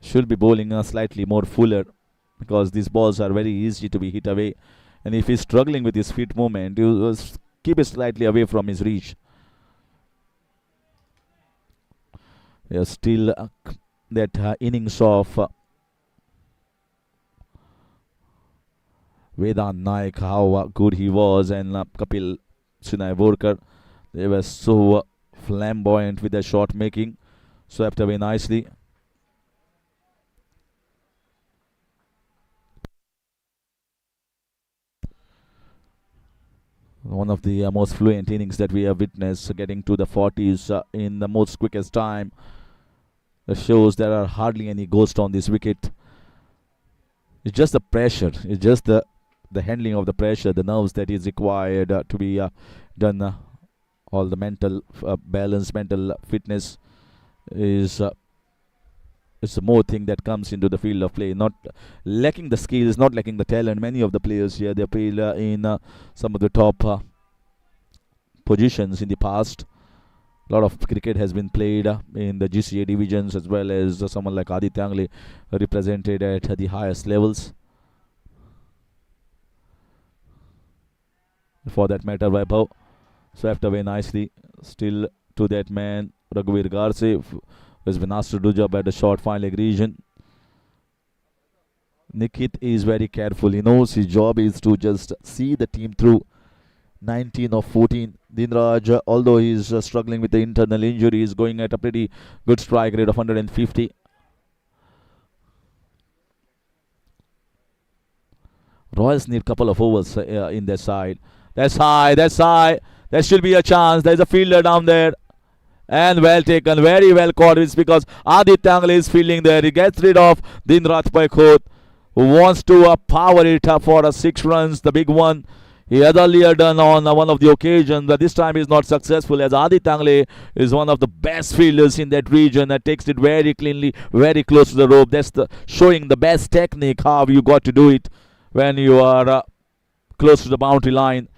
Should be bowling slightly more fuller because these balls are very easy to be hit away. And if he's struggling with his feet movement, you keep it slightly away from his reach. There's still that innings of Vedant Naik, how good he was, and Kapil Sinavorkar. They were so flamboyant with their shot making. Swept away nicely. One of the most fluent innings that we have witnessed, getting to the 40s in the most quickest time. It shows there are hardly any ghosts on this wicket. It's just the pressure. It's just the handling of the pressure, the nerves that is required to be done. All the mental balance, mental fitness is it's more thing that comes into the field of play. Not lacking the skills, not lacking the talent. Many of the players here, they play in some of the top positions in the past. A lot of cricket has been played in the GCA divisions, as well as someone like Aditya Angle represented at the highest levels. For that matter, Vaibhav swept away nicely. Still to that man, Raghuveer Garse, who has been asked to do job at the short fine leg region. Nikhil is very careful. He knows his job is to just see the team through. 19 of 14. Dinraj, although he is struggling with the internal injury, is going at a pretty good strike rate of 150. Royals need a couple of overs in their side. That's high, that's high. There should be a chance. There's a fielder down there. And well taken, very well caught. It's because Aditya Angle is fielding there. He gets rid of Dinraj Paikot, who wants to power it up for 6 runs, the big one. He had earlier done on one of the occasions, but this time he's not successful, as Aditya Angle is one of the best fielders in that region that takes it very cleanly, very close to the rope. That's showing the best technique, how you got to do it when you are close to the boundary line.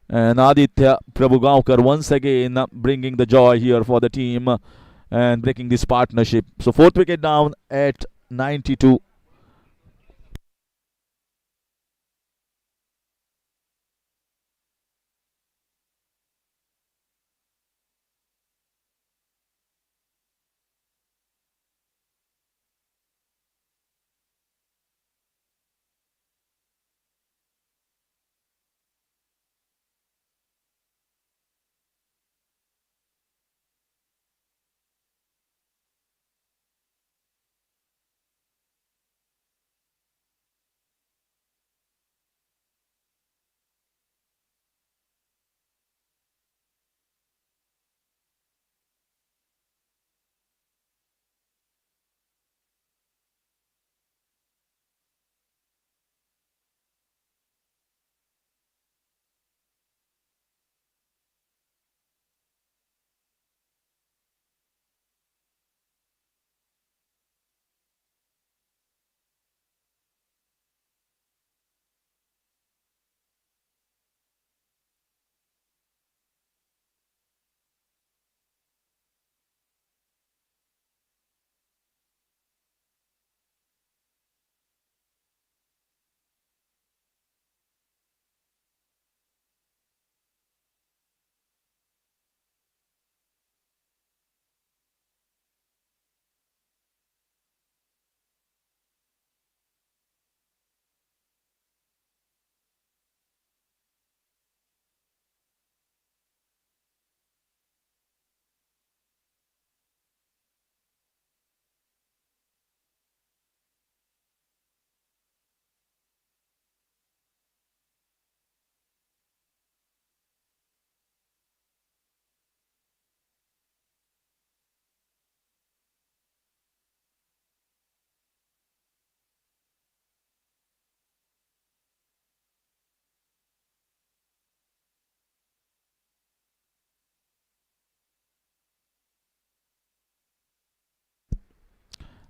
And Aditya Prabhugaonkar once again bringing the joy here for the team and breaking this partnership. So 4th wicket down at 92.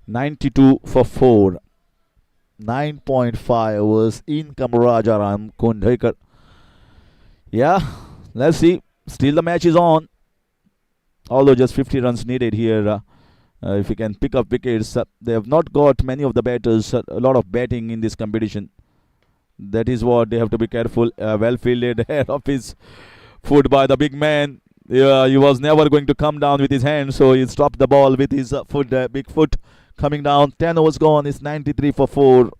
92 for 4. 9.5 was in Kamarajaram Kundhekar. Yeah, let's see. Still the match is on. Although just 50 runs needed here. If you can pick up wickets, they have not got many of the batters. A lot of batting in this competition. That is what they have to be careful. Well fielded head of his foot by the big man. Yeah, he was never going to come down with his hand, so he stopped the ball with his foot, big foot coming down. 10 overs gone. It's 93 for 4.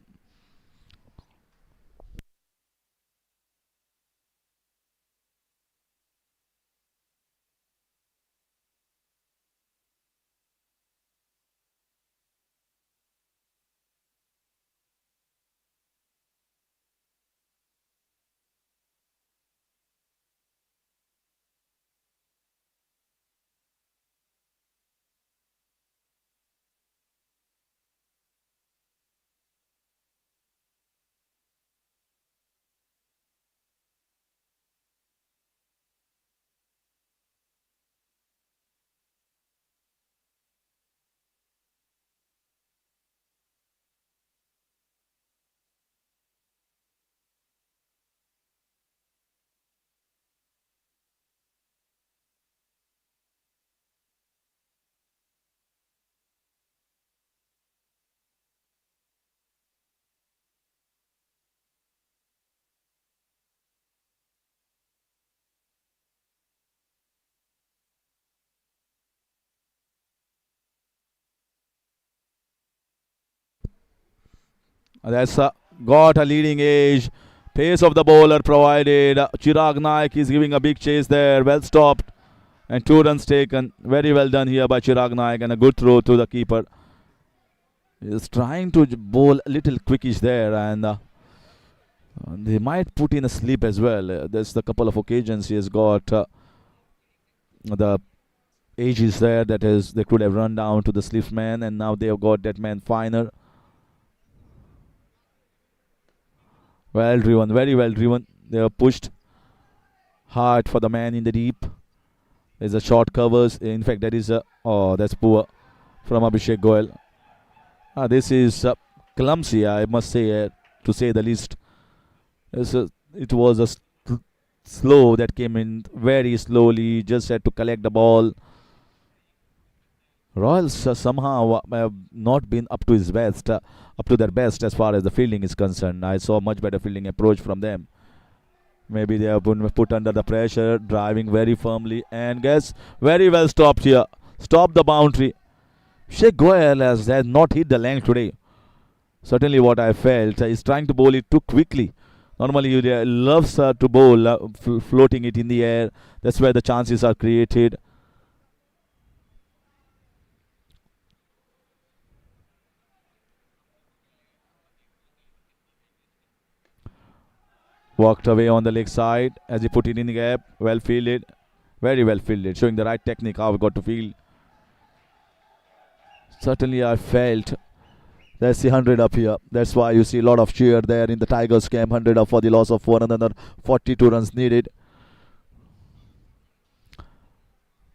That's got a leading edge. Pace of the bowler provided. Chirag Naik is giving a big chase there. Well stopped. And 2 runs taken. Very well done here by Chirag Naik. And a good throw to the keeper. He's trying to bowl a little quickish there. And they might put in a slip as well. There's a couple of occasions he has got the ages there that is they could have run down to the slip man. And now they have got that man finer. Well driven, very well driven. They are pushed hard for the man in the deep. There's a short covers. In fact, that is a that's poor from Abhishek Goyal. This is clumsy, I must say, to say the least. It was a slow that came in very slowly. Just had to collect the ball. Royals somehow have not been up to his best, up to their best as far as the fielding is concerned. I saw much better fielding approach from them. Maybe they have been put under the pressure, driving very firmly, and guess very well stopped here. Stop the boundary. Sheikh Goyal has not hit the length today. Certainly, what I felt is trying to bowl it too quickly. Normally, he loves to bowl floating it in the air. That's where the chances are created. Walked away on the leg side as he put it in the gap. Well fielded. Very well fielded. Showing the right technique how we got to field. Certainly I felt that's the 100 up here. That's why you see a lot of cheer there in the Tigers camp. 100 up for the loss of 4. Another 42 runs needed.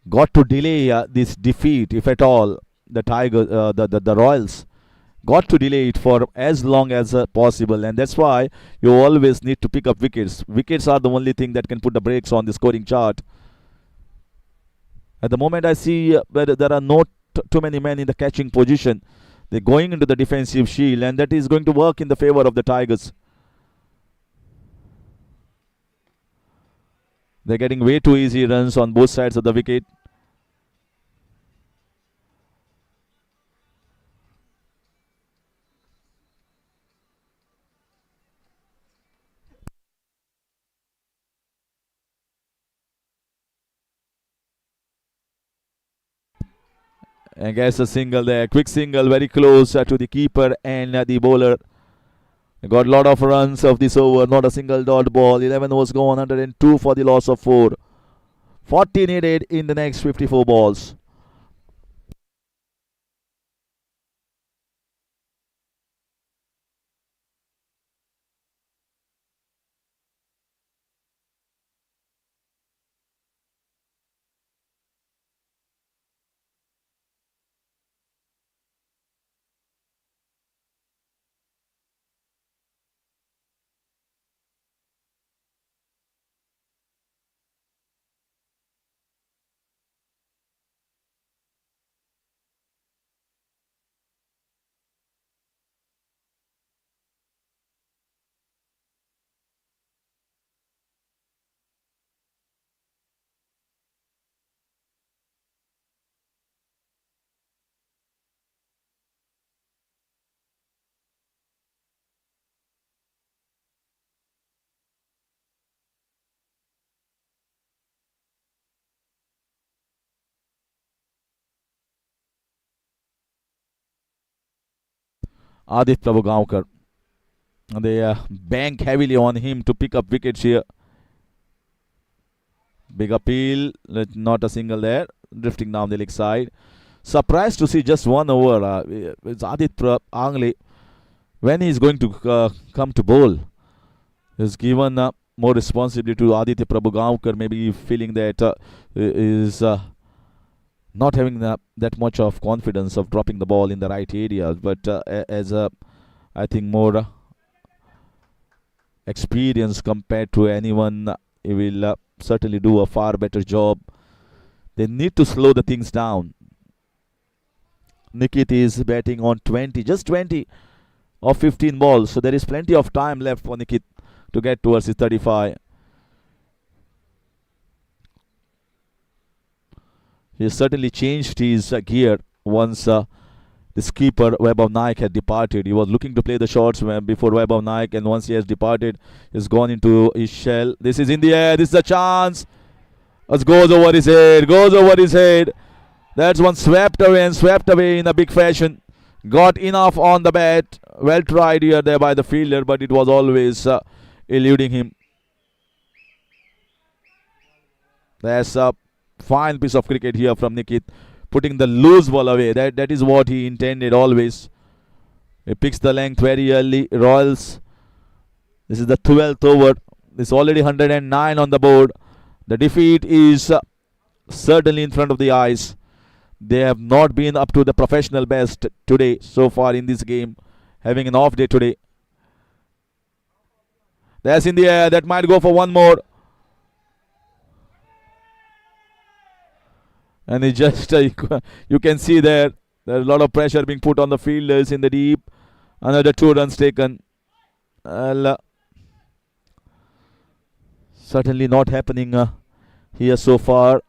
Got to delay this defeat if at all. The Tigers, the Royals got to delay it for as long as possible, and that's why you always need to pick up wickets. Wickets are the only thing that can put the brakes on the scoring chart. At the moment, I see there are not too many men in the catching position. They're going into the defensive shield, and that is going to work in the favor of the Tigers. They're getting way too easy runs on both sides of the wicket. And gets a single there. Quick single, very close to the keeper and the bowler. Got a lot of runs of this over. Not a single dot ball. 11 was gone. 102 for the loss of 4. 40 needed in the next 54 balls. Adit Prabhugaonkar. They bank heavily on him to pick up wickets here. Big appeal, not a single there. Drifting down the leg side. Surprised to see just 1 over. It's Adit Angle. When he's going to come to bowl, he's given more responsibility to Aditya Prabhugaonkar. Maybe feeling that is not having that much of confidence of dropping the ball in the right area. But as I think more experience compared to anyone, he will certainly do a far better job. They need to slow the things down. Nikhil is batting on 20, just 20 of 15 balls. So there is plenty of time left for Nikhil to get towards his 35. He has certainly changed his gear once the skipper Vaibhav Naik had departed. He was looking to play the shots before Vaibhav Naik, and once he has departed, he's gone into his shell. This is in the air. This is a chance. It goes over his head. Goes over his head. That's one swept away and swept away in a big fashion. Got enough on the bat. Well tried here there by the fielder, but it was always eluding him. That's a fine piece of cricket here from Nikhil, putting the loose ball away. That is what he intended always. He picks the length very early. Royals. This is the 12th over. There's already 109 on the board. The defeat is certainly in front of the eyes. They have not been up to the professional best today so far in this game, having an off day today. That's in the air. That might go for one more. And it just, you can see there's a lot of pressure being put on the fielders in the deep. Another 2 runs taken. Certainly not happening here so far.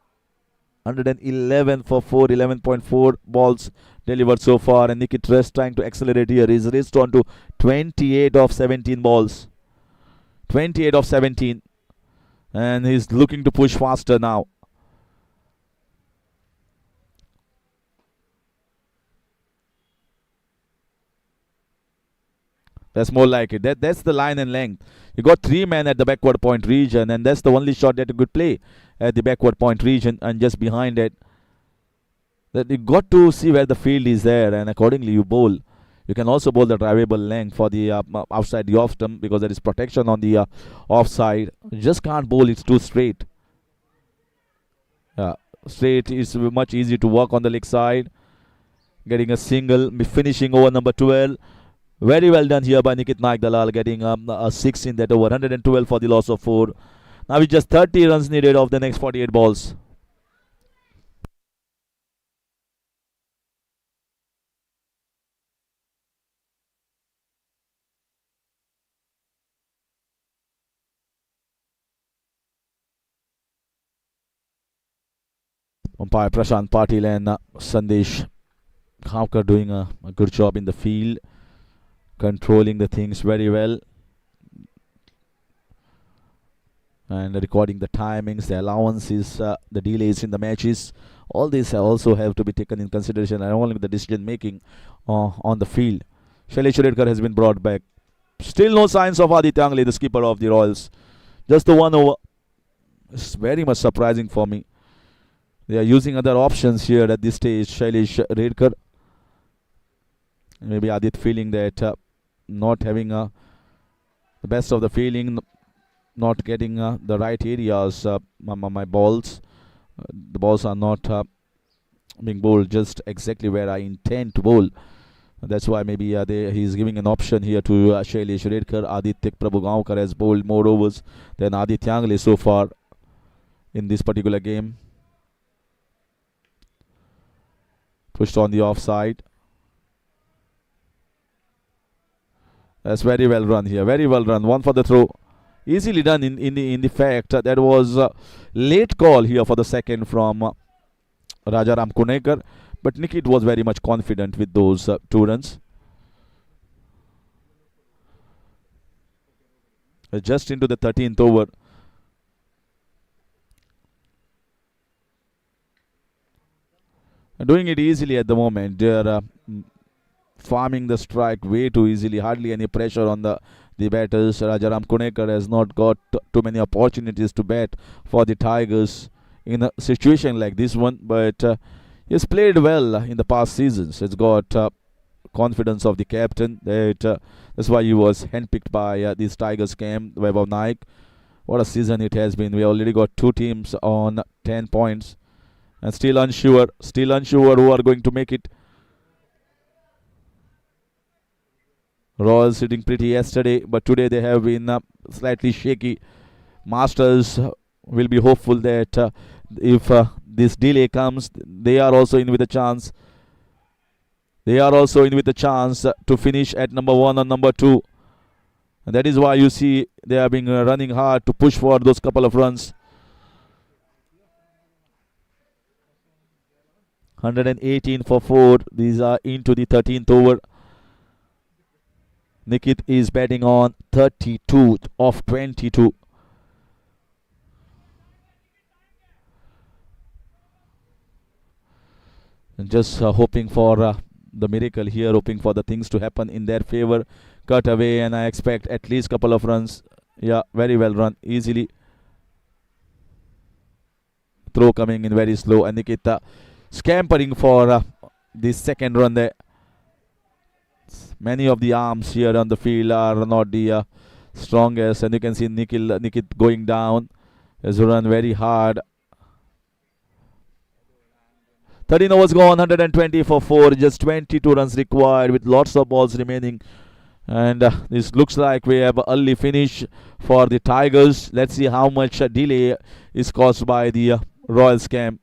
111 for 4, 11.4 balls delivered so far. And Nikhil Trust trying to accelerate here. He's raced on to 28 of 17 balls. 28 of 17. And he's looking to push faster now. That's more like it. That's the line and length. You got 3 men at the backward point region, and that's the only shot that you could play at the backward point region, and just behind it. That you got to see where the field is there, and accordingly you bowl. You can also bowl the drivable length for the outside the off stump, because there is protection on the offside. You just can't bowl it too straight. Straight is much easier to work on the leg side. Getting a single, finishing over number 12. Very well done here by Nikhil Naik Dalal, getting a 6 in that over. 112 for the loss of 4. Now it's just 30 runs needed of the next 48 balls. Umpire Prashant Patil and Sandesh Khavkar doing a good job in the field, controlling the things very well, and recording the timings, the allowances, the delays in the matches. All these also have to be taken in consideration, and only the decision making on the field. Shailesh Redkar has been brought back. Still no signs of Aditya Angle, the skipper of the Royals. Just the 1 over. It's very much surprising for me. They are using other options here at this stage. Shailesh Redkar. Maybe Adit feeling that not having the best of the feeling, not getting the right areas. My balls, the balls are not being bowled just exactly where I intend to bowl. That's why maybe he's giving an option here to Shailesh Redkar. Aditya Prabhugaonkar has bowled more overs than Aditya Angle so far in this particular game. Pushed on the offside. That's very well run here. Very well run. One for the throw. Easily done in the fact that was late call here for the second from Rajaram Kunekar. But Nikhil was very much confident with those 2 runs. Just into the 13th over. Doing it easily at the moment. They're farming the strike way too easily. Hardly any pressure on the batters. Rajaram Kunekar has not got too many opportunities to bat for the Tigers in a situation like this one, but he's played well in the past seasons. He's got confidence of the captain. That's why he was handpicked by this Tigers camp, Vaibhav Naik. What a season it has been. We already got two teams on 10 points and still unsure who are going to make it. Royals sitting pretty yesterday, but today they have been slightly shaky. Masters will be hopeful that if this delay comes, they are also in with a chance. They are also in with a chance to finish at number 1 or number 2. And that is why you see they have been running hard to push for those couple of runs. 118 for 4. These are into the 13th over. Nikhil is batting on 32 of 22. And just hoping for the miracle here, hoping for the things to happen in their favor. Cut away, and I expect at least couple of runs. Yeah, very well run, easily. Throw coming in very slow, and Nikita scampering for the second run there. Many of the arms here on the field are not the strongest, and you can see Nikhil going down. Has run very hard. 13 overs gone, 120 for 4, just 22 runs required with lots of balls remaining. And this looks like we have an early finish for the Tigers. Let's see how much delay is caused by the Royals camp.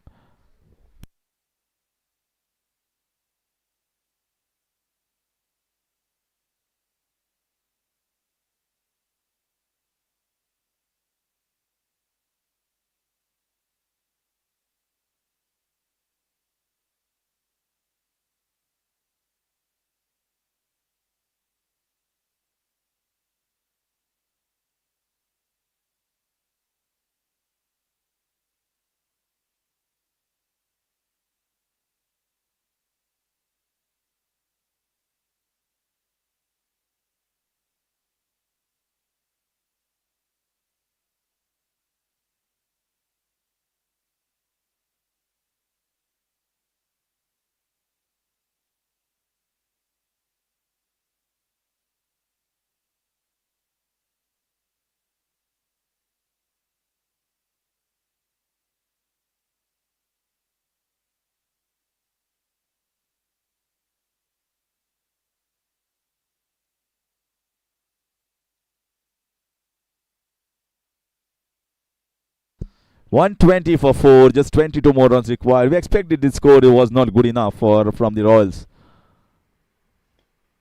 .120 for 4, just 22 more runs required. We expected this score was not good enough from the Royals.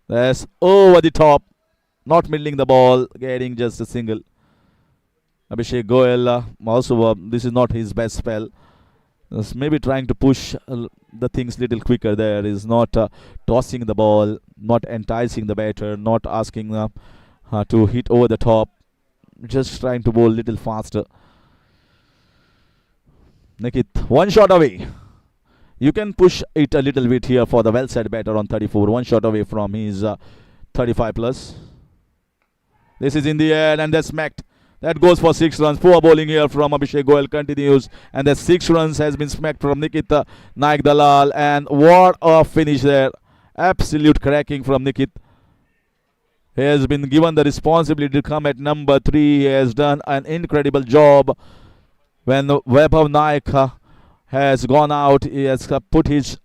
That's over the top, not middling the ball, getting just a single. Abhishek Goel also this is not his best spell. Maybe trying to push the things little quicker there. Is not tossing the ball, not enticing the batter, not asking to hit over the top. Just trying to bowl little faster. Nikhil, one shot away. You can push it a little bit here for the well set batter on 34. One shot away from his 35 plus. This is in the air and that's smacked. That goes for 6 runs. Poor bowling here from Abhishek Goel continues. And the 6 runs has been smacked from Nikita Naik Dalal. And what a finish there. Absolute cracking from Nikit. He has been given the responsibility to come at number 3. He has done an incredible job. When Vaibhav Naik has gone out, he has put his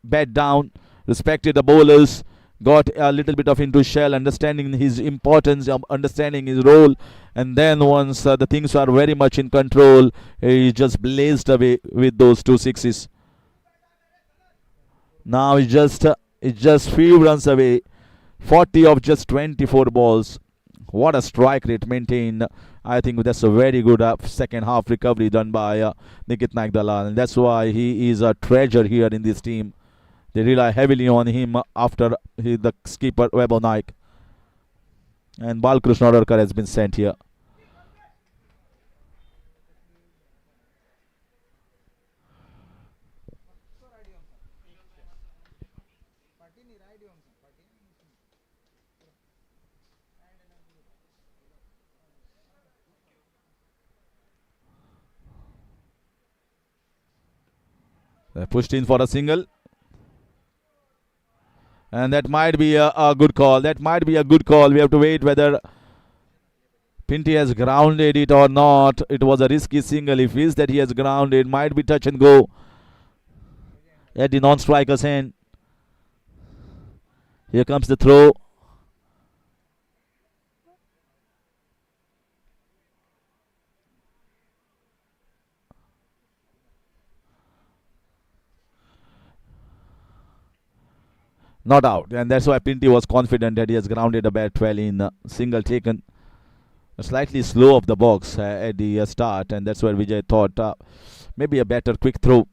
bat down, respected the bowlers, got a little bit of into shell, understanding his importance, understanding his role, and then once the things are very much in control, he just blazed away with those 2 sixes. Now it's just few runs away, 40 of just 24 balls. What a strike rate maintained. I think that's a very good second half recovery done by Nikit Naik Dalal, and that's why he is a treasure here in this team. They rely heavily on him after the skipper Vaibhav Naik. And Balkrishna Adarkar has been sent here. They pushed in for a single. And that might be a good call. That might be a good call. We have to wait whether Pinty has grounded it or not. It was a risky single. If it is that he has grounded, might be touch and go at the non-striker's hand. Here comes the throw. Not out. And that's why Pinty was confident that he has grounded a bat well in single taken. Slightly slow of the box at the start. And that's where Vijay thought maybe a better quick throw.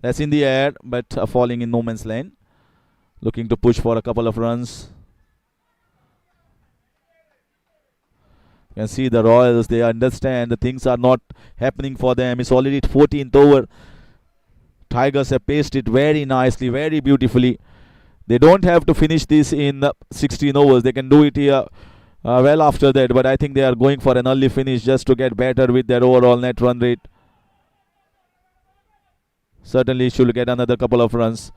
That's in the air, but falling in no man's land. Looking to push for a couple of runs. You can see the Royals, they understand the things are not happening for them. It's already 14th over. Tigers have paced it very nicely, very beautifully. They don't have to finish this in 16 overs. They can do it here well after that. But I think they are going for an early finish just to get better with their overall net run rate. Certainly should get another couple of runs.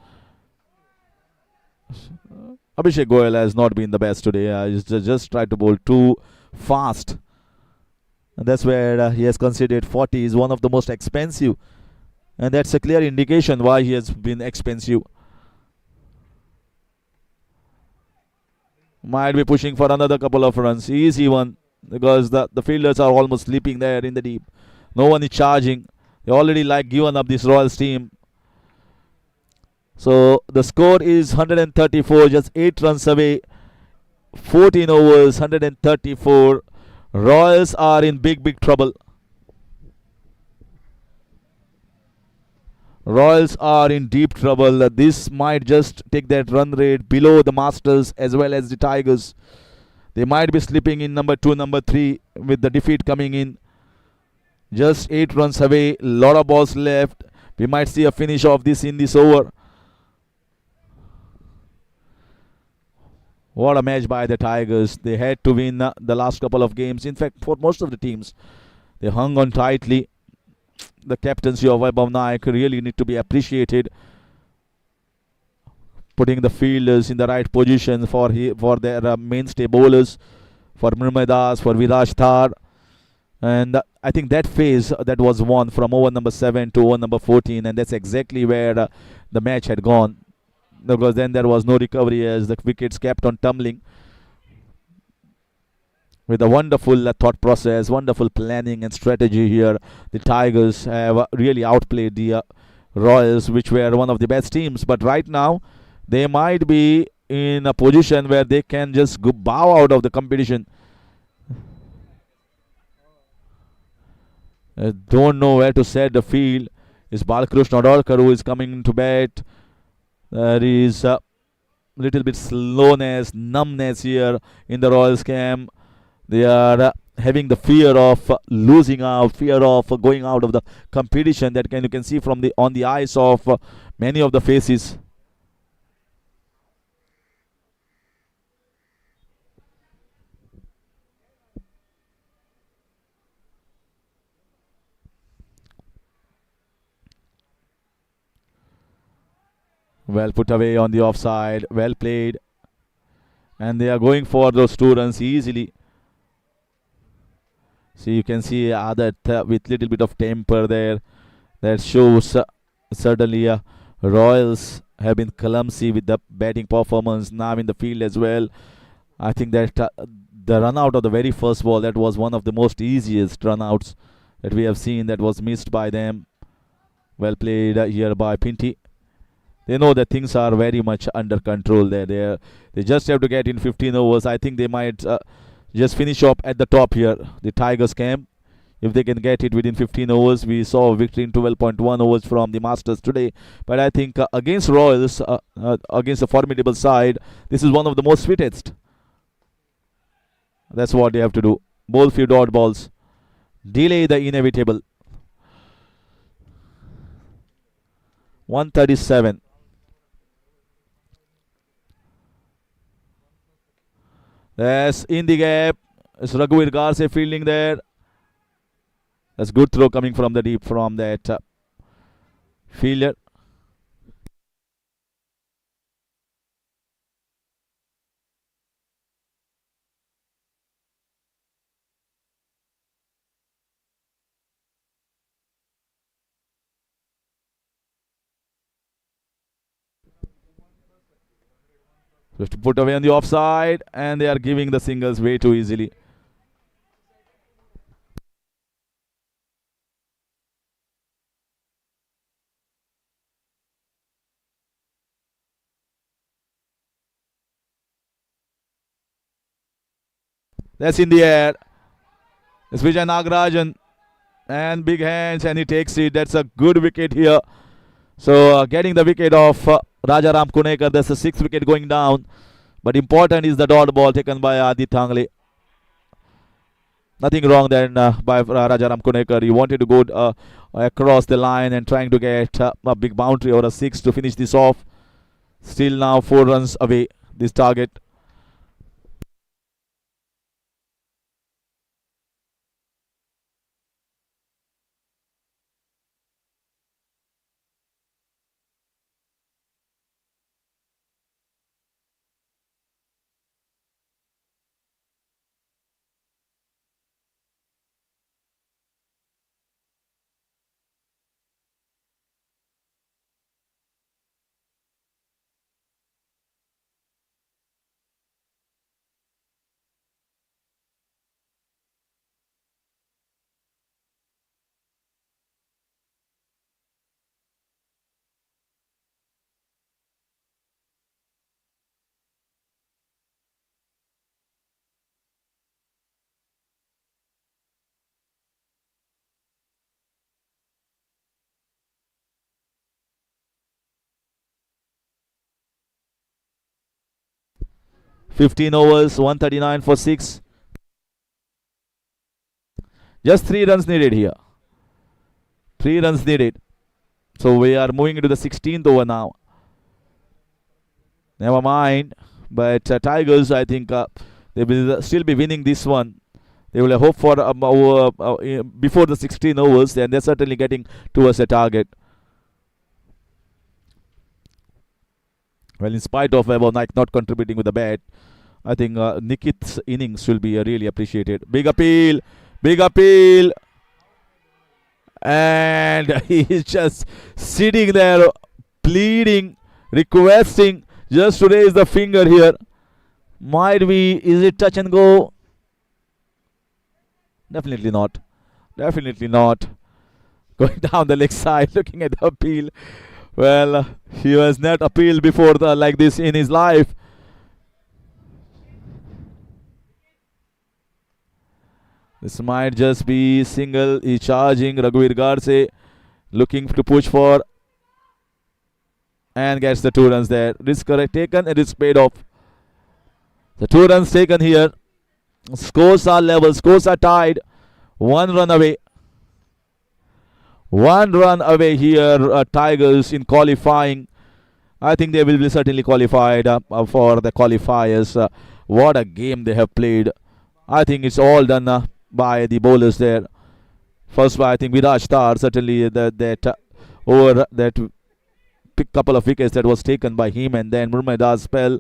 Abhishek Goyal has not been the best today. He's just tried to bowl too fast. And that's where he has conceded 40. Is one of the most expensive. And that's a clear indication why he has been expensive. Might be pushing for another couple of runs. Easy one. Because the fielders are almost sleeping there in the deep. No one is charging. They already given up this Royals team. So the score is 134, just 8 runs away. 14 overs, 134. Royals are in big trouble. Royals are in deep trouble. This might just take that run rate below the Masters as well as the Tigers. They might be slipping in number 2, number 3 with the defeat coming in. Just 8 runs away. Lot of balls left. We might see a finish of this in this over. What a match by the Tigers. They had to win the last couple of games. In fact, for most of the teams, they hung on tightly. The captaincy of Vaibhav Naik really need to be appreciated. Putting the fielders in the right position for their mainstay bowlers, for Murmay Das, for Viraj Thar. And I think that phase that was won from over number 7 to over number 14, and that's exactly where the match had gone. Because then there was no recovery as the wickets kept on tumbling. With a wonderful thought process, wonderful planning and strategy here, the Tigers have really outplayed the Royals, which were one of the best teams. But right now, they might be in a position where they can just bow out of the competition. Don't know where to set the field. It's Balakrishna Adolkar who is coming into bat. There is a little bit slowness, numbness here in the Royals camp. They are having the fear of losing out, fear of going out of the competition. That you can see from on the eyes of many of the faces. Well put away on the offside. Well played. And they are going for those 2 runs easily. So you can see that with little bit of temper there. That shows certainly Royals have been clumsy with the batting performance now in the field as well. I think that the run out of the very first ball, that was one of the most easiest run outs that we have seen, that was missed by them. Well played here by Pinty. They know that things are very much under control there. They just have to get in 15 overs. I think they might just finish up at the top here, the Tigers camp. If they can get it within 15 overs, we saw a victory in 12.1 overs from the Masters today. But I think against Royals, against a formidable side, this is one of the most sweetest. That's what they have to do. Bowl few dot balls. Delay the inevitable. 137. Yes, in the gap. It's Raghuveer Garse fielding there. That's good throw coming from the deep from that fielder. We have to put away on the offside, and they are giving the singles way too easily. That's in the air. It's Vijay Nagarajan and big hands, and he takes it. That's a good wicket here. So getting the wicket of Rajaram Kunekar. That's the sixth wicket going down. But important is the dot ball taken by Adi Thangle. Nothing wrong then by Rajaram Kunekar. He wanted to go across the line and trying to get a big boundary or a six to finish this off. Still now 4 runs away, this target. Fifteen overs, 139 for six. Just 3 runs needed here. 3 runs needed. So we are moving into the 16th over now. Never mind. But Tigers, I think they will still be winning this one. They will hope for before the 16 overs, and they're certainly getting towards the target. Well, in spite of Webber not contributing with the bat, I think Nikhil's innings will be really appreciated. Big appeal, and he's just sitting there, pleading, requesting just to raise the finger here. Might be, is it touch and go? Definitely not. Definitely not. Going down the leg side, looking at the appeal. Well, he has not appealed before like this in his life. This might just be single. He's charging. Raghuveer Garse looking to push for and gets the 2 runs there. Risk taken and risk paid off. The 2 runs taken here. Scores are level. Scores are tied. 1 run away. 1 run away here. Tigers in qualifying. I think they will be certainly qualified for the qualifiers. What a game they have played. I think it's all done by the bowlers there. First, I think Viraj Tar certainly that over that couple of wickets that was taken by him, and then Murmaida's spell.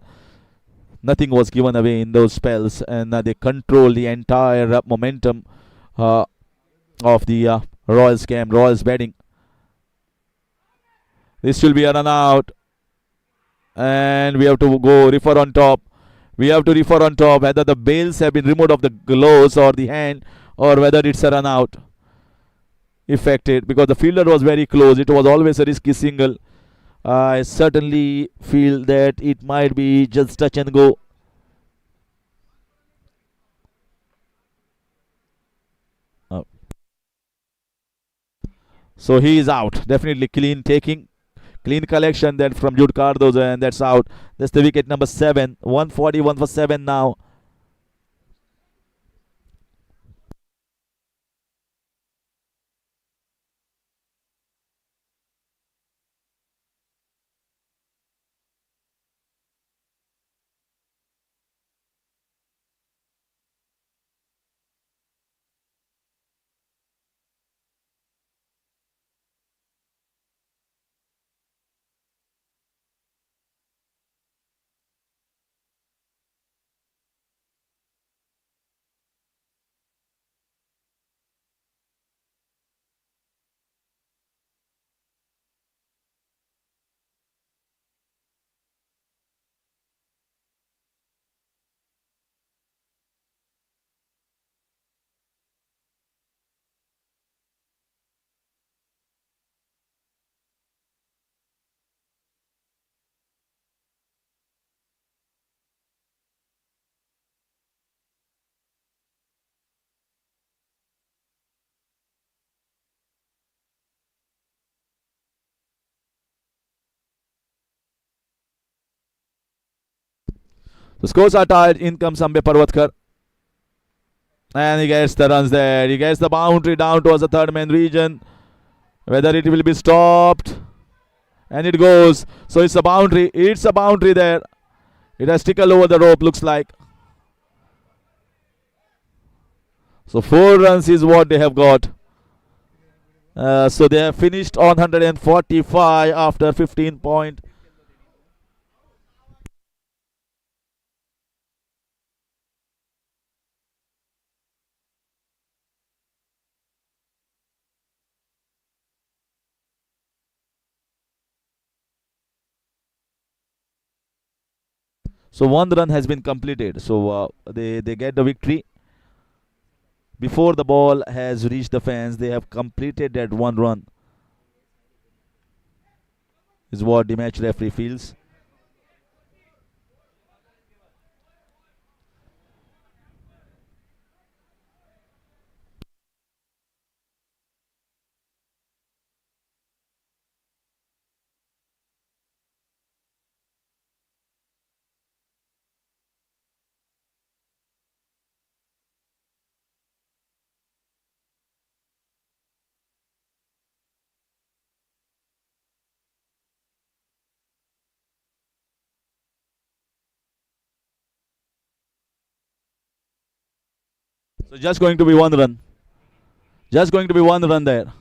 Nothing was given away in those spells, and they control the entire momentum of the Royals game, Royals batting. This will be a run out, and we have to go refer on top. We have to refer on top whether the bails have been removed of the gloves or the hand, or whether it's a run out effected, because the fielder was very close. It was always a risky single. I certainly feel that it might be just touch and go. So he is out. Definitely clean taking. Clean collection then from Jude Cardozo, and that's out. That's the wicket number 7. 141 for 7 now. The scores are tied. In comes Ambe Parwatkar. And he gets the runs there. He gets the boundary down towards the third man region. Whether it will be stopped. And it goes. So it's a boundary. It's a boundary there. It has tickled over the rope, looks like. So 4 runs is what they have got. So they have finished on 145 after 15 point. So 1 run has been completed. So they get the victory. Before the ball has reached the fans, they have completed that 1 run. Is what the match referee feels. So just going to be 1 run. Just going to be 1 run there.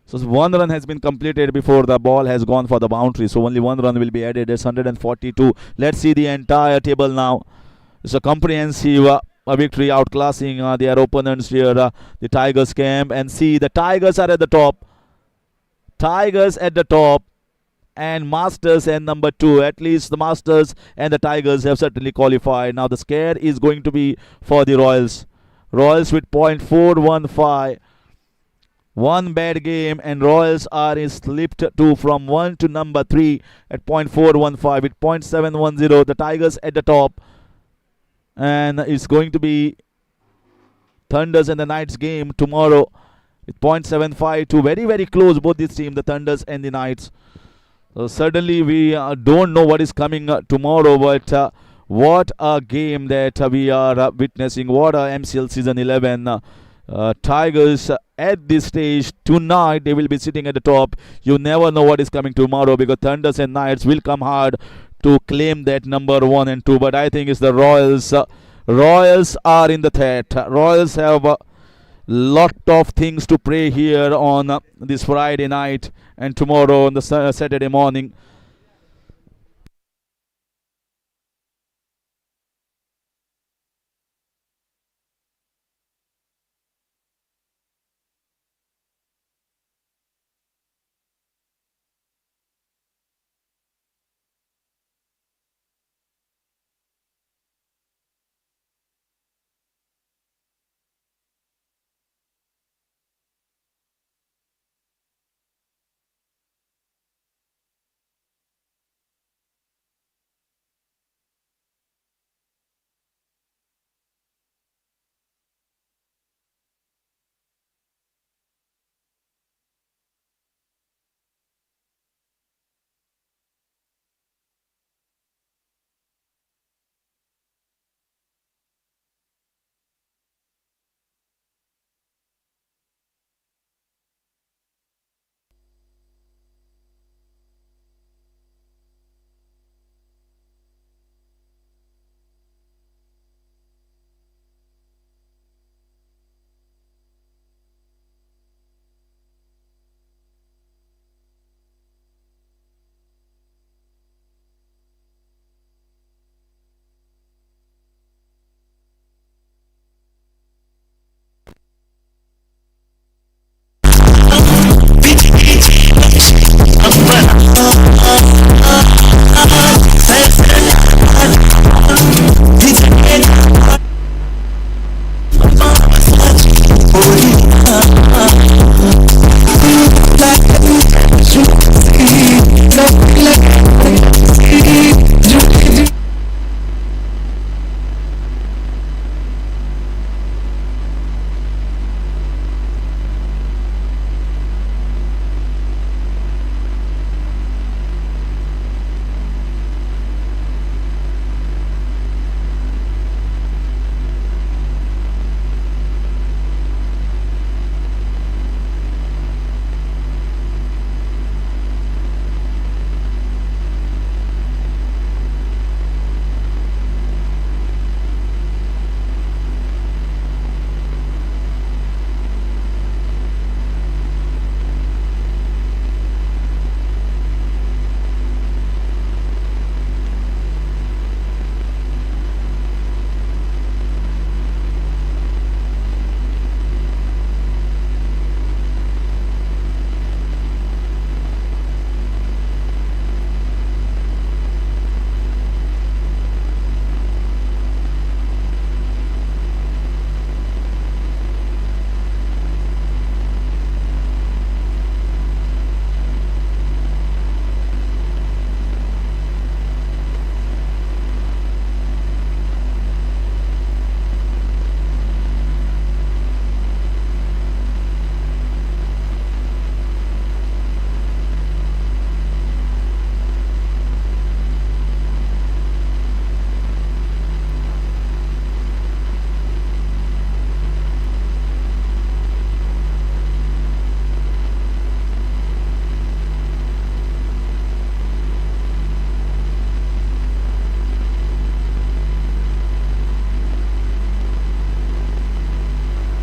So 1 run has been completed before the ball has gone for the boundary. So only 1 run will be added. It's 142. Let's see the entire table now. It's a comprehensive victory, outclassing their opponents here. The Tigers camp, and see the Tigers are at the top. Tigers at the top, and Masters and number 2. At least the Masters and the Tigers have certainly qualified. Now the scare is going to be for the Royals. Royals with .415. 1 bad game, and Royals are slipped to from 1 to number 3 at .415 with .710. The Tigers at the top, and it's going to be Thunders and the Knights game tomorrow with .752. Very, very close, both these teams, the Thunders and the Knights. So certainly we don't know what is coming tomorrow, but what a game that we are witnessing. What a MCL season 11. Tigers at this stage tonight, they will be sitting at the top. You never know what is coming tomorrow, because Thunders and Knights will come hard to claim that number 1 and 2. But I think it's the Royals. Royals are in the threat. Royals have a lot of things to pray here on this Friday night and tomorrow on the Saturday morning.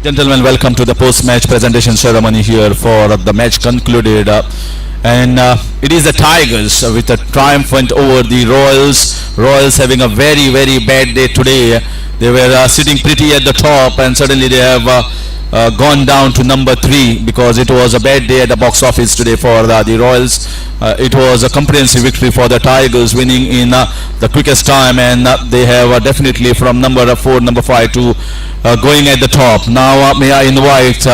Gentlemen, welcome to the post-match presentation ceremony here for the match concluded. And it is the Tigers with a triumphant over the Royals. Royals having a very, very bad day today. They were sitting pretty at the top, and suddenly they have gone down to number 3 because it was a bad day at the box office today for the Royals. It was a comprehensive victory for the Tigers, winning in the quickest time, and they have definitely from number 4, number 5 to going at the top. Now may I invite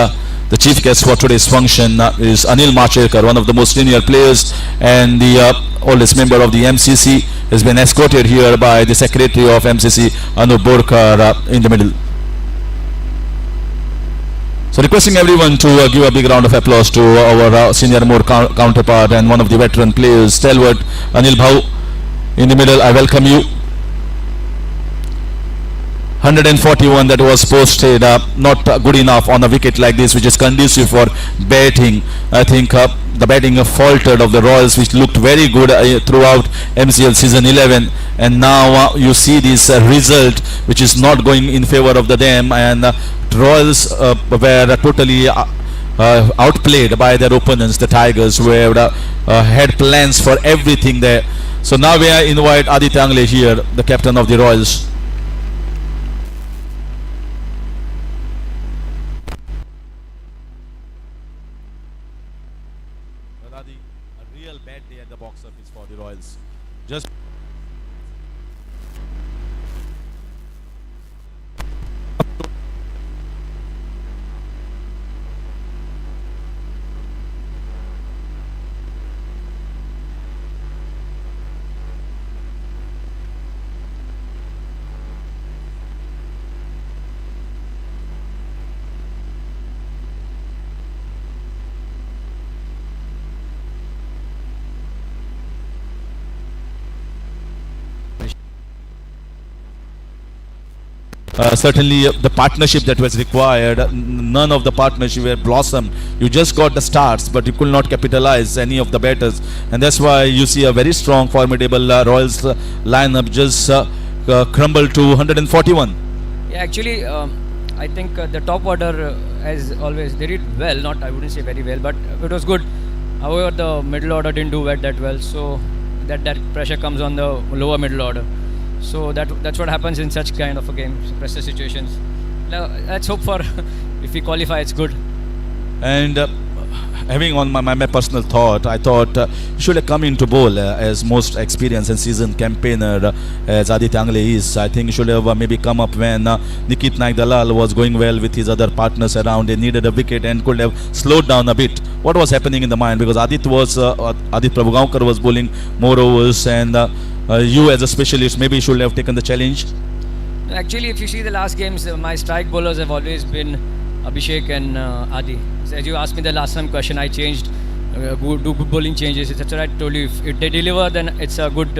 the chief guest for today's function is Anil Machekar, one of the most senior players and the oldest member of the MCC. Has been escorted here by the secretary of MCC, Anu Borkar, in the middle. So requesting everyone to give a big round of applause to our senior more counterpart and one of the veteran players, stalwart Anil Bhau. In the middle, I welcome you. 141 that was posted, not good enough on a wicket like this, which is conducive for batting. I think the batting faltered of the Royals, which looked very good throughout MCL season 11, and now you see this result, which is not going in favor of the them, and Royals were totally outplayed by their opponents, the Tigers, who had plans for everything there. So now we invite Aditya Angle here, the captain of the Royals. A real bad day at the box office for the Royals. Just certainly the partnership that was required, none of the partnership were blossomed. You just got the starts, but you could not capitalize any of the batters, and that's why you see a very strong, formidable Royals lineup just crumble to 141. Yeah, actually, I think the top order, as always, they did well. Not, I wouldn't say very well, but it was good. However, the middle order didn't do that well, so that pressure comes on the lower middle order. So that's what happens in such kind of a game, pressure situations. Now, let's hope for if we qualify, it's good. And having on my personal thought, I thought you should have come into bowl as most experienced and seasoned campaigner as Aditya Angle is. I think you should have maybe come up when Nikhil Naik Dalal was going well with his other partners around. They needed a wicket and could have slowed down a bit. What was happening in the mind? Because Adit Prabhugaonkar was bowling more overs, and you as a specialist maybe should have taken the challenge. Actually, if you see the last games, my strike bowlers have always been Abhishek and Adi. So as you asked me the last time question, I changed, do good bowling changes. That's what I told you. If they deliver, then it's a good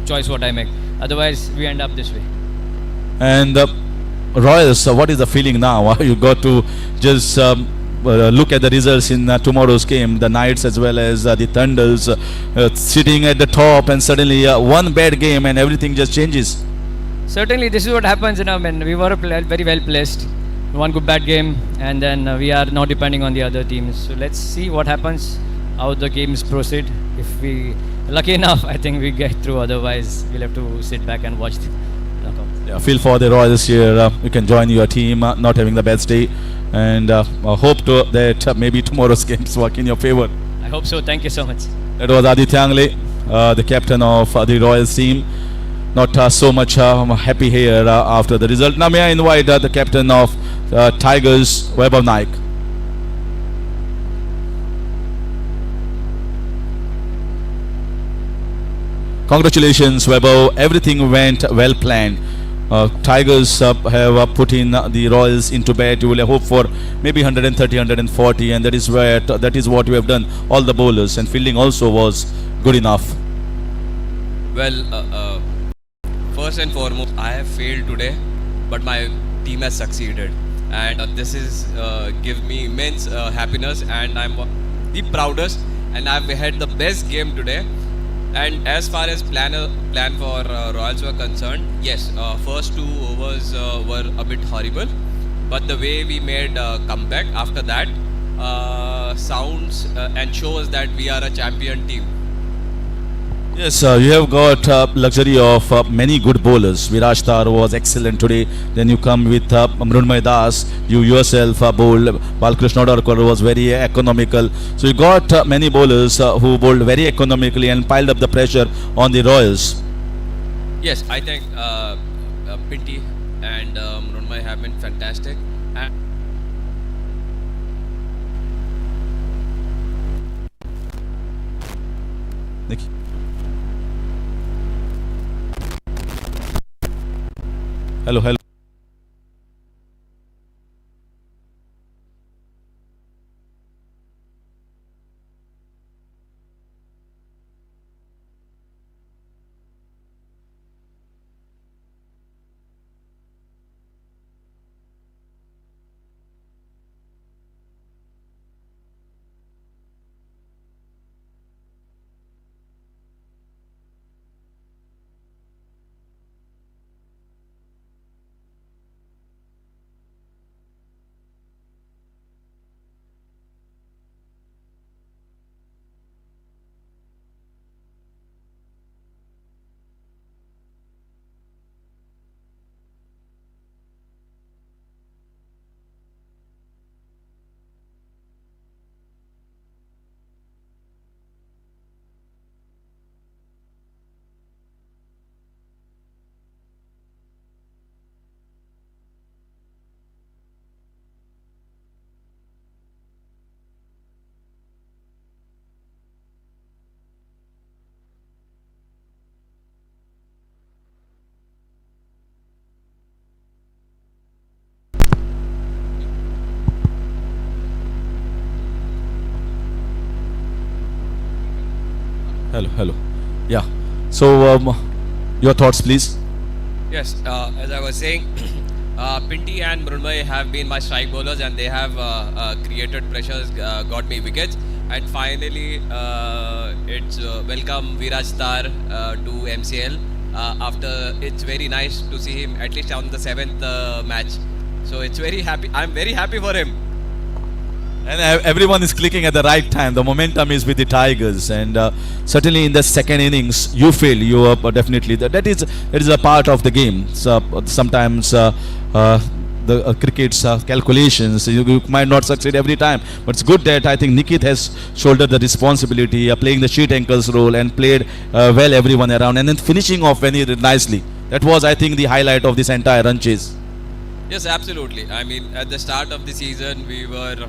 choice what I make. Otherwise, we end up this way. And Royals, what is the feeling now? You got to just look at the results in tomorrow's game, the Knights as well as the Thunders sitting at the top, and suddenly one bad game and everything just changes. Certainly, this is what happens. When we were very well placed, one good bad game, and then we are now depending on the other teams. So let's see what happens, how the games proceed. If we lucky enough, I think we get through. Otherwise, we'll have to sit back and watch the knockout. Yeah, feel for the Royals here. You can join your team, not having the best day, and hope that maybe tomorrow's games work in your favor. I hope so. Thank you so much. That was Aditya Angle, the captain of the Royals team. Not so much happy here after the result. Now may I invite the captain of Tigers, Vaibhav Naik. Congratulations, Vaibhav. Everything went well planned. Tigers have put in the Royals into bat. You will hope for maybe 130, 140, and that is what you have done. All the bowlers and fielding also was good enough. Well, first and foremost, I have failed today, but my team has succeeded, and this is give me immense happiness, and I'm the proudest, and I've had the best game today. And as far as plan for Royals were concerned, yes, first 2 overs were a bit horrible, but the way we made a comeback after that sounds and shows that we are a champion team. Yes, you have got luxury of many good bowlers. Viraj Tar was excellent today. Then you come with Mrunmay Das. You yourself bowled. Balkrishna Darkar was very economical. So you got many bowlers who bowled very economically and piled up the pressure on the Royals. Yes, I think Pinty and Mrunmay have been fantastic. And Nikhil. Hello, hello. Hello, hello. Yeah. So, your thoughts, please. yes, as I was saying, Pinty and Mrunmay have been my strike bowlers, and they have created pressures, got me wickets. And finally, it's welcome Viraj Tar to MCL. After it's very nice to see him at least on the 7th match. So it's very happy. I'm very happy for him. And everyone is clicking at the right time. The momentum is with the Tigers, and certainly in the second innings, you fail. You are definitely that is a part of the game. So sometimes the cricket's calculations, you might not succeed every time, but it's good that I think Nikhil has shouldered the responsibility, playing the sheet ankles role, and played well everyone around, and then finishing off very nicely. That was, I think, the highlight of this entire run chase. Yes, absolutely. I mean, at the start of the season, we were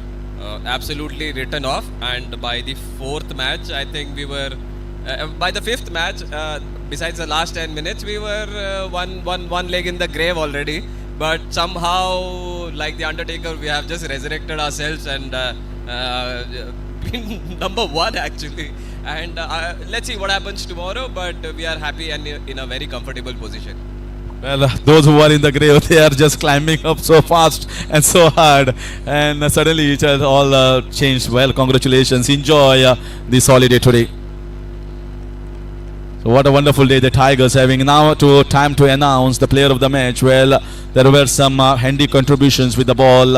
absolutely written off, and by the 4th match, I think we were. By the 5th match, besides the last 10 minutes, we were one leg in the grave already. But somehow, like the Undertaker, we have just resurrected ourselves and been number 1 actually. And let's see what happens tomorrow. But we are happy and in a very comfortable position. Well, those who are in the grave, they are just climbing up so fast and so hard, and suddenly it has all changed. Well, congratulations. Enjoy this holiday today. So what a wonderful day the Tigers having. Now time to announce the player of the match. Well, there were some handy contributions with the ball,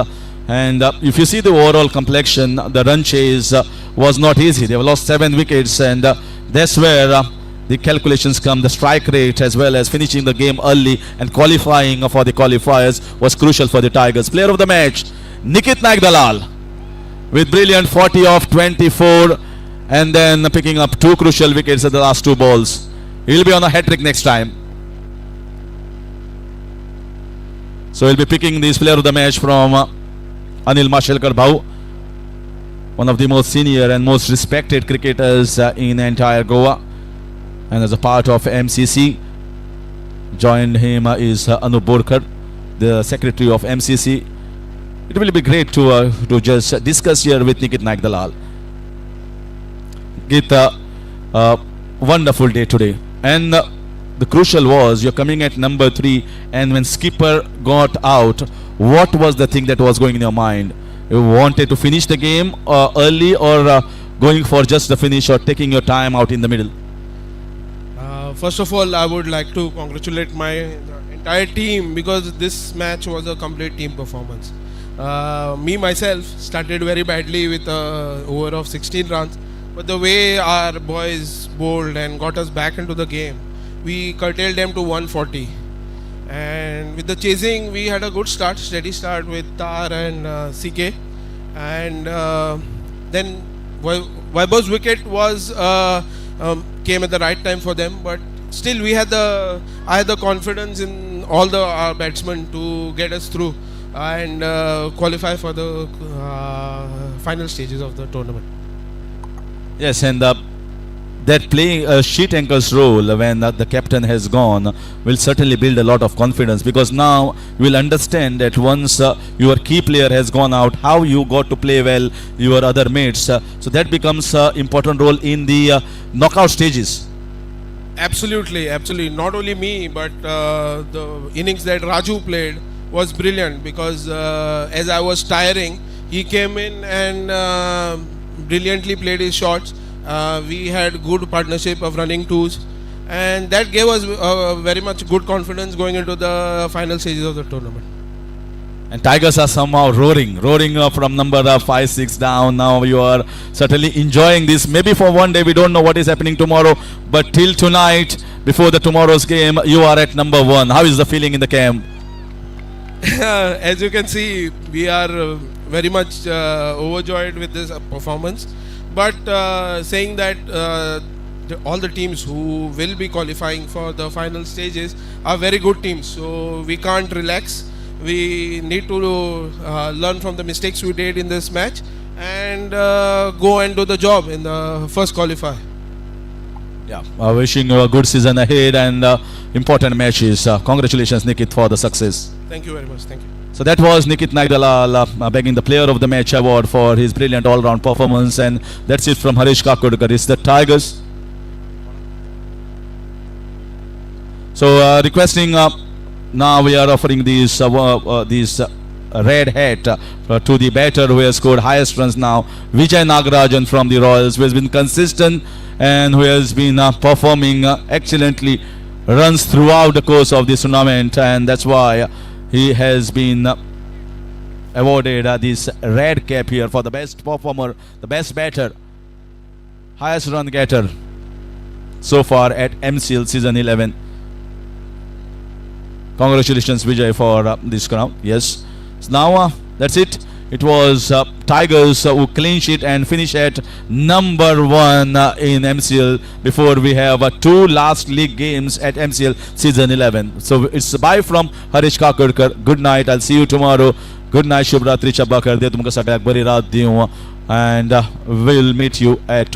and if you see the overall complexion, the run chase was not easy. They have lost 7 wickets, and that's where the calculations come. The strike rate as well as finishing the game early and qualifying for the qualifiers was crucial for the Tigers. Player of the match, Nikhil Dalal, with brilliant 40 off 24, and then picking up 2 crucial wickets at the last 2 balls. He'll be on a hat-trick next time. So he'll be picking this player of the match from Anil Mashelkar Bhau, one of the most senior and most respected cricketers in entire Goa. And as a part of MCC, joined him is Anup Borkar, the secretary of MCC. It will be great to just discuss here with Nikhil Dalal. Get a wonderful day today, and the crucial was you're coming at number 3, and when skipper got out, what was the thing that was going in your mind? You wanted to finish the game early, or going for just the finish, or taking your time out in the middle? First of all, I would like to congratulate my entire team because this match was a complete team performance. Me myself started very badly with a over of 16 runs, but the way our boys bowled and got us back into the game, we curtailed them to 140. And with the chasing, we had a good start, steady start with Tar and CK, and then Vaibhav's wicket was came at the right time for them, but still I had the confidence in all our batsmen to get us through and qualify for the final stages of the tournament. Yes, and that playing a sheet anchor's role when the captain has gone will certainly build a lot of confidence, because now you will understand that once your key player has gone out, how you got to play well your other mates. So that becomes an important role in the knockout stages. Absolutely, absolutely. Not only me, but the innings that Raju played was brilliant, because as I was tiring, he came in and brilliantly played his shots. We had good partnership of running twos, and that gave us very much good confidence going into the final stages of the tournament. And Tigers are somehow roaring from number 5-6 down. Now you are certainly enjoying this. Maybe for one day, we don't know what is happening tomorrow, but till tonight, before the tomorrow's game, you are at number 1. How is the feeling in the camp? As you can see, we are very much overjoyed with this performance. But saying that all the teams who will be qualifying for the final stages are very good teams, so we can't relax. We need to learn from the mistakes we did in this match and go and do the job in the first qualifier. Yeah, wishing you a good season ahead and important matches. Congratulations, Nikhil, for the success. Thank you very much. Thank you. So that was Nikhil Naidalal begging the Player of the Match award for his brilliant all-round performance, and that's it from Harish Kakodkar. It's the Tigers. So requesting now we are offering these red hat to the batter who has scored highest runs now, Vijay Nagarajan from the Royals, who has been consistent and who has been performing excellently runs throughout the course of this tournament, and that's why he has been awarded this red cap here for the best performer, the best batter, highest run getter so far at MCL season 11. Congratulations, Vijay, for this crown. Yes. So now that's it. It was Tigers who clean sheet and finish at number 1 in MCL before we have 2 last league games at MCL season 11. So it's bye from Harish Kakodkar. Good night. I'll see you tomorrow. Good night. Shubh Ratri. Chabba kar de tumko sagayak bari raat diyo, and we'll meet you at